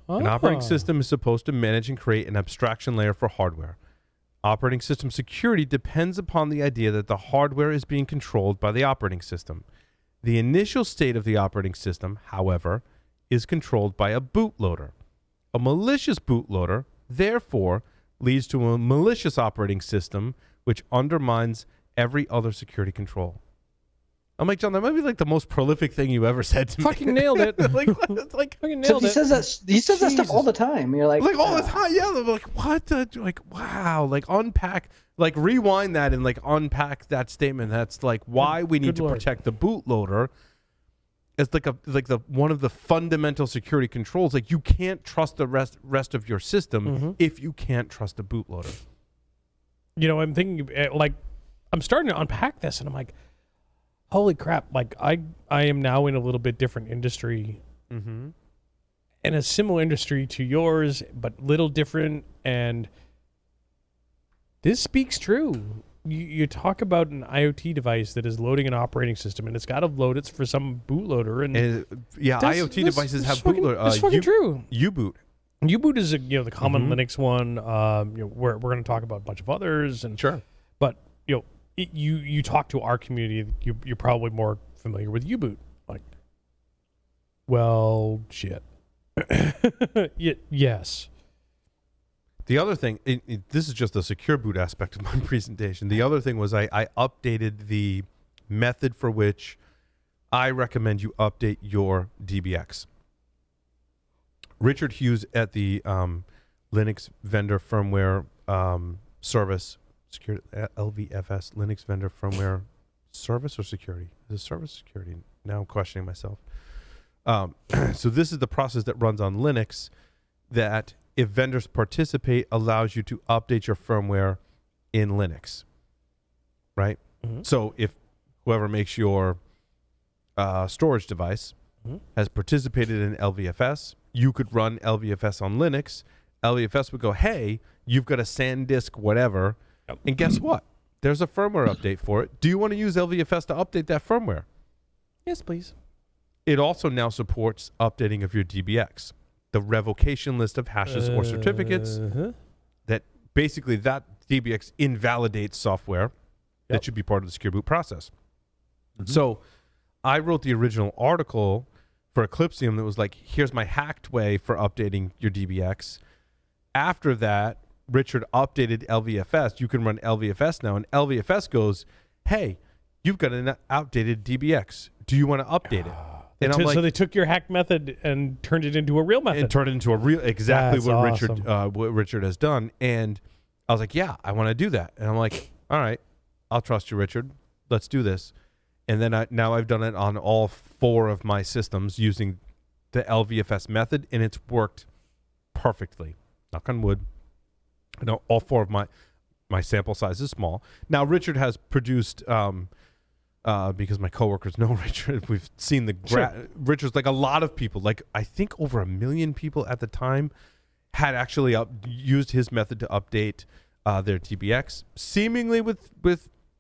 An operating system is supposed to manage and create an abstraction layer for hardware. Operating system security depends upon the idea that the hardware is being controlled by the operating system. The initial state of the operating system, however, is controlled by a bootloader. A malicious bootloader, therefore, leads to a malicious operating system which undermines every other security control. I'm like, John, that might be like the most prolific thing you ever said to me. Fucking nailed it. like fucking nailed it. He says that stuff all the time. You're like all the time. Yeah. Like, what? Like, wow. Like, unpack, like, rewind that and like unpack that statement. That's like why we need to protect the bootloader. as like the one of the fundamental security controls. Like, you can't trust the rest of your system if you can't trust a bootloader. You know, I'm thinking, like, I'm starting to unpack this, and I'm like, holy crap! Like, I am now in a little bit different industry, in a similar industry to yours, but little different, and this speaks true. You talk about an IoT device that is loading an operating system, and it's got to load it for some bootloader. And IoT devices have bootloader. That's fucking true. U-boot. U-boot is the common Linux one. We're going to talk about a bunch of others, and sure. But you talk to our community, you're probably more familiar with U-boot. Like, well, shit. Yes. The other thing, this is just the secure boot aspect of my presentation. The other thing was I updated the method for which I recommend you update your DBX. Richard Hughes at the Linux vendor firmware service, security, LVFS, Linux vendor firmware service or security? Is it service security? Now I'm questioning myself. So this is the process that runs on Linux that, if vendors participate, allows you to update your firmware in Linux, right? So if whoever makes your storage device has participated in LVFS, you could run LVFS on Linux. LVFS would go, hey, you've got a SanDisk whatever, and guess what? There's a firmware update for it. Do you want to use LVFS to update that firmware? Yes, please. It also now supports updating of your DBX. The revocation list of hashes or certificates that basically that DBX invalidates software that should be part of the secure boot process. So I wrote the original article for Eclipsium that was like, here's my hacked way for updating your DBX. After that, Richard updated LVFS. You can run LVFS now, and LVFS goes, hey, you've got an outdated DBX. Do you want to update it? And so they took your hack method and turned it into a real method. And turned it into a real, exactly That's what awesome. What Richard has done. And I was like, yeah, I want to do that. And I'm like, all right, I'll trust you, Richard. Let's do this. And then now I've done it on all 4 of my systems using the LVFS method, and it's worked perfectly. Knock on wood. I know all 4 of my sample size is small. Now Richard has produced. Because my coworkers know Richard, we've seen Richard's like a lot of people, like I think over 1 million people at the time had actually used his method to update their TBX, seemingly with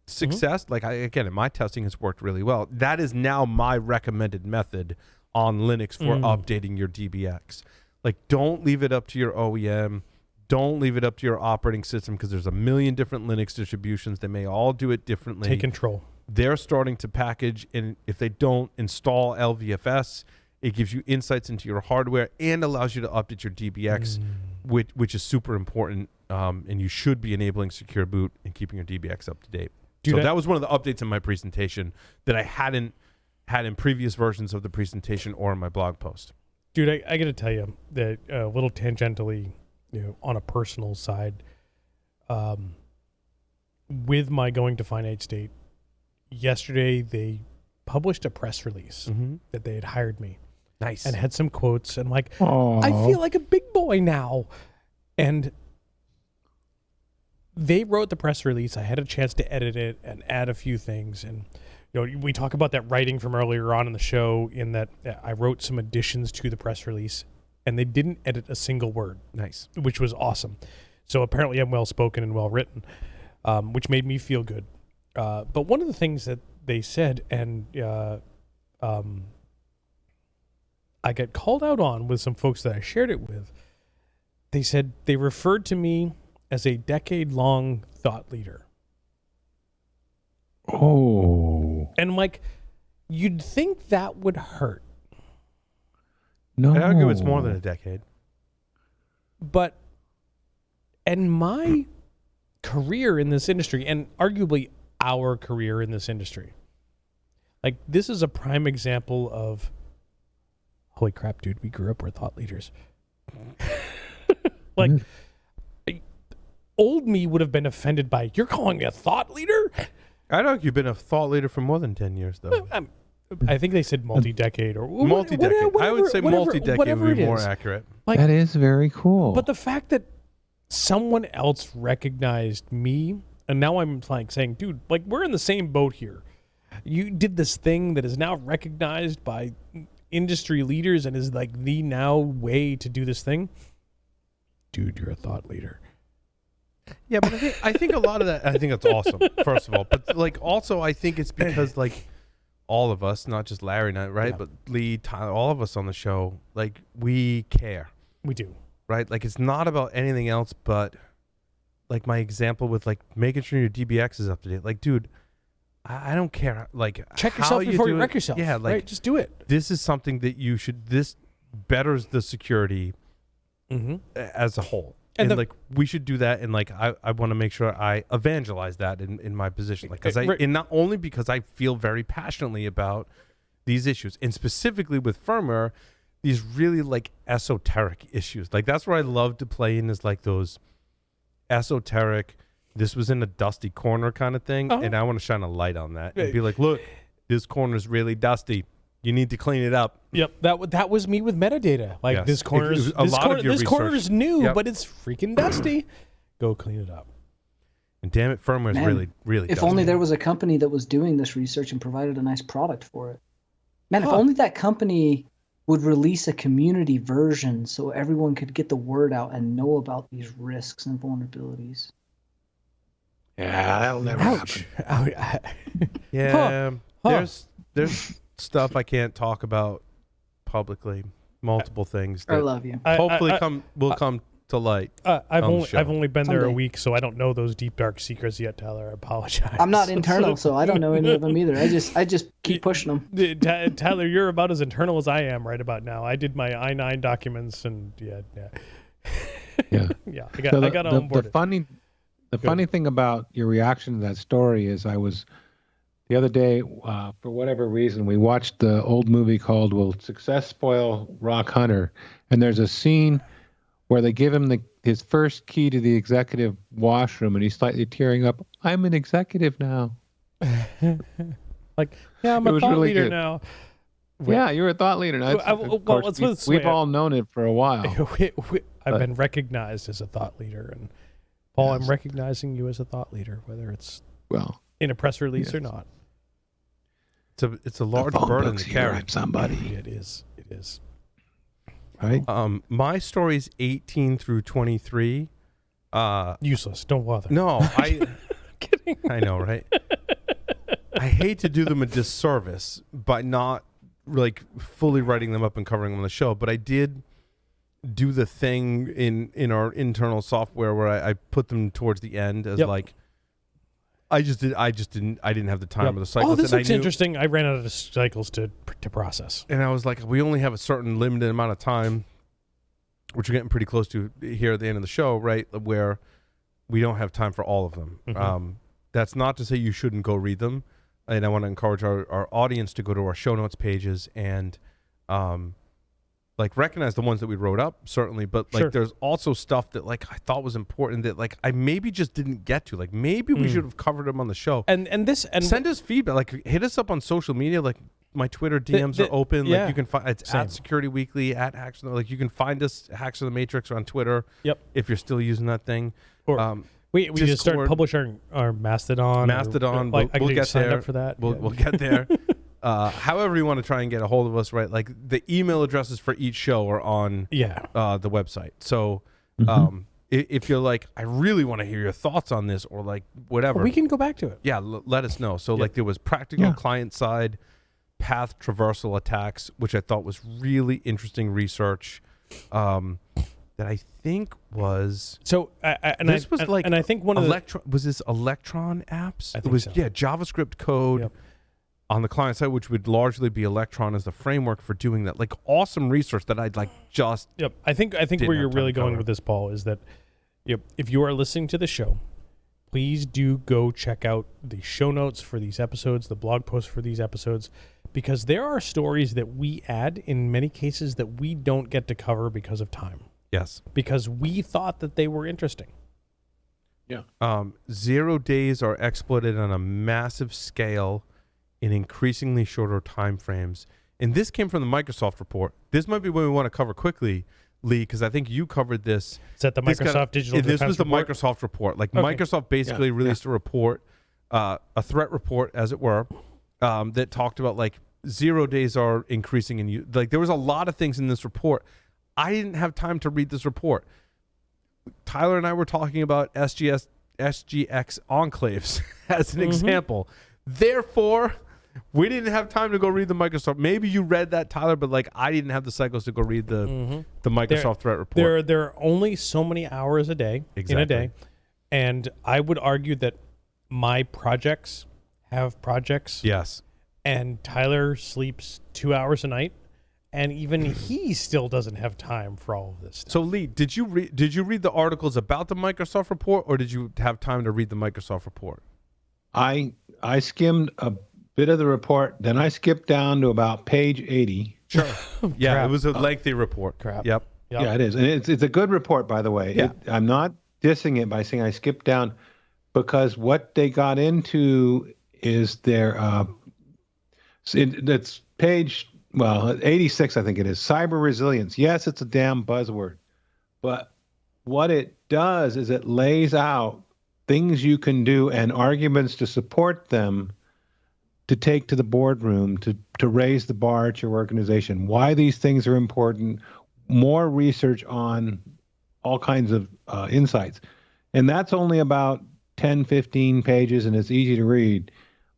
success. Like again, in my testing, it's worked really well. That is now my recommended method on Linux for updating your DBX. Like, don't leave it up to your OEM. Don't leave it up to your operating system, because there's 1 million different Linux distributions. They may all do it differently. Take control. They're starting to package, and if they don't install LVFS, it gives you insights into your hardware and allows you to update your DBX, which is super important. And you should be enabling secure boot and keeping your DBX up to date. So that was one of the updates in my presentation that I hadn't had in previous versions of the presentation or in my blog post. Dude, I got to tell you that a little tangentially, on a personal side, with my going to Finite State, yesterday they published a press release that they had hired me. Nice. And had some quotes, and like, I feel like a big boy now. And they wrote the press release. I had a chance to edit it and add a few things. And we talk about that writing from earlier on in the show, in that I wrote some additions to the press release, and they didn't edit a single word. Nice. Which was awesome. So apparently I'm well-spoken and well-written, which made me feel good. But one of the things that they said, and I got called out on with some folks that I shared it with, they said they referred to me as a decade-long thought leader. Oh. And like, you'd think that would hurt. No. I'd argue it's more than a decade. But, and my career in this industry, and arguably our career in this industry, like, this is a prime example of, holy crap, dude, we grew up, we're thought leaders. Like, old me would have been offended by, you're calling me a thought leader? I'd argue you've been a thought leader for more than 10 years, though. I think they said multi-decade or multi-decade. I would say multi-decade would be more accurate. Like, that is very cool. But the fact that someone else recognized me, and now I'm like saying, dude, like we're in the same boat here. You did this thing that is now recognized by industry leaders and is like the now way to do this thing. Dude, you're a thought leader. Yeah, but I think a lot of that, I think that's awesome, first of all. But like also I think it's because like all of us, not just Larry and I, right? Yeah. But Lee, Tyler, all of us on the show, like we care. We do. Right? Like it's not about anything else but like my example with like making sure your DBX is up to date. Like, dude, I don't care. Like check yourself before you wreck yourself. Yeah, like right? Just do it. This is something that you should, this betters the security as a whole. And like we should do that, and like I want to make sure I evangelize that in my position, like because and not only because I feel very passionately about these issues, and specifically with firmware, these really like esoteric issues. Like that's where I love to play in, is like those esoteric. This was in a dusty corner kind of thing, and I want to shine a light on that and be like, look, this corner is really dusty. You need to clean it up. Yep, that was me with metadata. Like this corner is new, but it's freaking dusty. Go clean it up. And damn it, firmware is really. If dusty. only there was a company that was doing this research and provided a nice product for it. Man, if only that company would release a community version so everyone could get the word out and know about these risks and vulnerabilities. Yeah, that'll never happen. Yeah, there's stuff I can't talk about publicly. Multiple things that I love you. Hopefully will come to light. I've only been there a week, so I don't know those deep dark secrets yet, Tyler. I apologize. I'm not internal, so I don't know any of them either. I just keep pushing them. Tyler, you're about as internal as I am right about now. I did my I-9 documents, and yeah. I got on board. The funny thing about your reaction to that story is the other day, for whatever reason, we watched the old movie called Will Success Spoil Rock Hunter? And there's a scene where they give him his first key to the executive washroom, and he's slightly tearing up. I'm an executive now. Like, yeah, I'm a thought leader now. Yeah, you're a thought leader. We've all known it for a while. I've been recognized as a thought leader, and Paul, I'm recognizing you as a thought leader, whether it's in a press release or not. It's a large burden to carry. Somebody. It is. Right. My story's 18 through 23. Useless. Don't bother. No, kidding. I know, right? I hate to do them a disservice by not like fully writing them up and covering them on the show, but I did do the thing in our internal software where I put them towards the end as like I didn't have the time or the cycles. Oh, this looks interesting. I ran out of cycles to process. And I was like, we only have a certain limited amount of time, which we're getting pretty close to here at the end of the show, right? Where we don't have time for all of them. That's not to say you shouldn't go read them. And I want to encourage our audience to go to our show notes pages and like recognize the ones that we wrote up, certainly, but like there's also stuff that like I thought was important that like I maybe just didn't get to. Like maybe we should have covered them on the show. And send us feedback. Like hit us up on social media. Like my Twitter DMs are open. Like you can find it's at Security Weekly, at Hacks. Like you can find us Hacks of the Matrix on Twitter. Yep. If you're still using that thing. Or we just start publishing our Mastodon. We'll get there. Up for that. We'll get there. However you want to try and get a hold of us, right? Like the email addresses for each show are on the website. So if you're like, I really want to hear your thoughts on this or like whatever. We can go back to it. Yeah, let us know. So like there was practical client-side path traversal attacks, which I thought was really interesting research that I think was... So, I think one of the... Was this Electron apps? I think so. Yeah, JavaScript code on the client side, which would largely be Electron as the framework for doing that. Like awesome research that I'd like just... Yep. I think where you're really going with this, Paul, is that if you are listening to the show, please do go check out the show notes for these episodes, the blog posts for these episodes, because there are stories that we add in many cases that we don't get to cover because of time. Yes. Because we thought that they were interesting. Yeah. 0 days are exploited on a massive scale in increasingly shorter time frames. And this came from the Microsoft report. This might be one we want to cover quickly, Lee, because I think you covered this. Is that the Microsoft Digital Defense This was the report? Microsoft report. Like Microsoft basically released a report, a threat report, as it were, that talked about like 0 days are increasing in you. Like there was a lot of things in this report. I didn't have time to read this report. Tyler and I were talking about SGX Enclaves as an example. Therefore, we didn't have time to go read the Microsoft. Maybe you read that, Tyler, but like I didn't have the cycles to go read the Microsoft threat report. There are only so many hours a day in a day, and I would argue that my projects have projects. Yes, and Tyler sleeps 2 hours a night, and even he still doesn't have time for all of this stuff. So Lee, did you read the articles about the Microsoft report, or did you have time to read the Microsoft report? I skimmed a bit of the report, then I skipped down to about page 80. Sure. Yeah, it was a lengthy report. Crap. Yep. Yeah, it is. And it's a good report, by the way. Yeah. I'm not dissing it by saying I skipped down, because what they got into is their it's page 86, I think it is. Cyber resilience. Yes, it's a damn buzzword. But what it does is it lays out things you can do and arguments to support them to take to the boardroom to raise the bar at your organization, why these things are important, more research on all kinds of insights. And that's only about 10, 15 pages, and it's easy to read.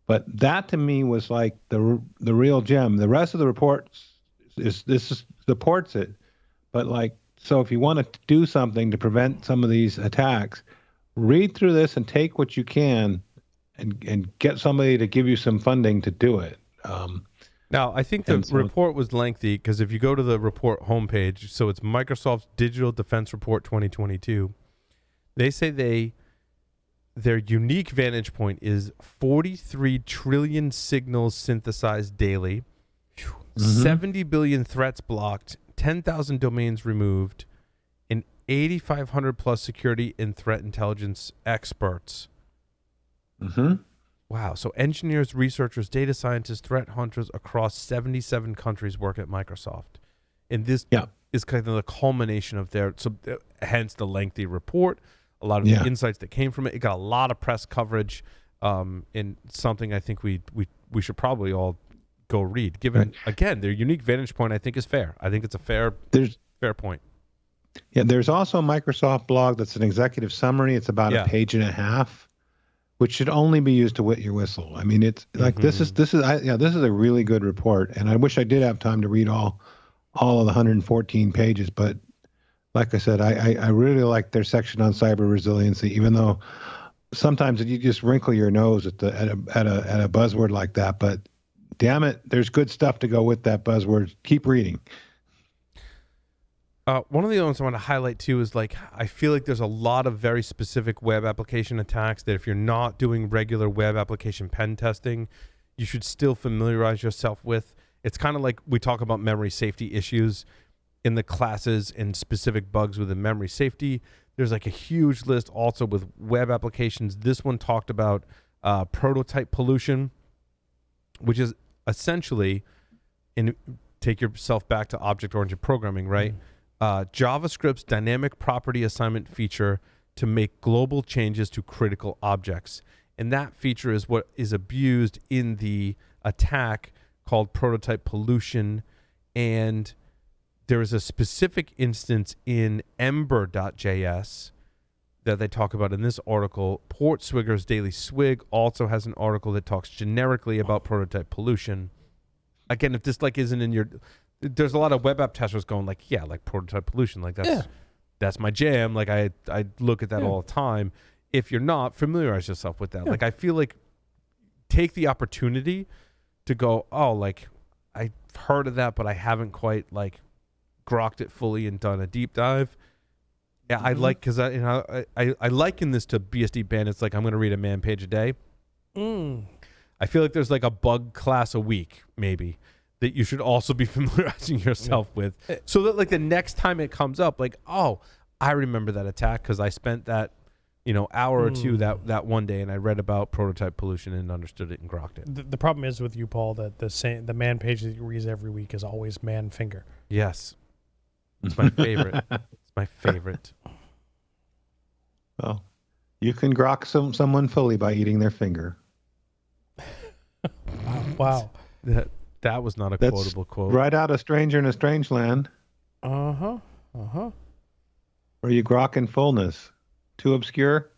But that to me was like the real gem. The rest of the report supports it. But like, so if you want to do something to prevent some of these attacks, read through this and take what you can and get somebody to give you some funding to do it. Now, I think the report was lengthy because if you go to the report homepage, so it's Microsoft's Digital Defense Report 2022, they say their unique vantage point is 43 trillion signals synthesized daily, 70 billion threats blocked, 10,000 domains removed, and 8,500 plus security and threat intelligence experts. Wow. So engineers, researchers, data scientists, threat hunters across 77 countries work at Microsoft. And this is kind of the culmination of hence the lengthy report, a lot of the insights that came from it. It got a lot of press coverage, and something I think we should probably all go read. Given, again, their unique vantage point, I think is fair. I think it's a fair point. Yeah, there's also a Microsoft blog that's an executive summary. It's about a page and a half, which should only be used to wet your whistle. I mean, it's like this is a really good report, and I wish I did have time to read all of the 114 pages. But like I said, I really like their section on cyber resiliency, even though sometimes you just wrinkle your nose at a buzzword like that. But damn it, there's good stuff to go with that buzzword. Keep reading. One of the other ones I want to highlight too is like I feel like there's a lot of very specific web application attacks that if you're not doing regular web application pen testing, you should still familiarize yourself with. It's kind of like we talk about memory safety issues in the classes and specific bugs within memory safety. There's like a huge list also with web applications. This one talked about prototype pollution, which is essentially, take yourself back to object-oriented programming, right? JavaScript's dynamic property assignment feature to make global changes to critical objects. And that feature is what is abused in the attack called prototype pollution. And there is a specific instance in Ember.js that they talk about in this article. Portswigger's Daily Swig also has an article that talks generically about prototype pollution. Again, if this like isn't in your... There's a lot of web app testers going like, yeah, like prototype pollution, like that's my jam. Like I look at that all the time. If you're not, familiarize yourself with that. Like I feel like take the opportunity to go, oh, like I've heard of that, but I haven't quite like grokked it fully and done a deep dive. Yeah, I like because I liken this to BSD Bandits. Like I'm going to read a man page a day. I feel like there's like a bug class a week, maybe, that you should also be familiarizing yourself with, so that like the next time it comes up, like, oh, I remember that attack because I spent that hour or two that one day, and I read about prototype pollution and understood it and grokked it. The problem is with you, Paul, that the man page that you read every week is always man finger. Yes. It's my favorite. It's my favorite. Well, you can grok someone fully by eating their finger. Wow. That was not a That's quotable quote. Right out of Stranger in a Strange Land. Uh-huh. Or you grok in fullness. Too obscure?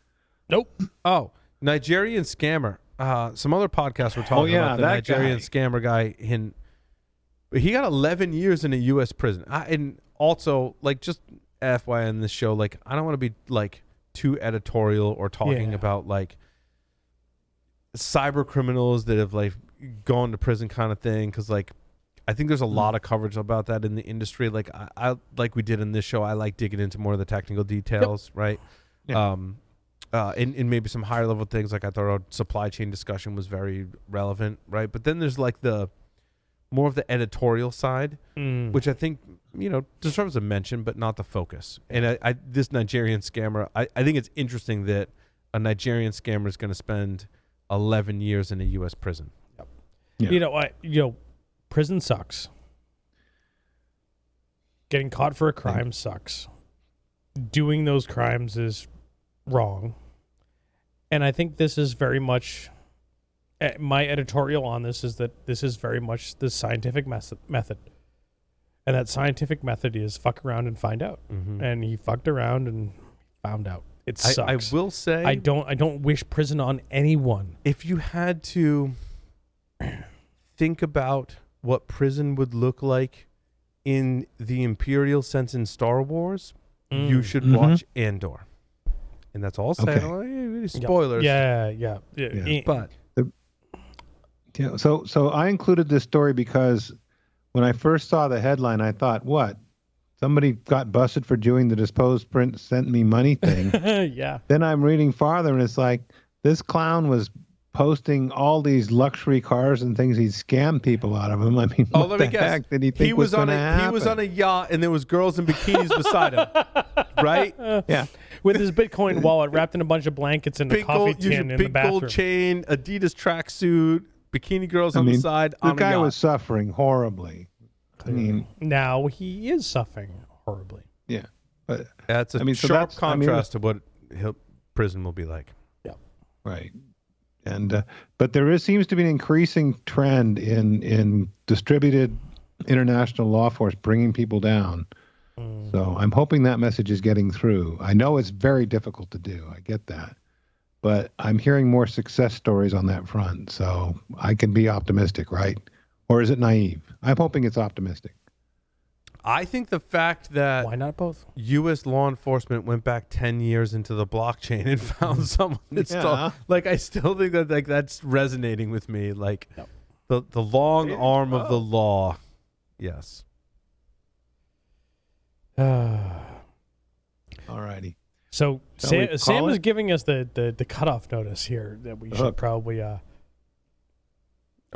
Nope. Oh, Nigerian scammer. Some other podcasts were talking about the Nigerian scammer guy. He got 11 years in a U.S. prison. And also, just FYI on this show, I don't want to be too editorial or talking about cyber criminals that have gone to prison kind of thing, because I think there's a lot of coverage about that in the industry. I like we did in this show, I like digging into more of the technical details, right? Yeah. And maybe some higher level things. I thought our supply chain discussion was very relevant, right? But then there's the more of the editorial side, which I think deserves a mention, but not the focus. And this Nigerian scammer, I think it's interesting that a Nigerian scammer is going to spend 11 years in a U.S. prison. Yep. Yeah. Prison sucks. Getting caught for a crime sucks. Doing those crimes is wrong. And I think this is very much, my editorial on this is that this is very much the scientific method. And that scientific method is fuck around and find out. Mm-hmm. And he fucked around and found out. It sucks. I will say, I don't wish prison on anyone. If you had to think about what prison would look like in the imperial sense in Star Wars, you should watch Andor. And that's all saying. Okay. Spoilers. Yeah. But so I included this story because when I first saw the headline, I thought, what? Somebody got busted for doing the disposed print sent me money thing. Yeah. Then I'm reading farther, and it's this clown was posting all these luxury cars and things he'd scam people out of them. I mean, what the heck did he think was going to happen? He was on a yacht, and there was girls in bikinis beside him, right? Yeah. With his Bitcoin wallet wrapped in a bunch of blankets and a coffee tin in the bathroom. Big gold chain, Adidas tracksuit, bikini girls on the side. The guy was suffering horribly. I mean, now he is suffering horribly. Yeah, but that's a sharp contrast to what prison will be like. Yeah, right. And but seems to be an increasing trend in distributed international law force bringing people down. So I'm hoping that message is getting through. I know it's very difficult to do. I get that. But I'm hearing more success stories on that front. So I can be optimistic, right? Or is it naive? I'm hoping it's optimistic. I think the fact that why not both? U.S. law enforcement went back 10 years into the blockchain and found someone that's I still think that that's resonating with me. The long arm of the law. Yes. All righty. So Sam is giving us the cutoff notice here that we should probably. Oh,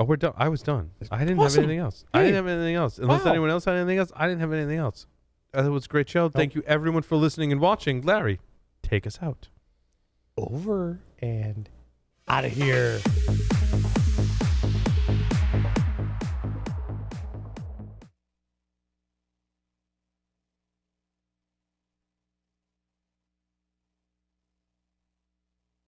we're done. I was done. I didn't have anything else. Hey. I didn't have anything else. Unless anyone else had anything else, I didn't have anything else. It was a great show. Thank you, everyone, for listening and watching. Larry, take us out. Over and out of here.